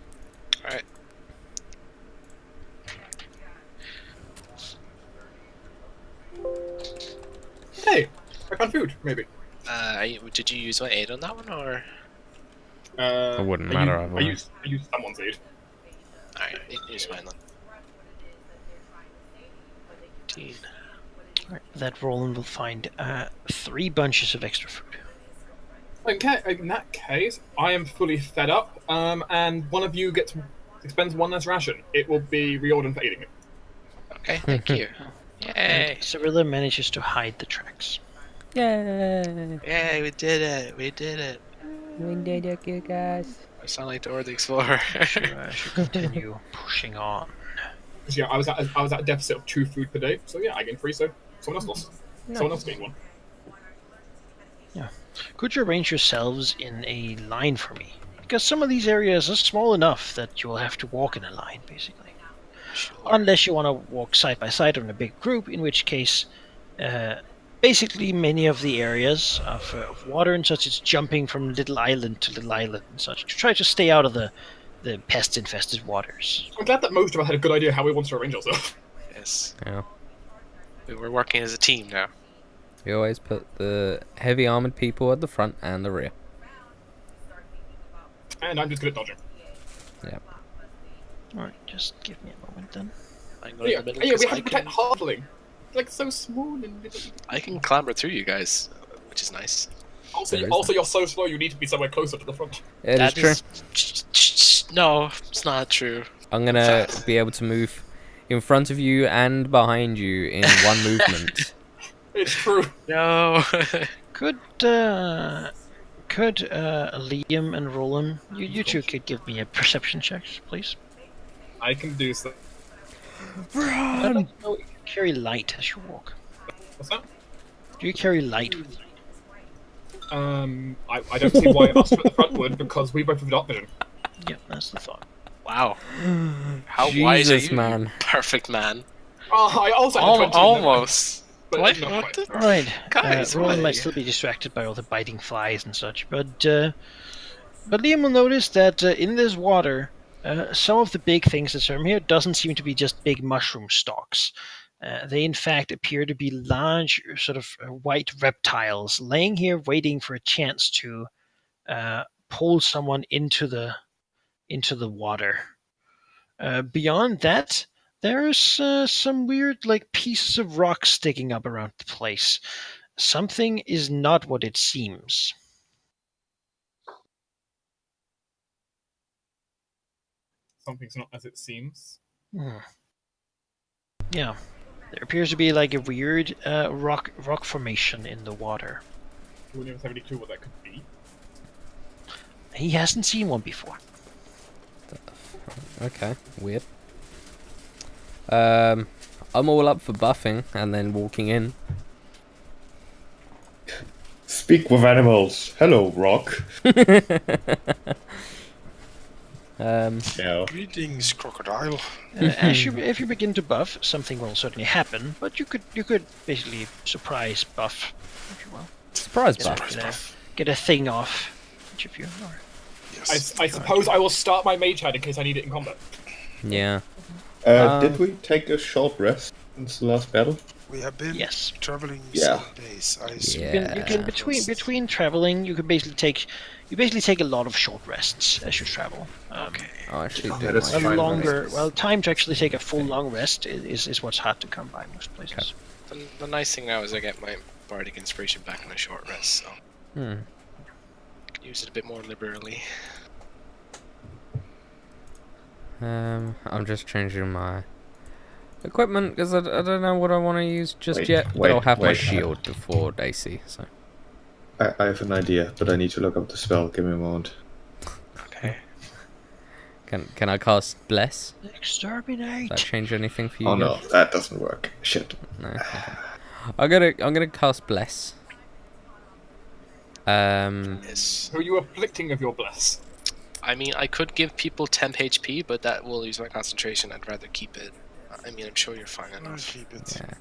All right. Hey, I found food. Maybe. Did you use my aid on that one, or? It wouldn't matter I otherwise. used someone's aid. All right, you can use mine then. 15. All right, that Roland will find 3 bunches of extra food. Okay, in that case, I am fully fed up, and one of you expends one less ration. It will be Riordan for eating it. Okay, thank you. Yay! Cyrilla manages to hide the tracks. Yay! Yay, we did it! We did it! We did it, you guys. I sound like Dora the Explorer. You should continue pushing on. Because I was at a deficit of 2 food per day. So yeah, I gained 3. So someone else lost. Someone else gained 1. Could you arrange yourselves in a line for me? Because some of these areas are small enough that you will have to walk in a line, basically. Sure. Unless you want to walk side by side on a big group, in which case, basically many of the areas of water and such, it's jumping from little island to little island and such to try to stay out of the pest-infested waters. I'm glad that most of us had a good idea how we want to arrange ourselves. Yes. Yeah. We're working as a team now. We always put the heavy armored people at the front and the rear. And I'm just good at dodging. Yeah. Alright, just give me a moment then. I'm going Yeah, in the middle we because have to protect Halfling. Like so small and little. I can clamber through you guys, which is nice. Also, There is you're so slow. You need to be somewhere closer to the front. It is true. No, it's not true. I'm gonna be able to move in front of you and behind you in one movement. It's true. No. Could Liam and Roland, you two could give me a perception check, please? I can do so. I'd like to know if you carry light as you walk. What's that? Do you carry light with you? I don't see why us at the front would, because we both have dark vision. Yep, that's the thought. Wow. How wise are Jesus, you, man. perfect man? I also had 20. Almost. But What? not What quite. the? Alright, Guys, Roland why? might still be distracted by all the biting flies and such, but Liam will notice that in this water, some of the big things that swim here doesn't seem to be just big mushroom stalks. They in fact appear to be large, sort of white reptiles laying here waiting for a chance to pull someone into the water. Beyond that, there's some weird like pieces of rock sticking up around the place. Something is not what it seems. Something's not as it seems. Yeah, there appears to be like a weird rock formation in the water. Do any of us have any clue what that could be? He hasn't seen one before. Okay, weird. I'm all up for buffing and then walking in. Speak with animals. Hello, Rock. No. Greetings, crocodile. If you begin to buff, something will certainly happen. But you could basically surprise buff, if you will. Surprise Get a- buff. get a, get a thing off each of you. Or, Yes. I suppose I will start my mage hand in case I need it in combat. Yeah. Did we take a short rest since the last battle? We have been yes. traveling Yeah. 7 days. I assume. Yeah. You can between traveling, you can basically take a lot of short rests as you travel. Okay. I actually Oh, do. that is like- fine. Time to actually take a full long rest is what's hard to come by most places. The nice thing now is I get my bardic inspiration back on a short rest, so Hmm. I can use it a bit more liberally. I'm just changing my equipment because I don't know what I want to use just Wait, yet. But wait, I'll have my wait. shield before they see. So I have an idea, but I need to look up the spell. Give me a moment. Okay. can I cast bless? Exterminate. Does that change anything for you? Oh no, guys? that doesn't work. Shit. No. Okay. I'm gonna cast bless. Yes. Who are you afflicting of your bless? I mean, I could give people temp HP, but that will use my concentration. I'd rather keep it. I mean, I'm sure you're fine I'll enough. keep it. Yeah.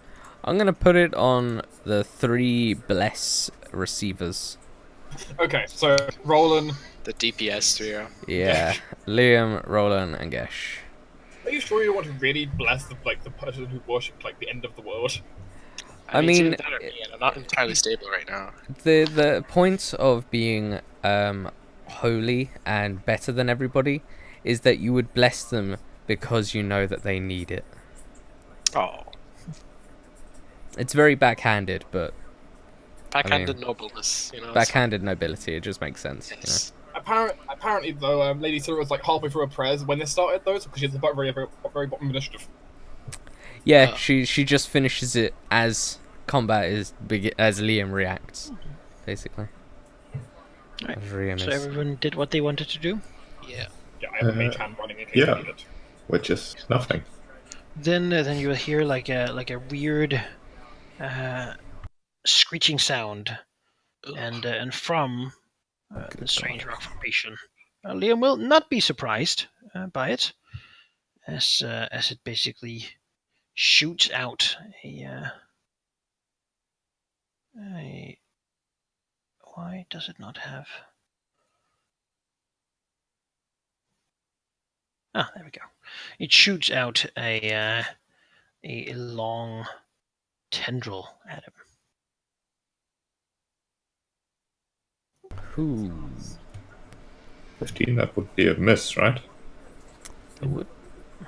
I'm gonna put it on the 3 bless receivers. Okay, so Roland, The DPS trio. Yeah, Liam, Roland, and Gesh. are you sure you want to really bless the person who worshipped like the end of the world? I mean, it's either that or me, and I'm not entirely stable right now. The point of being holy and better than everybody is that you would bless them because you know that they need it. Oh, It's very backhanded, but backhanded nobleness, you know. it's backhanded nobility. It just makes sense. fine. You know? Yes. Apparently, though, Lady Sura was like halfway through her prayers when they started those because she's at the very bottom of initiative. Yeah, she just finishes it as combat as Liam reacts, basically. Right. As Liam So is. everyone did what they wanted to do. Yeah. Yeah, I have a mage hand running in case yeah. I need it. Which is nothing. then you will hear like a weird screeching sound, and from the strange rock formation, Liam will not be surprised by it, as it basically shoots out a. Why does it not have? Ah, there we go. It shoots out a long tendril at him. Ooh. 15, that would be a miss, right? It would.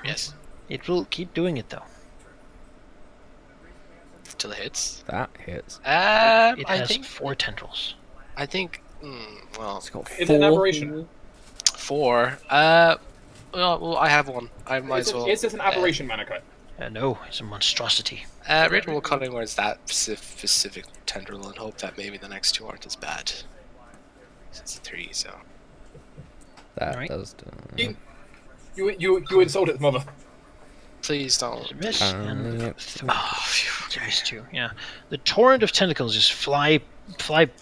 Yes. It will keep doing it though. Till it hits. That hits. It I has think. 4 tendrils. I think. Well, It's got Is it an 4. aberration? 4. Well, I have one. I might as well. Is this an aberration, Manako? No, it's a monstrosity. Raiden will cut towards that specific tendril and hope that maybe the next 2 aren't as bad. It's a 3, so. That Right. does. You insult its mother. Please It's a don't. miss, and Yep. 3. Oh, phew. It's a miss too. Yeah, the torrent of tentacles just fly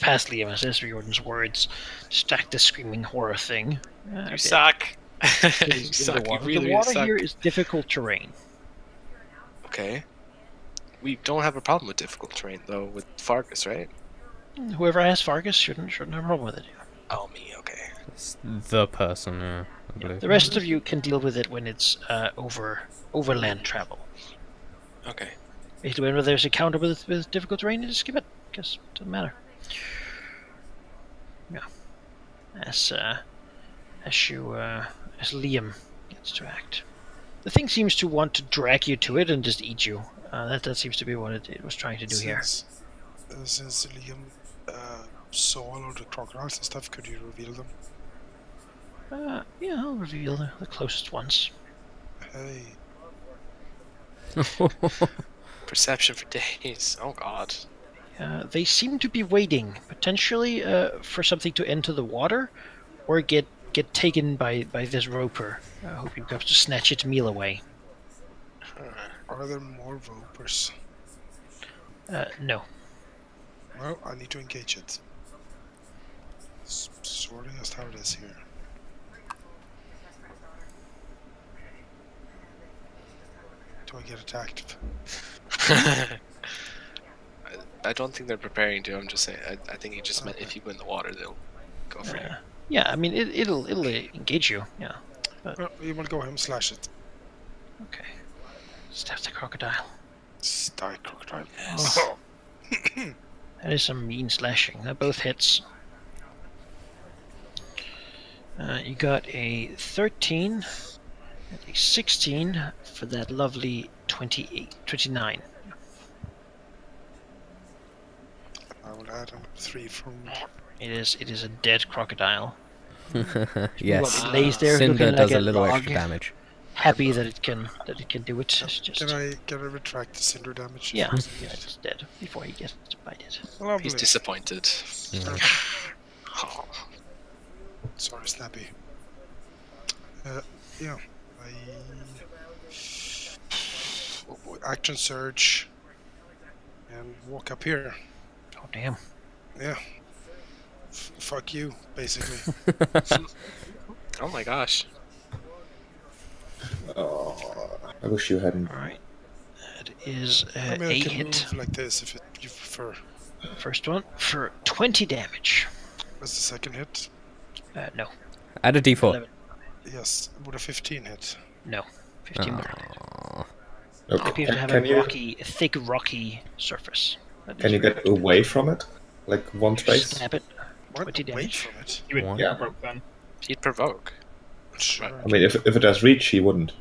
past Liam as Ezra Jordan's words stack the screaming horror thing. You suck. you In suck. the You water. really, The really water suck. here is difficult terrain. Okay. We don't have a problem with difficult terrain though with Fargus, right? Whoever has Fargus shouldn't have a problem with it. Oh, me. Okay. It's the person, yeah. I believe. The rest of you can deal with it when it's overland travel. Okay. Basically, whenever there's a counter with difficult terrain, you just skip it, because it doesn't matter. Yeah. As Liam gets to act. The thing seems to want to drag you to it and just eat you. That seems to be what it was trying to do here. Since Liam saw all of the crocodiles and stuff, could you reveal them? Yeah, I'll reveal the closest ones. Hey, Perception for days. Oh God. They seem to be waiting, potentially for something to enter the water, or get taken by this roper, hoping perhaps to snatch its meal away. are there more vopers? No. Well, I need to engage it. Sort of just how it is here. Do I get attacked? I don't think they're preparing to. I'm just saying. I think he just meant if you go in the water, they'll go for you. Yeah, I mean it'll engage you. Yeah. Well, you will go ahead and slash it. Okay. Stab the crocodile. Die, crocodile. Yes. Oh. That is some mean slashing. That both hits. You got a 13 and a 16 for that lovely 29. I will add a 3 from. It is a dead crocodile. Yes. It lays there Cinder looking does like a little log, extra damage. happy that it can do it. It's just Can I retract the cinder damage? yeah, it's dead before he gets bited. Lovely. He's disappointed. Yeah. Oh. Sorry, Snappy. Yeah. Action surge and walk up here. Oh damn! Yeah. Fuck you, basically. Oh my gosh. Oh, I wish you hadn't. All right, that is I mean, a I can hit. move like this if you prefer. First one for 20 damage. What's the second hit? No, Add a d4. 11. Yes, would a 15 hit? No, 15 would not. Aw. It Okay. appears to have Can a thick, rocky surface. That Can is you very get good. away from it? Like one space? Stab it. What? 20 Wait damage. from it. You would One. Yeah. broke then. He'd provoke. Sure. I mean, if it has reach, he wouldn't.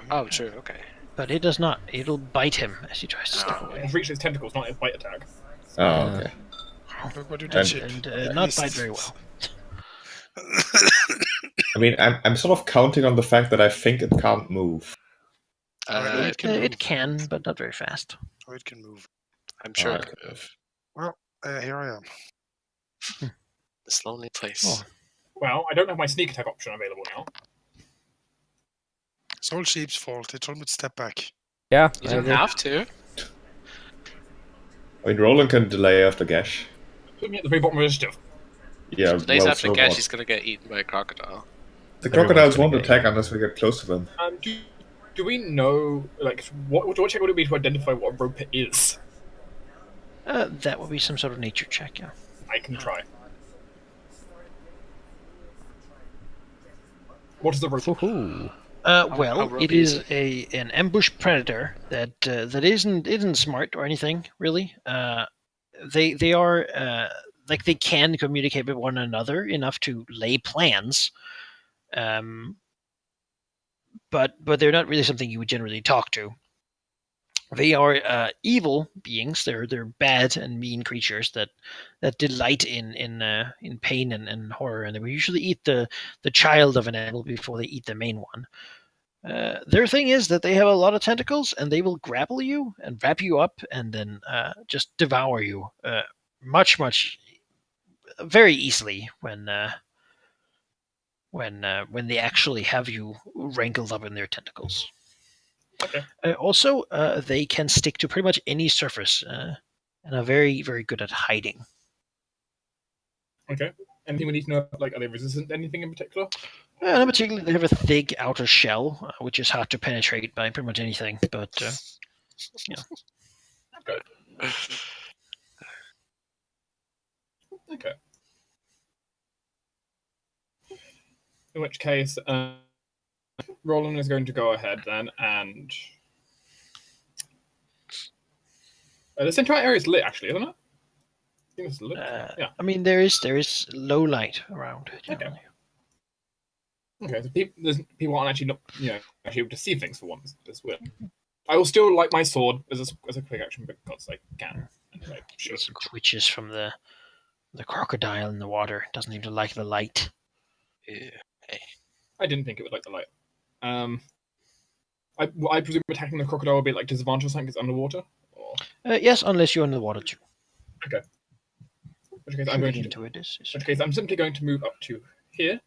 Oh, true. Okay. But it does not. It'll bite him as he tries to step away. It reaches its tentacles, not its bite attack. Oh, okay. Look what you And- did, ship. And At not least- bite very well. I mean, I'm sort of counting on the fact that I think it can't move. It can move. It can, but not very fast. Oh, it can move. I'm sure Oh, it okay. could move. Well, here I am. This lonely place. Oh. Well, I don't have my sneak attack option available now. It's all sheep's fault. They told me to step back. Yeah, You I didn't agree. have to. I mean, Roland can delay after Gash. Put me at the very bottom of initiative. Yeah, Days well, after so Gash, what? he's gonna get eaten by a crocodile. The Everyone's crocodiles gonna won't get attack unless we get close to them. Do we know, like, what check would it be to identify what a roper is? That would be some sort of nature check, yeah. I can try. What is a roper? Woohoo. Well, how it ropey is is an ambush predator that isn't smart or anything really. They are like they can communicate with one another enough to lay plans, but they're not really something you would generally talk to. They are evil beings. They're bad and mean creatures that delight in pain and horror, and they will usually eat the child of an animal before they eat the main one. Their thing is that they have a lot of tentacles, and they will grapple you and wrap you up, and then just devour you much very easily when they actually have you wrangled up in their tentacles. Okay. Also, they can stick to pretty much any surface, and are very very good at hiding. Okay. Anything we need to know? Like, are they resistant to anything in particular? In particular, they have a thick outer shell, which is hard to penetrate by pretty much anything. But Okay. In which case, Roland is going to go ahead then and. This entire area is lit, actually, isn't it? I think it's lit. Yeah. I mean, there is low light around generally. Okay, so people aren't actually actually able to see things for once. That's weird. I will still like my sword as a quick action because I can. Anyway, sure. Some twitches from the crocodile in the water. Doesn't even like the light. Yeah. Hey. I didn't think it would like the light. I presume attacking the crocodile will be like disadvantage or something because it's underwater. Or... Yes, unless you're in the water too. Okay. In which case, I'm going Into to. it is. In which case, I'm simply going to move up to here.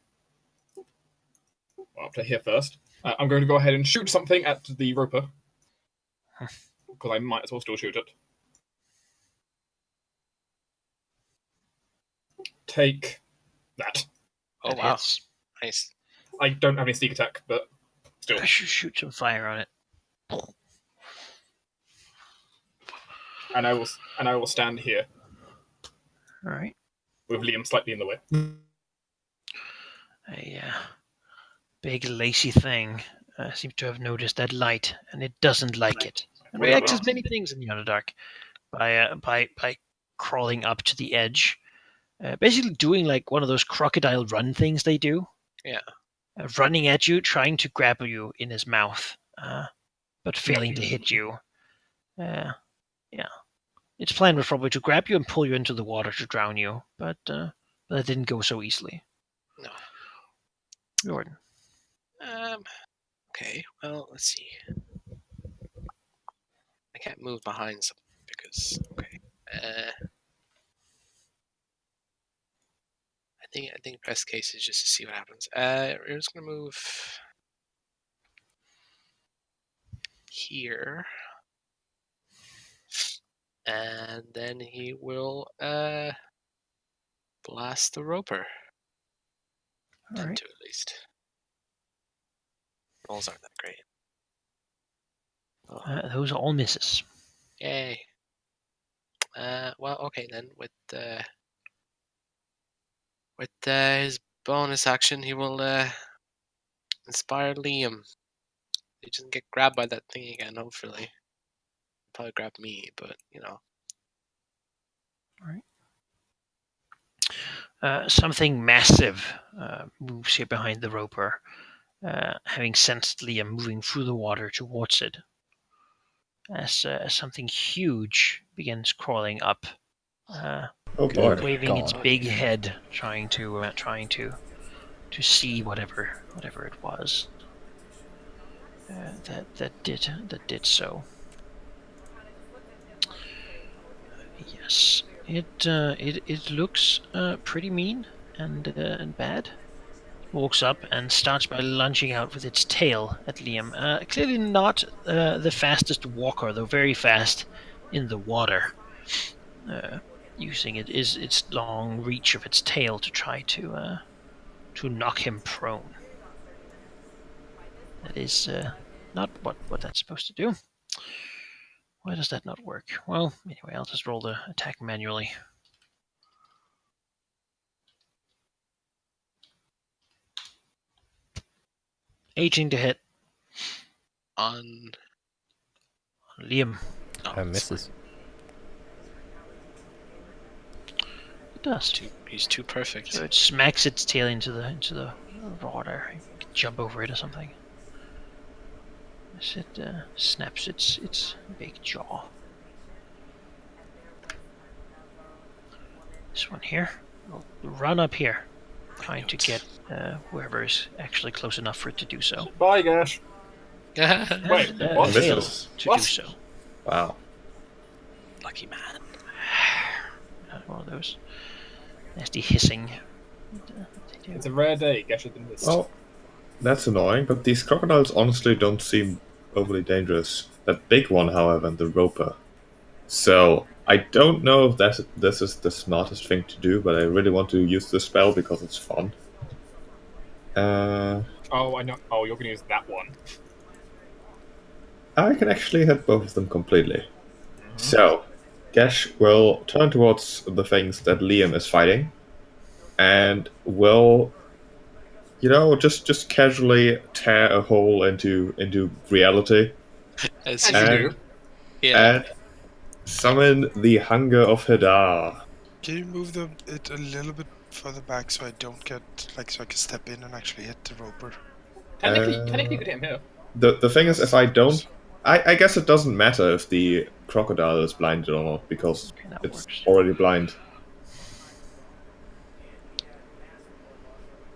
Well, up to here first. I'm going to go ahead and shoot something at the roper. Because I might as well still shoot it. Take that. Oh It wow, hits. nice. I don't have any sneak attack, but still. I should shoot some fire on it. And I will stand here All right. with Liam slightly in the way. A big lacy thing seems to have noticed that light, and it doesn't like it. And reacts as many things in the Underdark by crawling up to the edge, basically doing like one of those crocodile run things they do. Yeah. Running at you, trying to grapple you in his mouth, but failing to hit you. Yeah. Its plan was probably to grab you and pull you into the water to drown you, but that didn't go so easily. No. Jordan. Okay. Well, let's see. I can't move behind something because okay. I think best case is just to see what happens. We're just gonna move here, and then he will blast the roper. All right. Two at least. Rolls aren't that great. Oh, Those are all misses. yay. Well, okay then. With his bonus action, he will inspire Liam. He doesn't get grabbed by that thing again. Hopefully, probably grab me, but you know. All right. Something massive moves here behind the roper, having sensed Liam moving through the water towards it. As something huge begins crawling up, Oh boy. waving its big head, trying to see whatever it was that did so. Yes, it looks pretty mean and bad. walks up and starts by lunging out with its tail at Liam. Clearly not the fastest walker, though very fast in the water. Using its long reach of its tail to try to knock him prone. That is not what that's supposed to do. Why does that not work? Well, anyway, I'll just roll the attack manually. Aging to hit On Liam. Misses. It does. He's too perfect. So it smacks its tail into the water. You can jump over it or something. As it snaps its big jaw. This one here will run up here, trying to get whoever is actually close enough for it to do so. Bye, Gash. Wait, what? Misses. To What? do so. Wow. Lucky man. Not one of those nasty hissing. It's a rare day. Gash has been missed. Well, that's annoying, but these crocodiles honestly don't seem overly dangerous. That big one, however, the roper. So, I don't know if this is the smartest thing to do, but I really want to use this spell because it's fun. Oh, I know. Oh, you're gonna use that one. I can actually hit both of them completely. So, Gash will turn towards the things that Liam is fighting, and will, just casually tear a hole into reality, As As you you and, do. yeah. and summon the hunger of Hadar. Can you move it a little bit further back so I don't get so I can step in and actually hit the roper? Technically, you could hit him here. The thing is, if I don't, I guess it doesn't matter if the crocodile is blinded or not, because Okay, that it's works. already blind.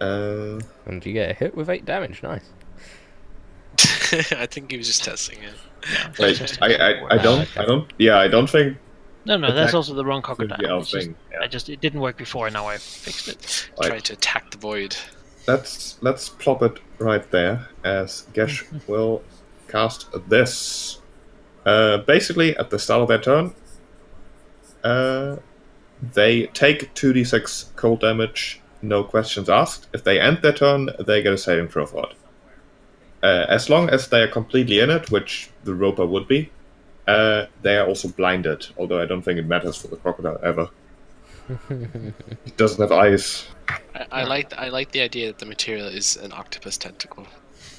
Uh, And you get a hit with 8 damage. Nice. I think he was just testing it. Yeah, wait, just- I don't think No, that's attack also the wrong should crocodile. be our It's just- thing. Yeah. it didn't work before, and now I fixed it. Right. Try to attack the void. Let's plop it right there, as Gesh will cast this. Basically, at the start of their turn, they take 2d6 cold damage, no questions asked. If they end their turn, they get a saving throw for it. As long as they are completely in it, which the roper would be, they are also blinded, although I don't think it matters for the crocodile ever. It doesn't have eyes. I like the idea that the material is an octopus tentacle.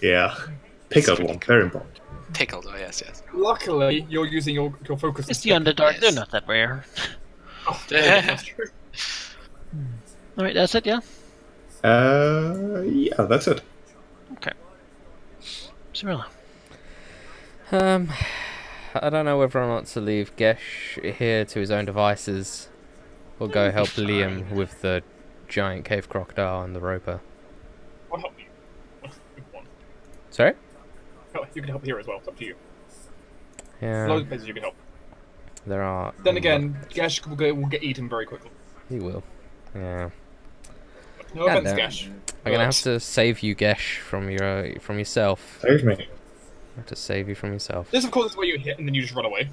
Yeah. Pickled one, very important. Pickled, oh yes. Luckily, you're using your focus. It's the Underdark. Yes. They're not that rare. Oh, that's true. All right, that's it. Yeah. Yeah, that's it. Okay. Cyrilla. I don't know whether or not to leave Gesh here to his own devices, or go help Liam with the giant cave crocodile and the roper. I'll help you. Good one. Sorry? Oh, you can help here as well. It's up to you. Yeah. Loads of places you can help. There are. Then again, Gash will get eaten very quickly. He will. Yeah. No Yeah, offense, no. Gash. I'm gonna have to save you, Gesh, from yourself. Save me. I have to save you from yourself. This, of course, is where you hit and then you just run away.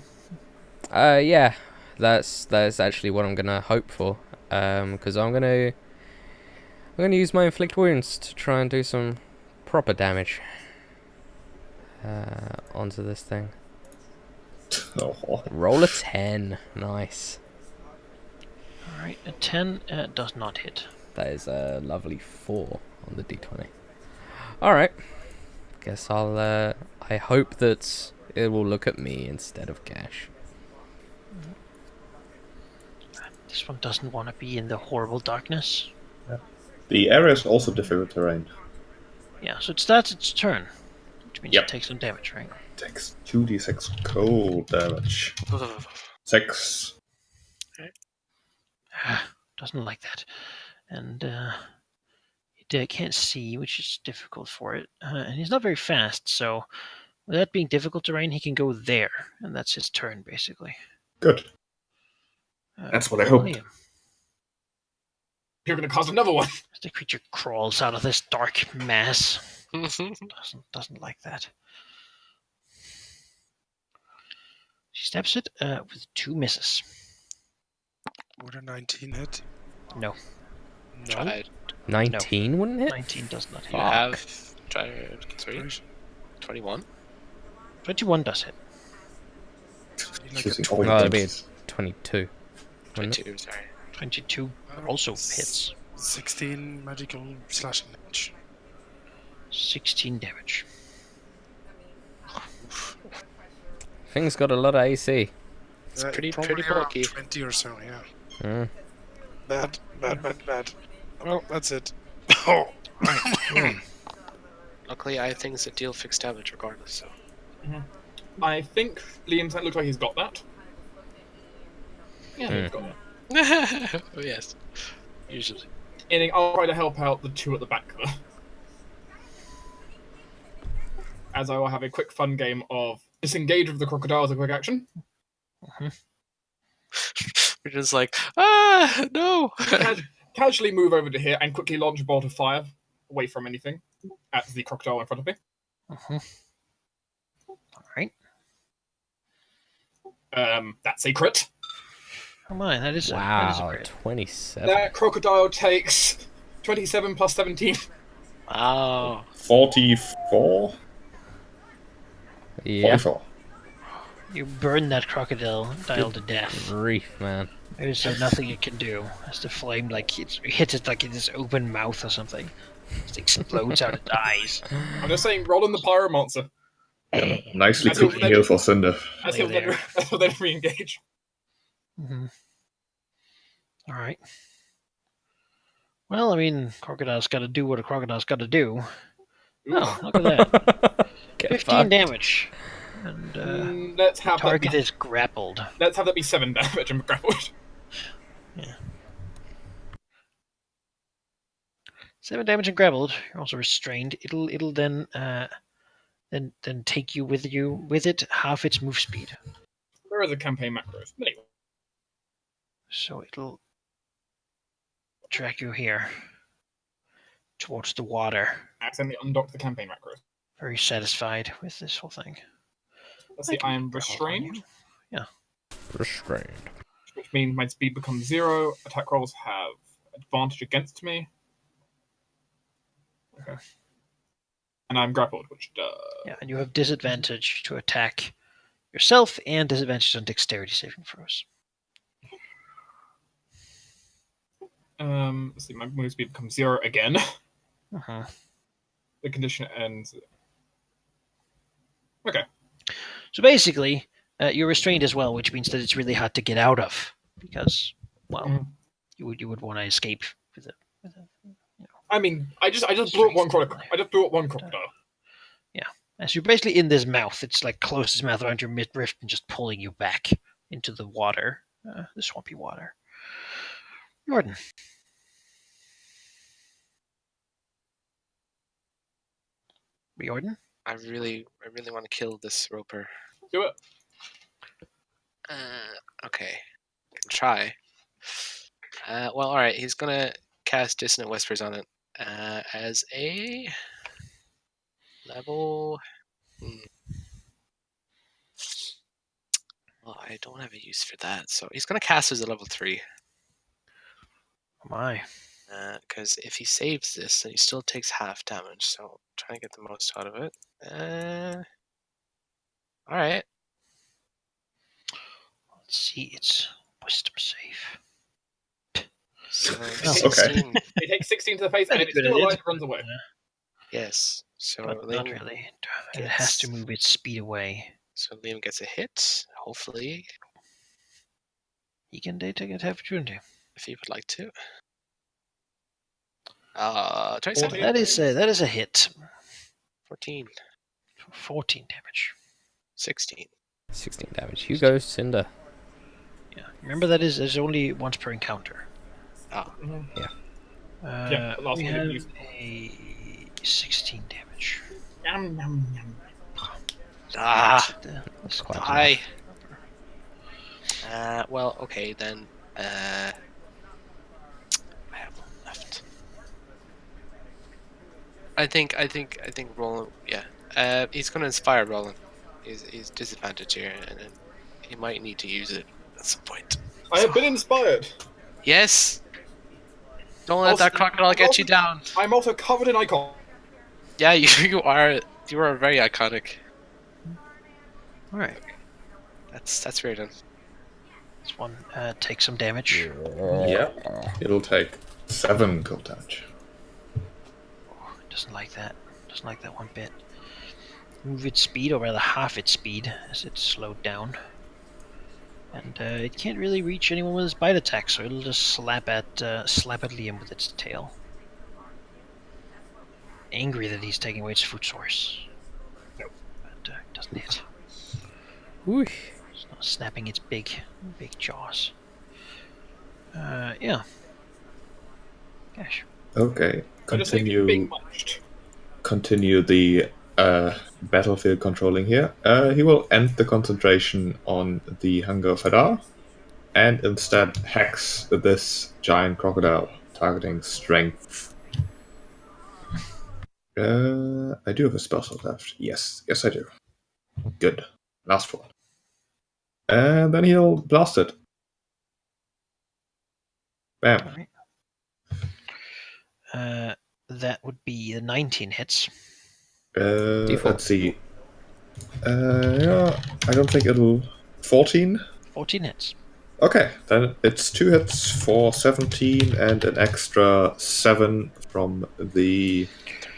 Yeah. That's actually what I'm gonna hope for. Because I'm gonna use my inflict wounds to try and do some proper damage onto this thing. Oh. Roll a 10. Nice. All right, a 10 does not hit. That is a lovely 4 on the d20. Alright. Guess I hope that it will look at me instead of Gash. This one doesn't want to be in the horrible darkness. The area is also difficult terrain. Yeah, so it starts its turn, which means Yep. it takes some damage, right? Takes 2d6 cold damage. 6. Doesn't like that. And it can't see, which is difficult for it. And he's not very fast, so with that being difficult terrain, he can go there. And that's his turn, basically. Good. That's what I hoped. Liam. You're going to cause another one. The creature crawls out of this dark mass. Doesn't like that. She steps it with 2 misses. Would a 19 hit? No, No. Tried. 19 wouldn't hit? 19 does not hit. You have tried 3. Inspiration. 21. 21 does hit. Like Using a all Oh, that'd be a 20s. 22. wouldn't it? 22, sorry. 22 also hits. 16 magical slashing damage. 16 damage. Thing's got a lot of AC. It's pretty probably around bulky. 20 or so, yeah. Mm. Bad. Well, that's it. Oh. Luckily, I have things that deal fixed damage regardless, so. I think Liam's looks like he's got that. Yeah, he's got that. Oh, yes. Usually. And I'll try to help out the 2 at the back there. As I will have a quick fun game of disengage with the crocodile as a quick action. We're just like, no! Casually move over to here and quickly launch a bolt of fire away from anything at the crocodile in front of me. Alright. That's a crit. Oh my, that is a Wow, crit. 27. That crocodile takes 27 plus 17. Wow. 44? Yeah. 44. You burn that crocodile to death. Grief, man. There's nothing it can do. As the flame hits it like in its open mouth or something. It explodes out its eyes. I'm just saying, roll in the pyromancer. Nicely I think cooking that- here for Cinder. As Lay he'll then re-engage. Alright. Well, I mean, crocodile's got to do what a crocodile's got to do. Oh, look at that. Get 15 fucked. damage. And Let's have that target be, is grappled. let's have that be 7 damage and grappled. 7 damage and grappled. You're also restrained. It'll then take you with it half its move speed. Where are the campaign macros? Anyway. So it'll track you here towards the water. Accidentally undocked the campaign macros. Very satisfied with this whole thing. Let's see, I am restrained, Restrained. which means my speed becomes 0. Attack rolls have advantage against me. Okay. And I'm grappled, which does... Yeah, and you have disadvantage to attack yourself and disadvantage on dexterity saving throws. Let's see, my move speed becomes 0 again. Uh-huh. The condition ends... Okay. So basically, you're restrained as well, which means that it's really hard to get out of because, well, Mhm. you would want to escape with it. I mean, I just blew up one crocodile. I just blew up one crocodile. As you're basically in this mouth, it's like closed its mouth around your midriff and just pulling you back into the water, the swampy water. Jordan. Jordan? I really want to kill this roper. Do it. Okay. Can try. Well, alright, he's gonna cast Dissonant Whispers on it as a level... Well, I don't have a use for that, so he's gonna cast as a level 3. Oh my. Because if he saves this, then he still takes half damage, so trying to get the most out of it. Alright. Let's see, it's wisdom save. So Oh, 16. It takes 16 to the face, and Pretty if it's good still at alive, it. it runs away. Yes. So But Liam, not really. It has to move its speed away. so Liam gets a hit, hopefully, He can take an opportunity. if he would like to. 27. Okay. That is a hit. 14. 14 damage. 16. 16 damage. Hugo Cinder. Yeah. Remember that is only once per encounter. Mhm. Yeah, the last we one have didn't use- a 16 damage. Yum, yum, yum. That's quite Die. Well, okay, then. I think Roland. Yeah. He's going to inspire Roland. He's disadvantaged here, and then he might need to use it at some point. I have been inspired. Yes. Don't let Also- that crocodile get you down. I'm also covered in icon. Yeah, you are very iconic. All right. That's weird. Then. This one takes some damage. Yeah. It'll take 7 cold damage. Oh, it doesn't like that. Doesn't like that one bit. Move its speed, or rather half its speed, as it's slowed down. And it can't really reach anyone with its bite attack, so it'll just slap at Liam with its tail. Angry that he's taking away its food source. Nope. But it doesn't hit. Whoosh. It's not snapping its big jaws. Yeah. Gosh. Okay. I just think it's being munched. Continue the battlefield controlling here. He will end the concentration on the Hunger of Hadar and instead hex this giant crocodile, targeting strength. I do have a spell slot left. Yes, I do. Good. Last one. And then he'll blast it. Bam. All right. That would be the 19 hits. Let's see. Yeah, I don't think it'll. 14? 14 hits. Okay, then it's 2 hits for 17 and an extra 7 from the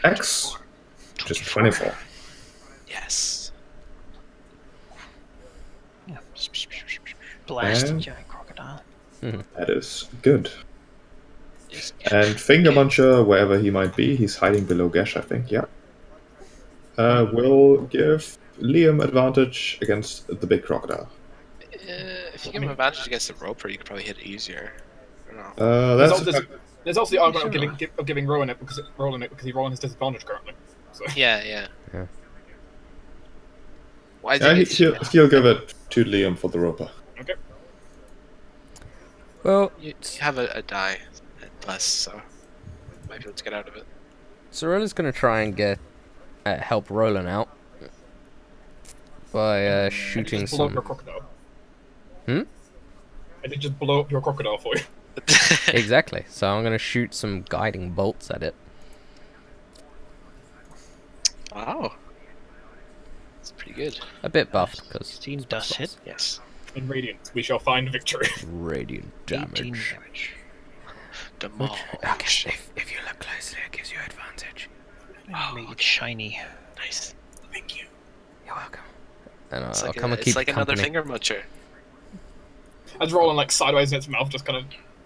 X, which is 24. Yes. Yeah. Blast And- giant crocodile. That is good. Yes. And Finger Muncher, wherever he might be, he's hiding below Gash, I think, yeah. Will give Liam advantage against the big crocodile. If you give him advantage against the roper, you could probably hit it easier. I don't know. There's also the argument of giving Rowan it because Rowan has disadvantage currently. So. Yeah. Why Yeah, he'll give it to Liam for the roper. Okay. Well, You have a die less, so might be able to get out of it. Sorela's going to try and help Roland out by shooting Just blow up some. your crocodile. Hmm? I did just blow up your crocodile for you. Exactly. So I'm going to shoot some guiding bolts at it. Wow. That's pretty good. A bit buffed because 16 does hit. Yes. In Radiant, we shall find victory. radiant 18 damage. damage. Demolish. Okay, if you look closely, it gives you advantage. Make it shiny. Nice. Thank you. You're welcome. And It's I'll like, come and it's keep like you another company. finger muncher. As Roland like sideways in its mouth, just kind of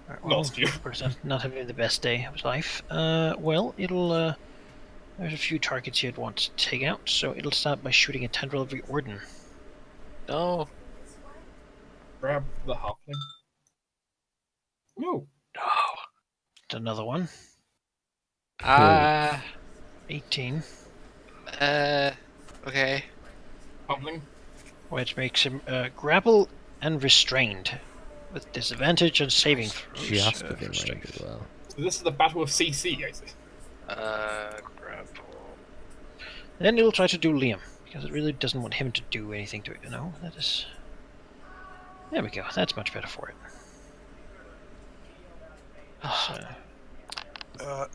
Alright, nods to you. Of course, not having the best day of his life. Well, it'll. There's a few targets you'd want to take out, so it'll start by shooting a tendril of the Orden. No. Grab the halfling. No. No. Another one. 18, Okay. Halfling. which makes him grapple and restrained, with disadvantage on saving throws. Just for within range strength. as well. So this is the battle of CC, I see. Grapple. Then it'll try to do Liam, because it really doesn't want him to do anything to it. No, that is. There we go. That's much better for it. So,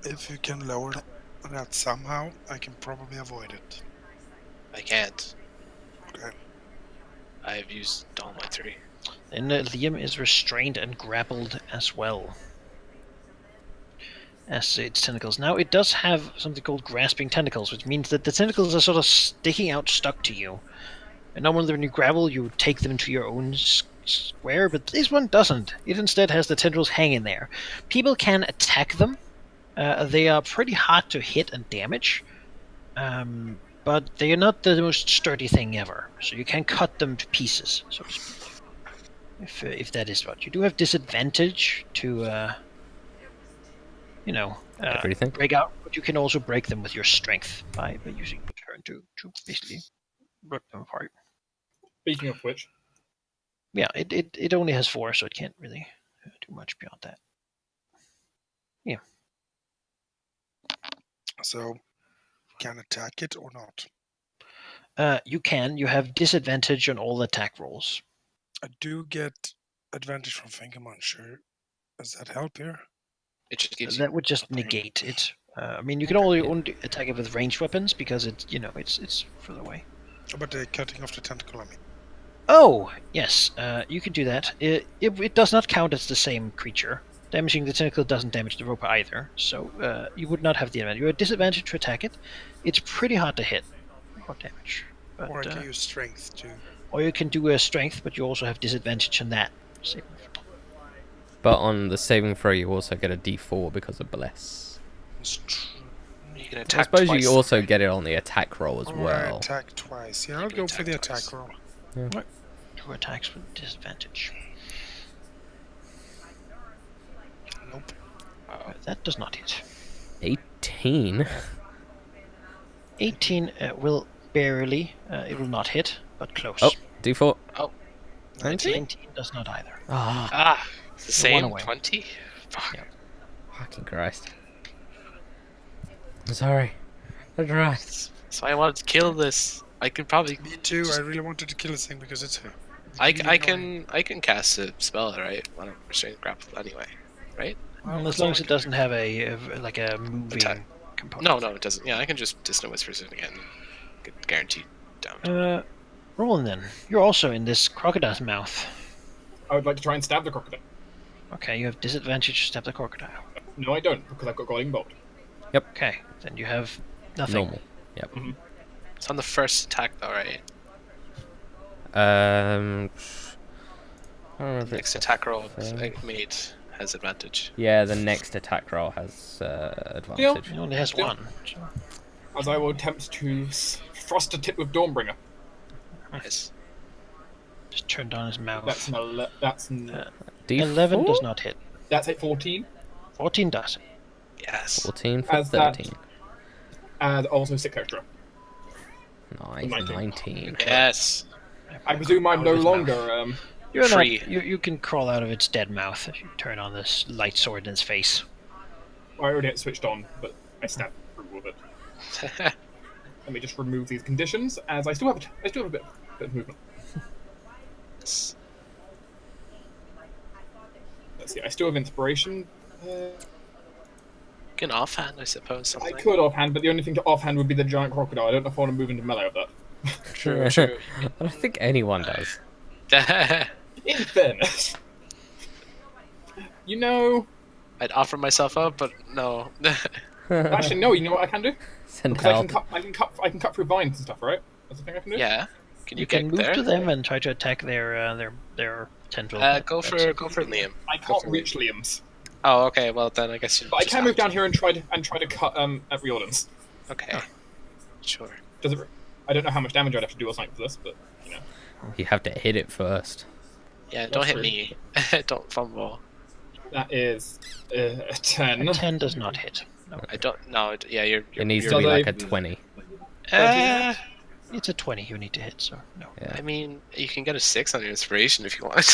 If you can lower that somehow, I can probably avoid it. I can't. Okay. I've used all my 3. then Liam is restrained and grappled as well as its tentacles. Now it does have something called grasping tentacles, which means that the tentacles are sort of sticking out, stuck to you. And normally when you grapple, you take them into your own square, but this one doesn't. It instead has the tendrils hanging there. People can attack them. They are pretty hard to hit and damage, but they are not the most sturdy thing ever. So you can cut them to pieces, so to speak. If that is what you do, have disadvantage to, Everything. break out. But you can also break them with your strength by using your turn to basically rip them apart. Speaking of which, Yeah, it only has 4, so it can't really do much beyond that. So can attack it or not? You can. You have disadvantage on all attack rolls. I do get advantage from finger muncher. Does that help here? It just gives you. That would just negate it. I mean, you can only attack it with ranged weapons because it's it's further away. But they're cutting off the tentacle, I mean. Oh yes, you can do that. It does not count as the same creature. Damaging the tentacle doesn't damage the rope either, so you would not have the advantage. You have disadvantage to attack it. It's pretty hard to hit or damage. But, Or I can use strength too. or you can do a strength, but you also have disadvantage on that. But on the saving throw, you also get a D4 because of bless. It's true. You can I attack suppose twice. you also get it on the attack roll as Or I well. attack twice. Yeah, I'll can go for the attack attack roll. Two attacks with disadvantage. Nope. That does not hit. 18. 18 will barely. It will not hit, but close. Oh, D4. 19 does not either. Ah, it's the One same. away. 20. Fuck. Yeah. Fucking Christ. I'm sorry. I tried. So I wanted to kill this. I could probably. Me too. I really wanted to kill this thing because it's here. I can cast a spell, right? I don't restrain grapple anyway, right? As long as it doesn't have a moving Attack. component. No, it doesn't. Yeah, I can just Dissonant Whispers it again. Get guaranteed down. Roland, then. You're also in this crocodile's mouth. I would like to try and stab the crocodile. Okay, you have disadvantage to stab the crocodile. No, I don't, because I've got Guiding Bolt. Okay, then you have nothing. Normal. Yep. It's on the first attack, though, right? I don't know if Next it's attack roll made has advantage. Yeah, the next attack roll has advantage. He only has one. So. As I will attempt to thrust a tip with Dawnbringer. Nice. Just turned on his mouth. That's D4? 11 does not hit. that's a 14, 14 does. Yes. 14 for As that- 13. and also 6 extra. Nice, 19. 19. Yes. I presume I'm Out no of his mouth. longer. You're Free. Not, you can crawl out of its dead mouth if you turn on this light sword in its face. I already had it switched on, but I stabbed through with it. Let me just remove these conditions, as I still have a bit of movement. Let's see, I still have inspiration. Can offhand, I suppose. I Something. could offhand, but the only thing to offhand would be the giant crocodile. I don't know if I want to move into melee with that. True, true. I don't think anyone does. In fairness, you know, I'd offer myself up, but no. actually no. You know what I can do? Send Because help. I can cut through vines and stuff, right? That's the thing I can do. Yeah. Can you, You get can move there? to them and try to attack their tendril. Go for Liam. I can't reach Liam's, Oh, okay. Well then, I guess you. but I just can have move to. down here and try to cut at Riordan's. Okay. Sure. Does it? I don't know how much damage I'd have to do or something for this, but you know. You have to hit it first. Yeah. Don't hit true. me. Don't fumble. That is a 10. 10 does not hit. No. I don't. No. Yeah. You're. It needs you're to be Does like I- a 20. It's a 20 you need to hit, so no. Yeah. I mean, you can get a 6 on your inspiration if you want,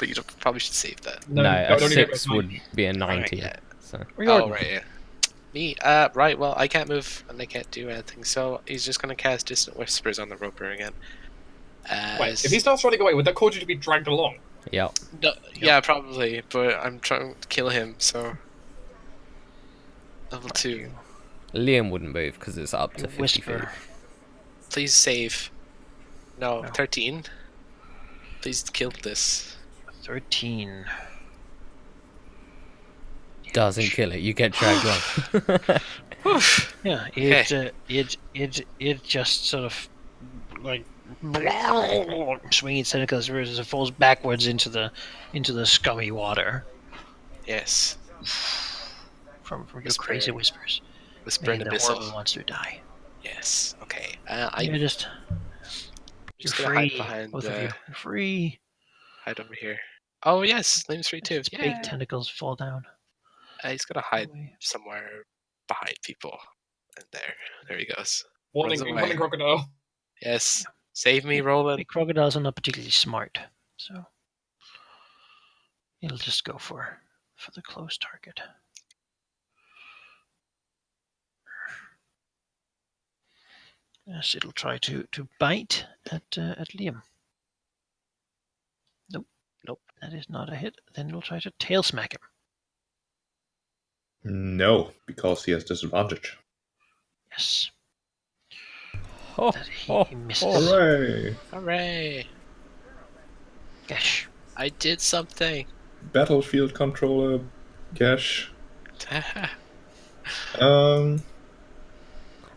but you probably should save that. No, I a don't need it 6 with would be a 90. yeah. So. Riordan. Oh right. Yeah. Me. Right. Well, I can't move and I can't do anything, so he's just gonna cast Distant Whispers on the roper again. Wait, if he starts running away, would that cause you to be dragged along? Yep. No, yeah, probably, but I'm trying to kill him, so. Level 2. Liam wouldn't move because it's up to 50 feet. Whisper. Please save. No, No. 13. Please kill this. 13. Doesn't kill it. You get dragged along. Yeah, it just sort of like swinging its tentacles as it falls backwards into the scummy water Yes. from your Whisper. crazy whispers. Whisper And and the horrible Abyssal. monster die. Yes. Okay. You're I'm just just you're gonna hide free, behind. both of you. You're free. Hide over here. Oh yes, Liam's free too. Its big tentacles fall down. He's gonna hide away. somewhere behind people. And there he goes. Warning, Runs away. incoming crocodile. Yes. Save me, Roland. Big crocodiles are not particularly smart, so it'll just go for the close target. Yes, it'll try to bite at Liam. Nope, that is not a hit. Then it'll try to tail smack him. No, because he has disadvantage. Yes, Oh, that oh, he misses. oh. Hooray! Hooray! Gosh. I did something. Battlefield controller, Gash. Um.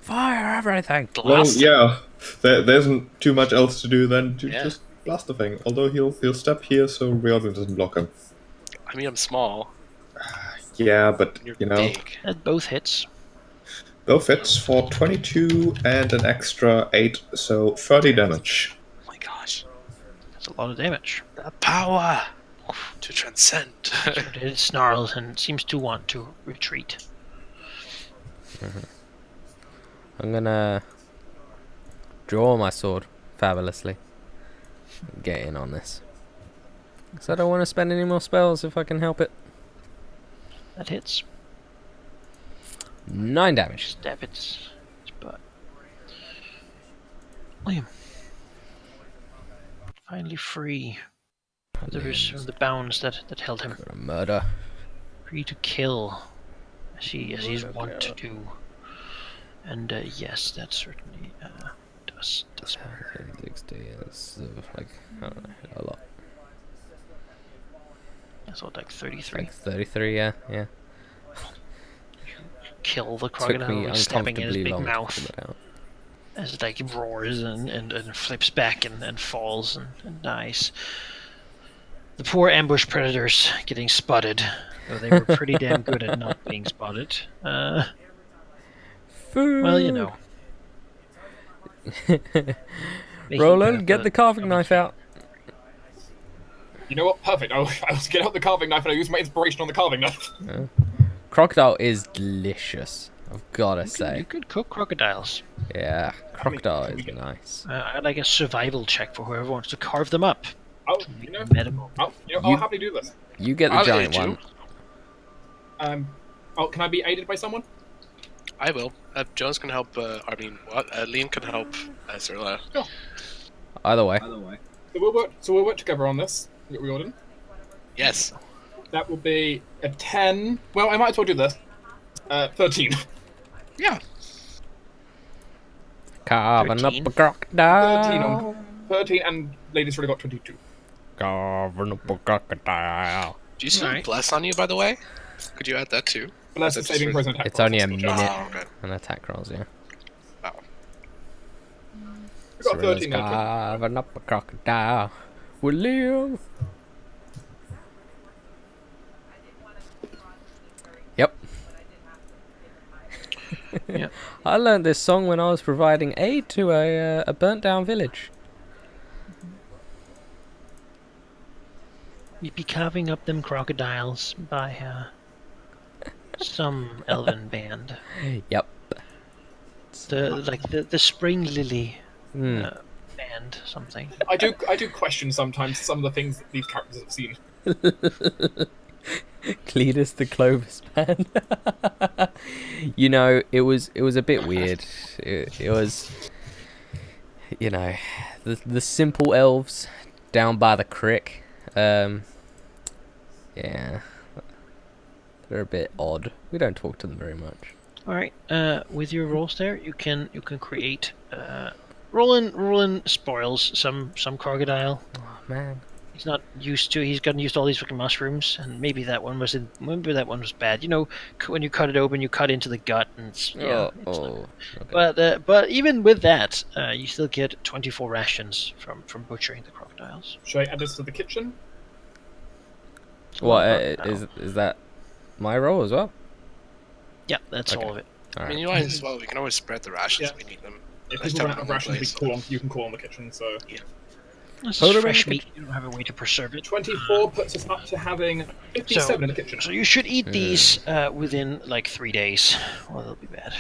Fire everything! Well, Blast. yeah. There isn't too much else to do than to Yeah. just blast the thing. Although he'll step here so Riordan doesn't block him. I mean, I'm small. Yeah, but You're you know, big. That both hits. both hits for 22 and an extra 8, so 30 damage. Oh my gosh. That's a lot of damage. The power to transcend. It snarls and seems to want to retreat. I'm gonna draw my sword fabulously. Get in on this. Because I don't want to spend any more spells if I can help it. That hits. 9 damage. Stab its butt. William. Finally free of the bounds that held him. Gonna murder. Free to kill, as he's wont to do. And yes, that certainly does. 60 is like, I don't know, a lot. That's what, like 33. Like 33, yeah. Kill the Took crocodile me with stabbing in his uncomfortably big long to mouth pull it out. as it like roars and flips back and falls and dies. The poor ambush predators getting spotted, though they were pretty damn good at not being spotted. Well, you know. Roland, get the carving knife out. You know what? Perfect. I'll get out the carving knife and I'll use my inspiration on the carving knife. Crocodile is delicious, I've gotta say. You could cook crocodiles. Yeah, crocodile can we is get- nice. I'd like a survival check for whoever wants to carve them up. Medical. I'll happily do this. You get the I'll giant aid you. one. Can I be aided by someone? I will. Jones can help. Liam can help Azerla. Either way. So we'll work together on this. Riordan. Yes. That will be a 10. Well, I might as well do this. 13. Yeah. Carving up 13. a crocodile. 13 and ladies already got 22. Carving up a crocodile. Do you still have Alright. bless on you, by the way? Could you add that too? But that's the That's saving just- throws and attack It's rolls. only a minute Oh, okay. and attack rolls, yeah. Wow. We got Cerilla's 13 now. carving up a crocodile. William. Yep. Yep. I learned this song when I was providing aid to a burnt down village. You'd be carving up them crocodiles by some elven band. Yep. The Spring Lily Hmm. band, something. I do question sometimes some of the things that these characters have seen. Cletus the Clovis band. You know, it was a bit weird. It was, you know, the simple elves down by the creek. Yeah, they're a bit odd. We don't talk to them very much. All right. With your rolls there, you can create. Roland spoils some crocodile. Oh man. He's not used to. He's gotten used to all these fucking mushrooms, and maybe that one was bad. You know, when you cut it open, you cut into the gut, and it's not- Okay. But even with that, you still get 24 rations from butchering the crocodiles. Should I add this to the kitchen? What Crocodile. is that? My roll as well. Yeah, that's Okay. all of it. All I mean, right. you might as well. We can always spread the rations Yeah. if we need them. If Nice people to have run out of it in rations, one place. you can call on the kitchen. So This Hold is it fresh in the meat. You don't have a way to preserve it. 24 puts us up to having 57 in the kitchen. So you should eat these within like 3 days, or they'll be bad.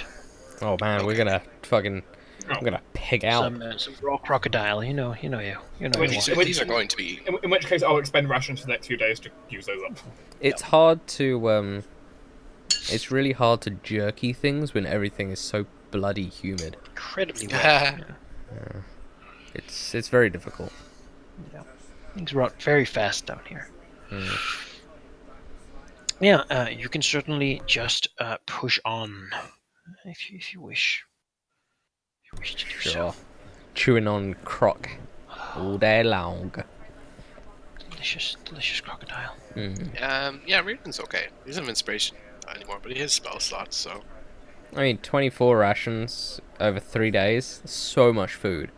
Oh man, we're gonna fucking. I'm gonna pig out. Some raw crocodile. You know you. Wait, These so- these are going to be. In which case, I'll expend rations for the next few days to use those up. It's hard to It's really hard to jerky things when everything is so bloody humid. Incredibly wet. Yeah. It's very difficult. Things rot very fast down here. Mm. Yeah, you can certainly just push on if you wish. If you wish to do Sure. so. Chewing on croc all day long. Delicious, delicious crocodile. Mm. Yeah, Reardon's okay. He doesn't have inspiration anymore, but he has spell slots, so. I mean, 24 rations over 3 days. So much food.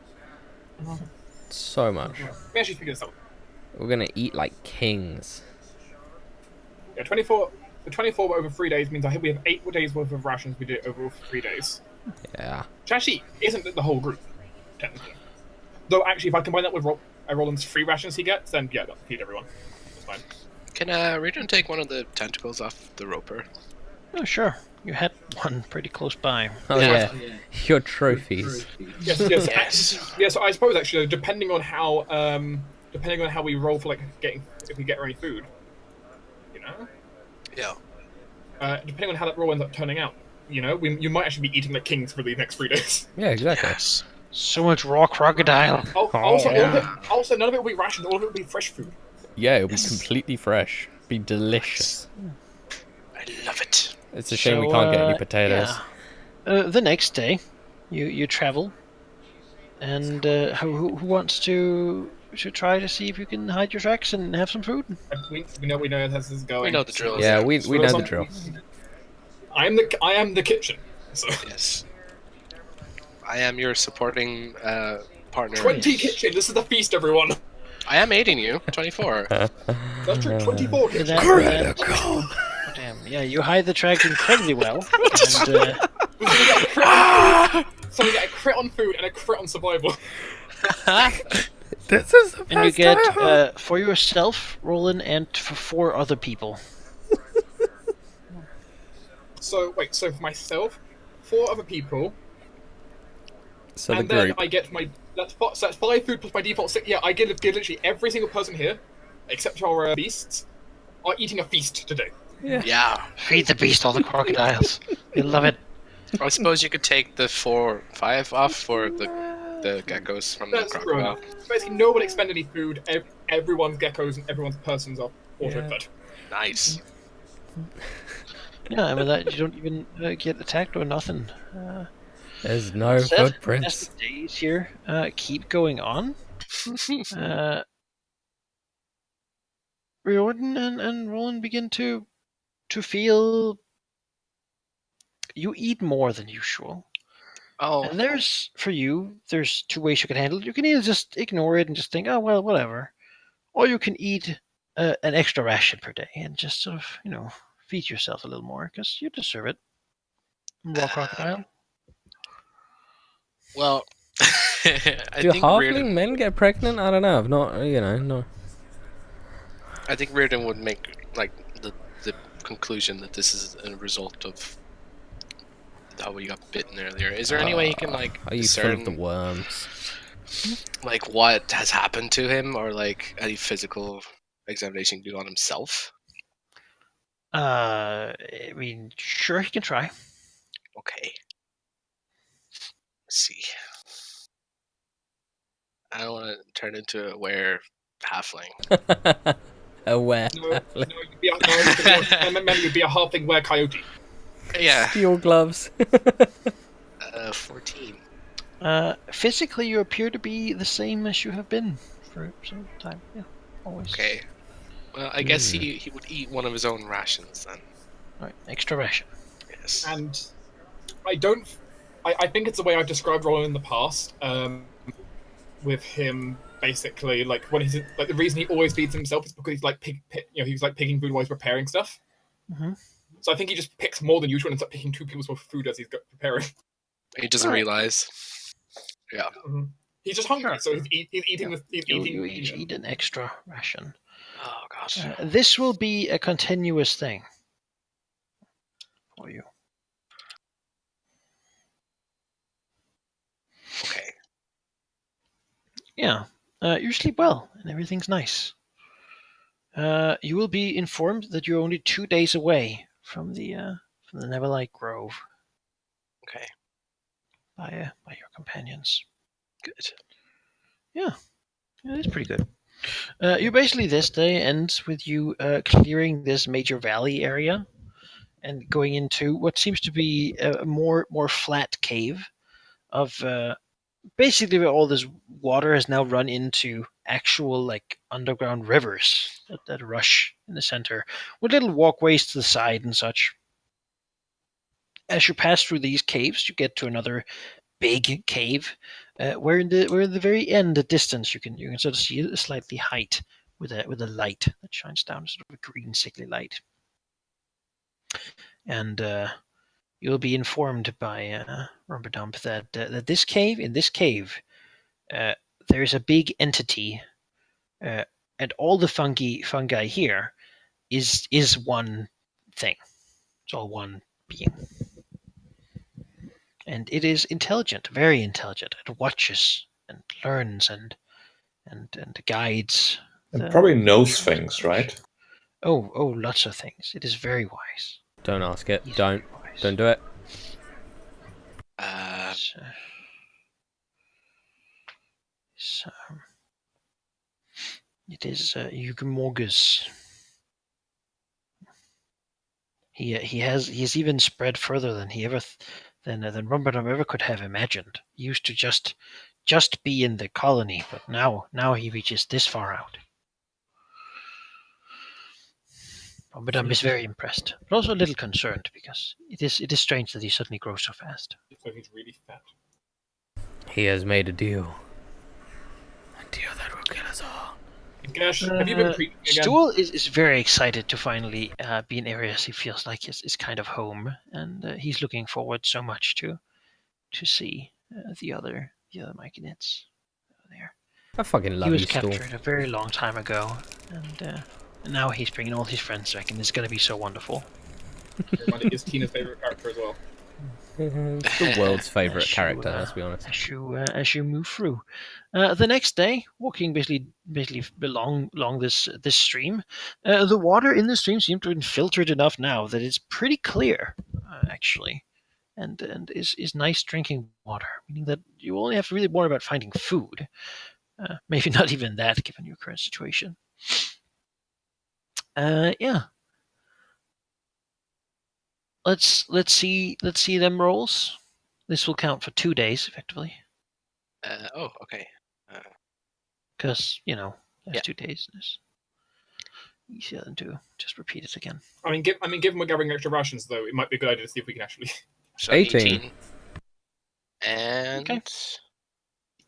So much. Let me actually figure this out. We're gonna eat like kings. Yeah, 24. The 24 over 3 days means we have 8 days worth of rations we did over 3 days. Yeah. Which actually isn't the whole group, technically. Though actually, if I combine that with Roland's free rations he gets, then yeah, that'll feed everyone. That's fine. Can Reardon take one of the tentacles off the roper? Oh, sure. You had one pretty close by. Oh yeah. Your trophies. Yes. Yes. I suppose actually, depending on how we roll for if we get any food, you know. Yeah. Depending on how that roll ends up turning out, you know, you might actually be eating like kings for the next 3 days. Yeah, exactly. Yes. So much raw crocodile. Also, none of it will be rationed. All of it will be fresh food. Yeah, it'll be completely fresh. Be delicious. I love it. It's a shame we can't get any potatoes. Yeah. The next day, you travel, and who wants to try to see if you can hide your tracks and have some food? We know how this is going. We know the drill. Yeah, we know the drill. I am the kitchen. So. Yes. I am your supporting partner. 20 kitchen. This is the feast, everyone. I am aiding you. 24. That's true. 24 kitchen. Critical. Damn. Yeah, you hide the tracks incredibly well. And, so we get a crit on food and a crit on survival. This is the and you get for yourself, Roland, and for 4 other people. So for myself, 4 other people. So and the then group. I get that's 5 food plus my default 6. Yeah, I give literally every single person here, except our beasts, are eating a feast today. Yeah. Feed the beast all the crocodiles. You love it. I suppose you could take the 4, 5 off for the geckos from That's the true. crocodile. Basically, no one expend any food. Everyone's geckos and everyone's persons are auto-fed. Nice. Yeah, I mean that you don't even get attacked or nothing. There's no As footprints. the days here keep going on, Riordan and Roland begin to feel you eat more than usual. Oh. And there's 2 ways you can handle it. You can either just ignore it and just think, oh well, whatever, or you can eat an extra ration per day and just sort of feed yourself a little more because you deserve it. Raw crocodile. Well, I Do think halfling men get pregnant? I don't know. I've not, no. I think Reardon would make like the conclusion that this is a result of how we got bitten earlier. Is there any way he can like Are you full of the discern worms? like what has happened to him, or like any physical examination he can do on himself? I mean, sure, he can try. Okay. Let's see. I don't want to turn into a were halfling. Aware. No, you'd be a halfling were coyote. Yeah. Steel gloves. 14. Physically, you appear to be the same as you have been for some time. Yeah, always. Okay. Well, I guess he would eat one of his own rations then. All right, extra ration. Yes. And I think it's the way I've described Roland in the past. With him basically like when he's like the reason he always feeds himself is because he's like he's like picking food while he's preparing stuff. Mm-hmm. So I think he just picks more than usual and ends up picking 2 people's worth of food as he's preparing. He doesn't realize. Yeah. Mm-hmm. He's just hungry, Sure. so he's eating. You each eat an extra ration. Oh gosh. This will be a continuous thing for you. Okay. Yeah, you sleep well and everything's nice. You will be informed that you're only 2 days away from the Neverlight Grove. Okay. by your companions. Good. Yeah, it's pretty good. You basically this day ends with you clearing this major valley area and going into what seems to be a more flat cave of basically where all this water has now run into actual like underground rivers that rush in the center with little walkways to the side and such. As you pass through these caves, you get to another big cave, where in the very end, the distance, you can sort of see a slightly height with a light that shines down, sort of a green sickly light. And you'll be informed by Rumberdump that in this cave, there's a big entity, and all the fungi here is one thing. It's all one being. And it is intelligent, very intelligent. It watches and learns and guides. And probably knows things, right? Oh, lots of things. It is very wise. Don't ask it. He's Don't very wise. do it. So, it is Yugmorgus. He's even spread further than he ever than Rumberdam ever could have imagined. He used to just be in the colony, but now he reaches this far out. Rumberdam is very impressed, but also a little concerned because it is strange that he suddenly grows so fast. So he's really fat. He has made a deal. A deal that will kill us all. Gash, have you been preaching again? Stuhl is very excited to finally be in areas he feels like is kind of home, and he's looking forward so much to see the other Myconids there. I fucking love He was you, Stuhl. captured a very long time ago, and now he's bringing all his friends back, and it's going to be so wonderful. Everybody is Tina's favorite character as well. It's the world's favourite As you, character, let's be honest. As you move through, the next day, walking basically along this stream, the water in the stream seems to have been filtered enough now that it's pretty clear, actually, and is nice drinking water. Meaning that you only have to really worry about finding food. Maybe not even that, given your current situation. Yeah. Let's see them rolls. This will count for 2 days, effectively. Oh, okay. Because, there's Yeah. 2 days. It's easier than to just repeat it again. I mean, given we're gathering extra rations, though, it might be a good idea to see if we can actually. So 18. And Okay.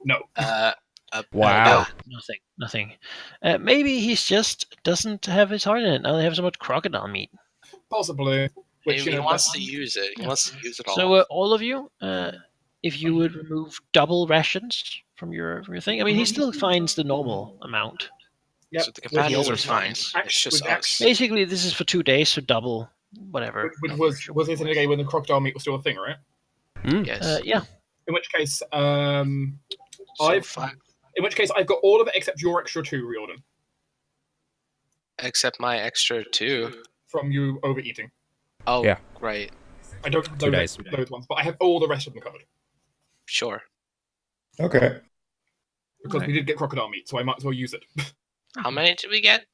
No. Wow. Nothing. Maybe he just doesn't have his heart in it. Now they have so much crocodile meat. Possibly. Which, he you know, wants to use it. He wants to use it all. So all of you, if you would remove double rations from your thing, I mean, he still finds the normal amount. Yep. So the companions are always fine. finds. It's just With us. Basically, this is for 2 days, so double whatever. was this in a day when the crocodile meat was still a thing, right? Yes. Yeah. In which case, So fine. in which case I've got all of it except your extra 2, Riordan, Except my extra 2. from you overeating. Oh, Yeah. right. I don't have 2 days. those ones, but I have all the rest of them covered. Sure. Okay. Because Okay. we did get crocodile meat, so I might as well use it. How many did we get?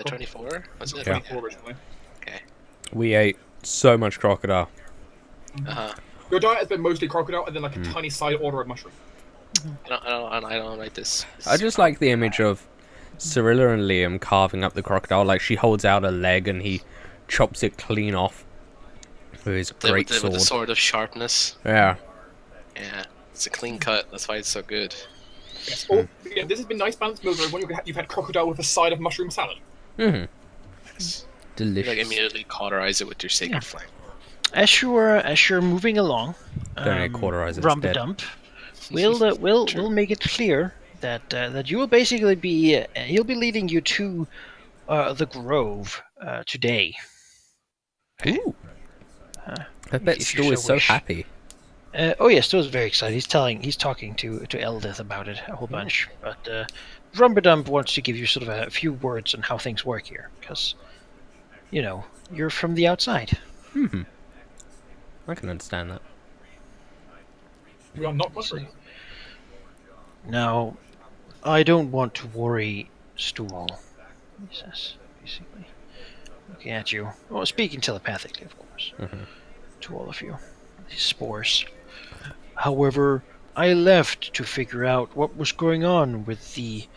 24? Was it? Yeah. 24 originally. We ate so much crocodile. Uh-huh. Your diet has been mostly crocodile and then like a tiny side order of mushroom. I don't like this. I just like the image of Cyrilla and Liam carving up the crocodile. Like, she holds out a leg and he chops it clean off with his great with sword. the sword of sharpness. Yeah. Yeah. It's a clean cut. That's why it's so good. Yes. Oh, yeah, this has been nice balanced meals when you've had crocodile with a side of mushroom salad. Mm-hmm. You Delicious. like immediately cauterize it with your sacred flame. As you're moving along, Don't need cauterize it, it's dead. Rumberdump we'll make it clear that you will basically be he'll be leading you to the grove today. Ooh. I bet if you Stu is so so wish. happy. Oh yes, Stu's very excited. He's talking to Eldith about it a whole bunch. But Rumberdump wants to give you sort of a few words on how things work here, because you're from the outside. Mm-hmm. I can understand that. We are not See. mushroom. Now, I don't want to worry Stool, he says, basically. Looking at you. Well, speaking telepathically, of course, to all of you. These spores. However, I left to figure out what was going on with the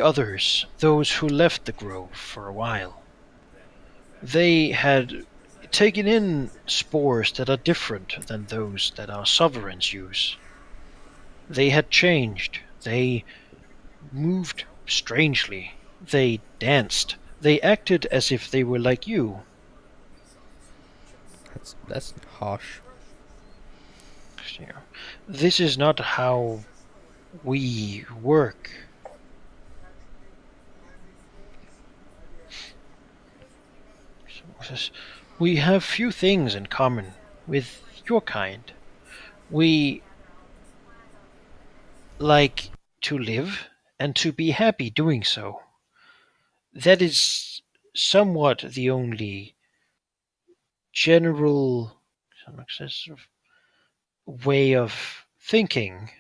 others, those who left the grove for a while. They had taken in spores that are different than those that our sovereigns use. They had changed. They moved strangely. They danced. They acted as if they were like you. That's harsh. This is not how we work. We have few things in common with your kind. We like to live and to be happy doing so. That is somewhat the only general way of thinking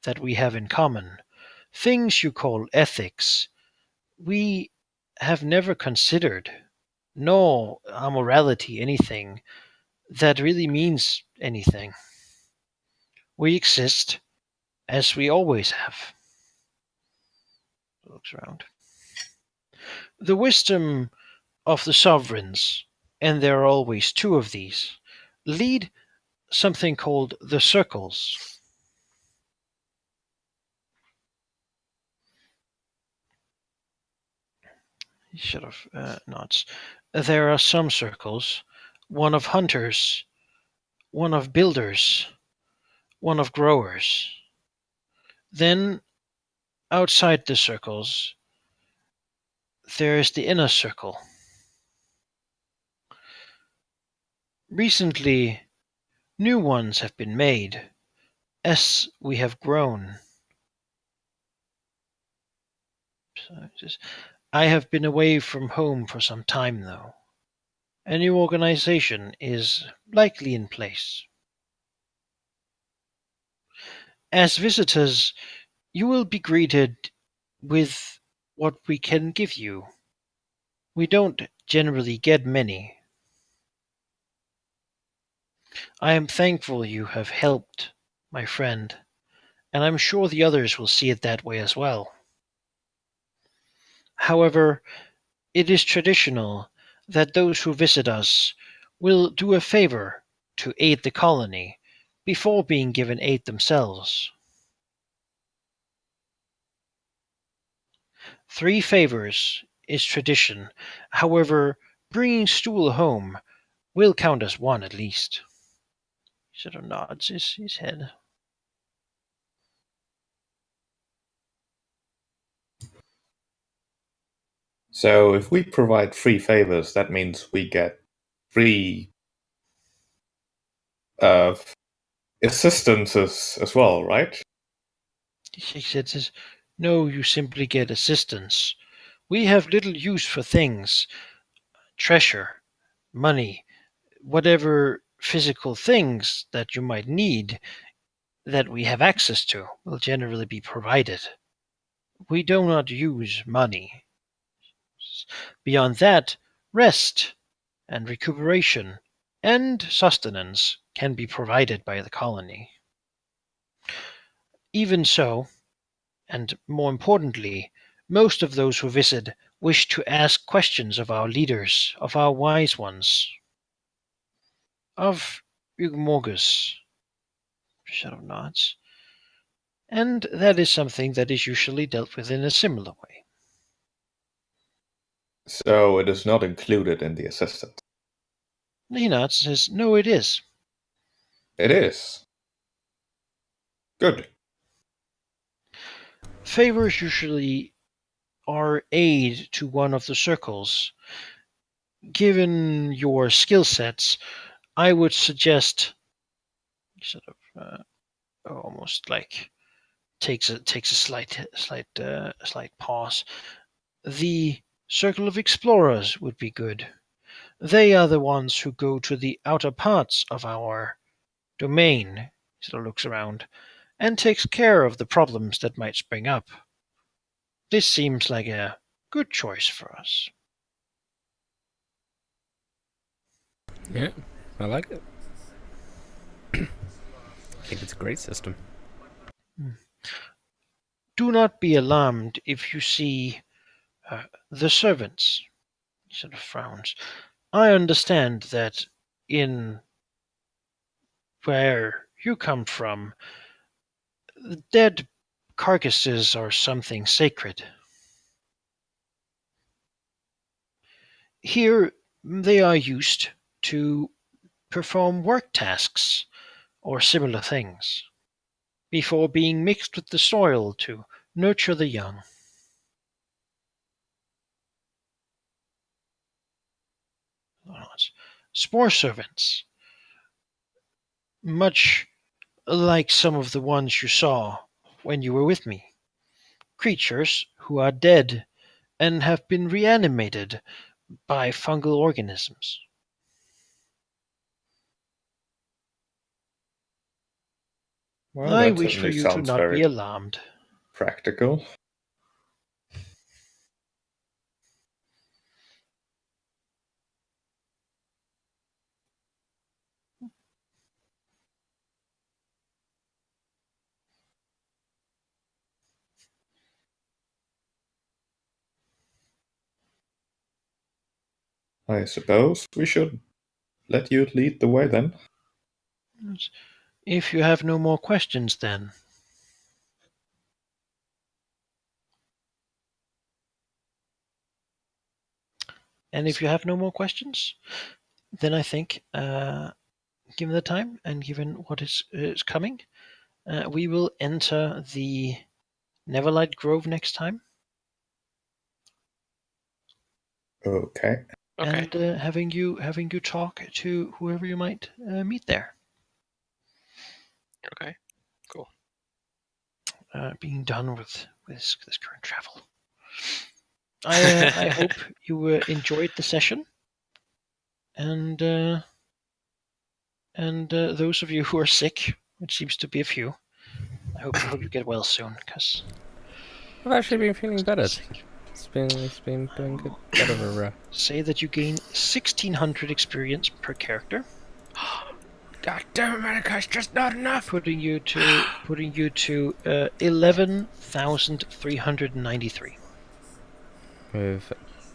that we have in common. Things you call ethics, we have never considered, nor our morality anything that really means anything. We exist as we always have. Looks around. The wisdom of the sovereigns, and there are always two of these, lead something called the circles. He sort of nods. There are some circles, one of hunters, one of builders, one of growers. Then, outside the circles, there is the inner circle. Recently, new ones have been made, as we have grown. I have been away from home for some time, though. A new organization is likely in place. As visitors, you will be greeted with what we can give you. We don't generally get many. I am thankful you have helped, my friend, and I'm sure the others will see it that way as well. However, it is traditional that those who visit us will do a favor to aid the colony before being given aid themselves. 3 favors is tradition. However, bringing Stool home will count as 1 at least. He sort of nods his head. So if we provide 3 favors, that means we get 3 assistances as well, right? He says, no, you simply get assistance. We have little use for things, treasure, money, whatever physical things that you might need that we have access to will generally be provided. We do not use money. Beyond that, rest and recuperation and sustenance can be provided by the colony. Even so, and more importantly, most of those who visit wish to ask questions of our leaders, of our wise ones, of Ugmorgus. Shadow nods. And that is something that is usually dealt with in a similar way. So it is not included in the assistant. He nods and says, no, it is. It is. Good. Favors usually are aid to one of the circles. Given your skill sets, I would suggest sort of almost like takes a slight pause. The Circle of Explorers would be good. They are the ones who go to the outer parts of our domain, he sort of looks around, and takes care of the problems that might spring up. This seems like a good choice for us. Yeah, I like it. I think it's a great system. Do not be alarmed if you see the servants. He sort of frowns. I understand that in where you come from, dead carcasses are something sacred. Here, they are used to perform work tasks or similar things before being mixed with the soil to nurture the young. Spore servants, much like some of the ones you saw when you were with me. Creatures who are dead and have been reanimated by fungal organisms. Well, I that wish for certainly you to sounds not very be alarmed. practical. I suppose we should let you lead the way then. If you have no more questions, then. And if you have no more questions, then I think, given the time and given what is coming, we will enter the Neverlight Grove next time. Okay. Okay. And having you talk to whoever you might meet there. Okay. Cool. Being done with this current travel. I hope you enjoyed the session, and those of you who are sick, which seems to be a few, I hope you get well soon, because I've actually been feeling better. It's been doing good. Better. say that you gain 1,600 experience per character. God damn it, Monica, it's just not enough. Putting you to 11,393. With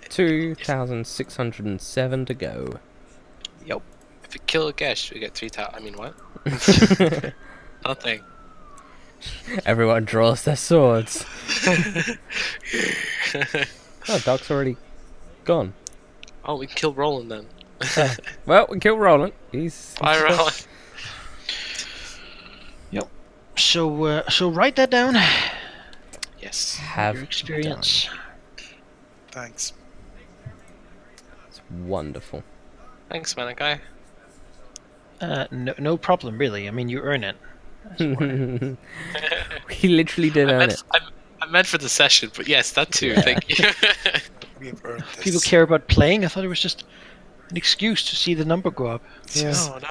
2,607 to go. Yep. If we kill a guest, we get 3,000. I mean, what? Nothing. Everyone draws their swords. Oh, Doc's already gone. Oh, we can kill Roland then. Well, we killed Roland. He's Bye, Roland. Yep. So write that down. Yes. have Your experience. Thanks. It's wonderful. Thanks, Manikai. No problem, really. I mean, you earn it. He literally did earn it. I meant for the session, but yes, that too. Thank you. We've earned this. People care about playing. I thought it was just an excuse to see the number go up. Yeah. No, no.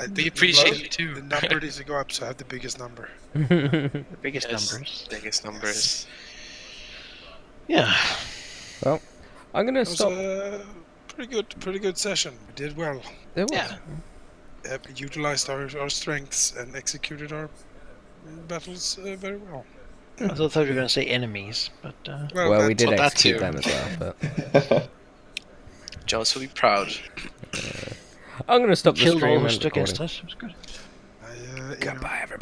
We The appreciate lo- you too. The number needs to go up, so I have the biggest number. The biggest Yes. numbers. Biggest numbers. Yeah. Well, I'm gonna It was stop. a pretty good session. We did well. There was. Yeah. We utilized our strengths and executed our battles very well. I thought you were going to say enemies, but Well, we that's- did well, that execute too. them as well, but Jones will be proud. I'm gonna stop the killed stream all and who stood against recording. us. It was good. I, you know, Goodbye, everybody.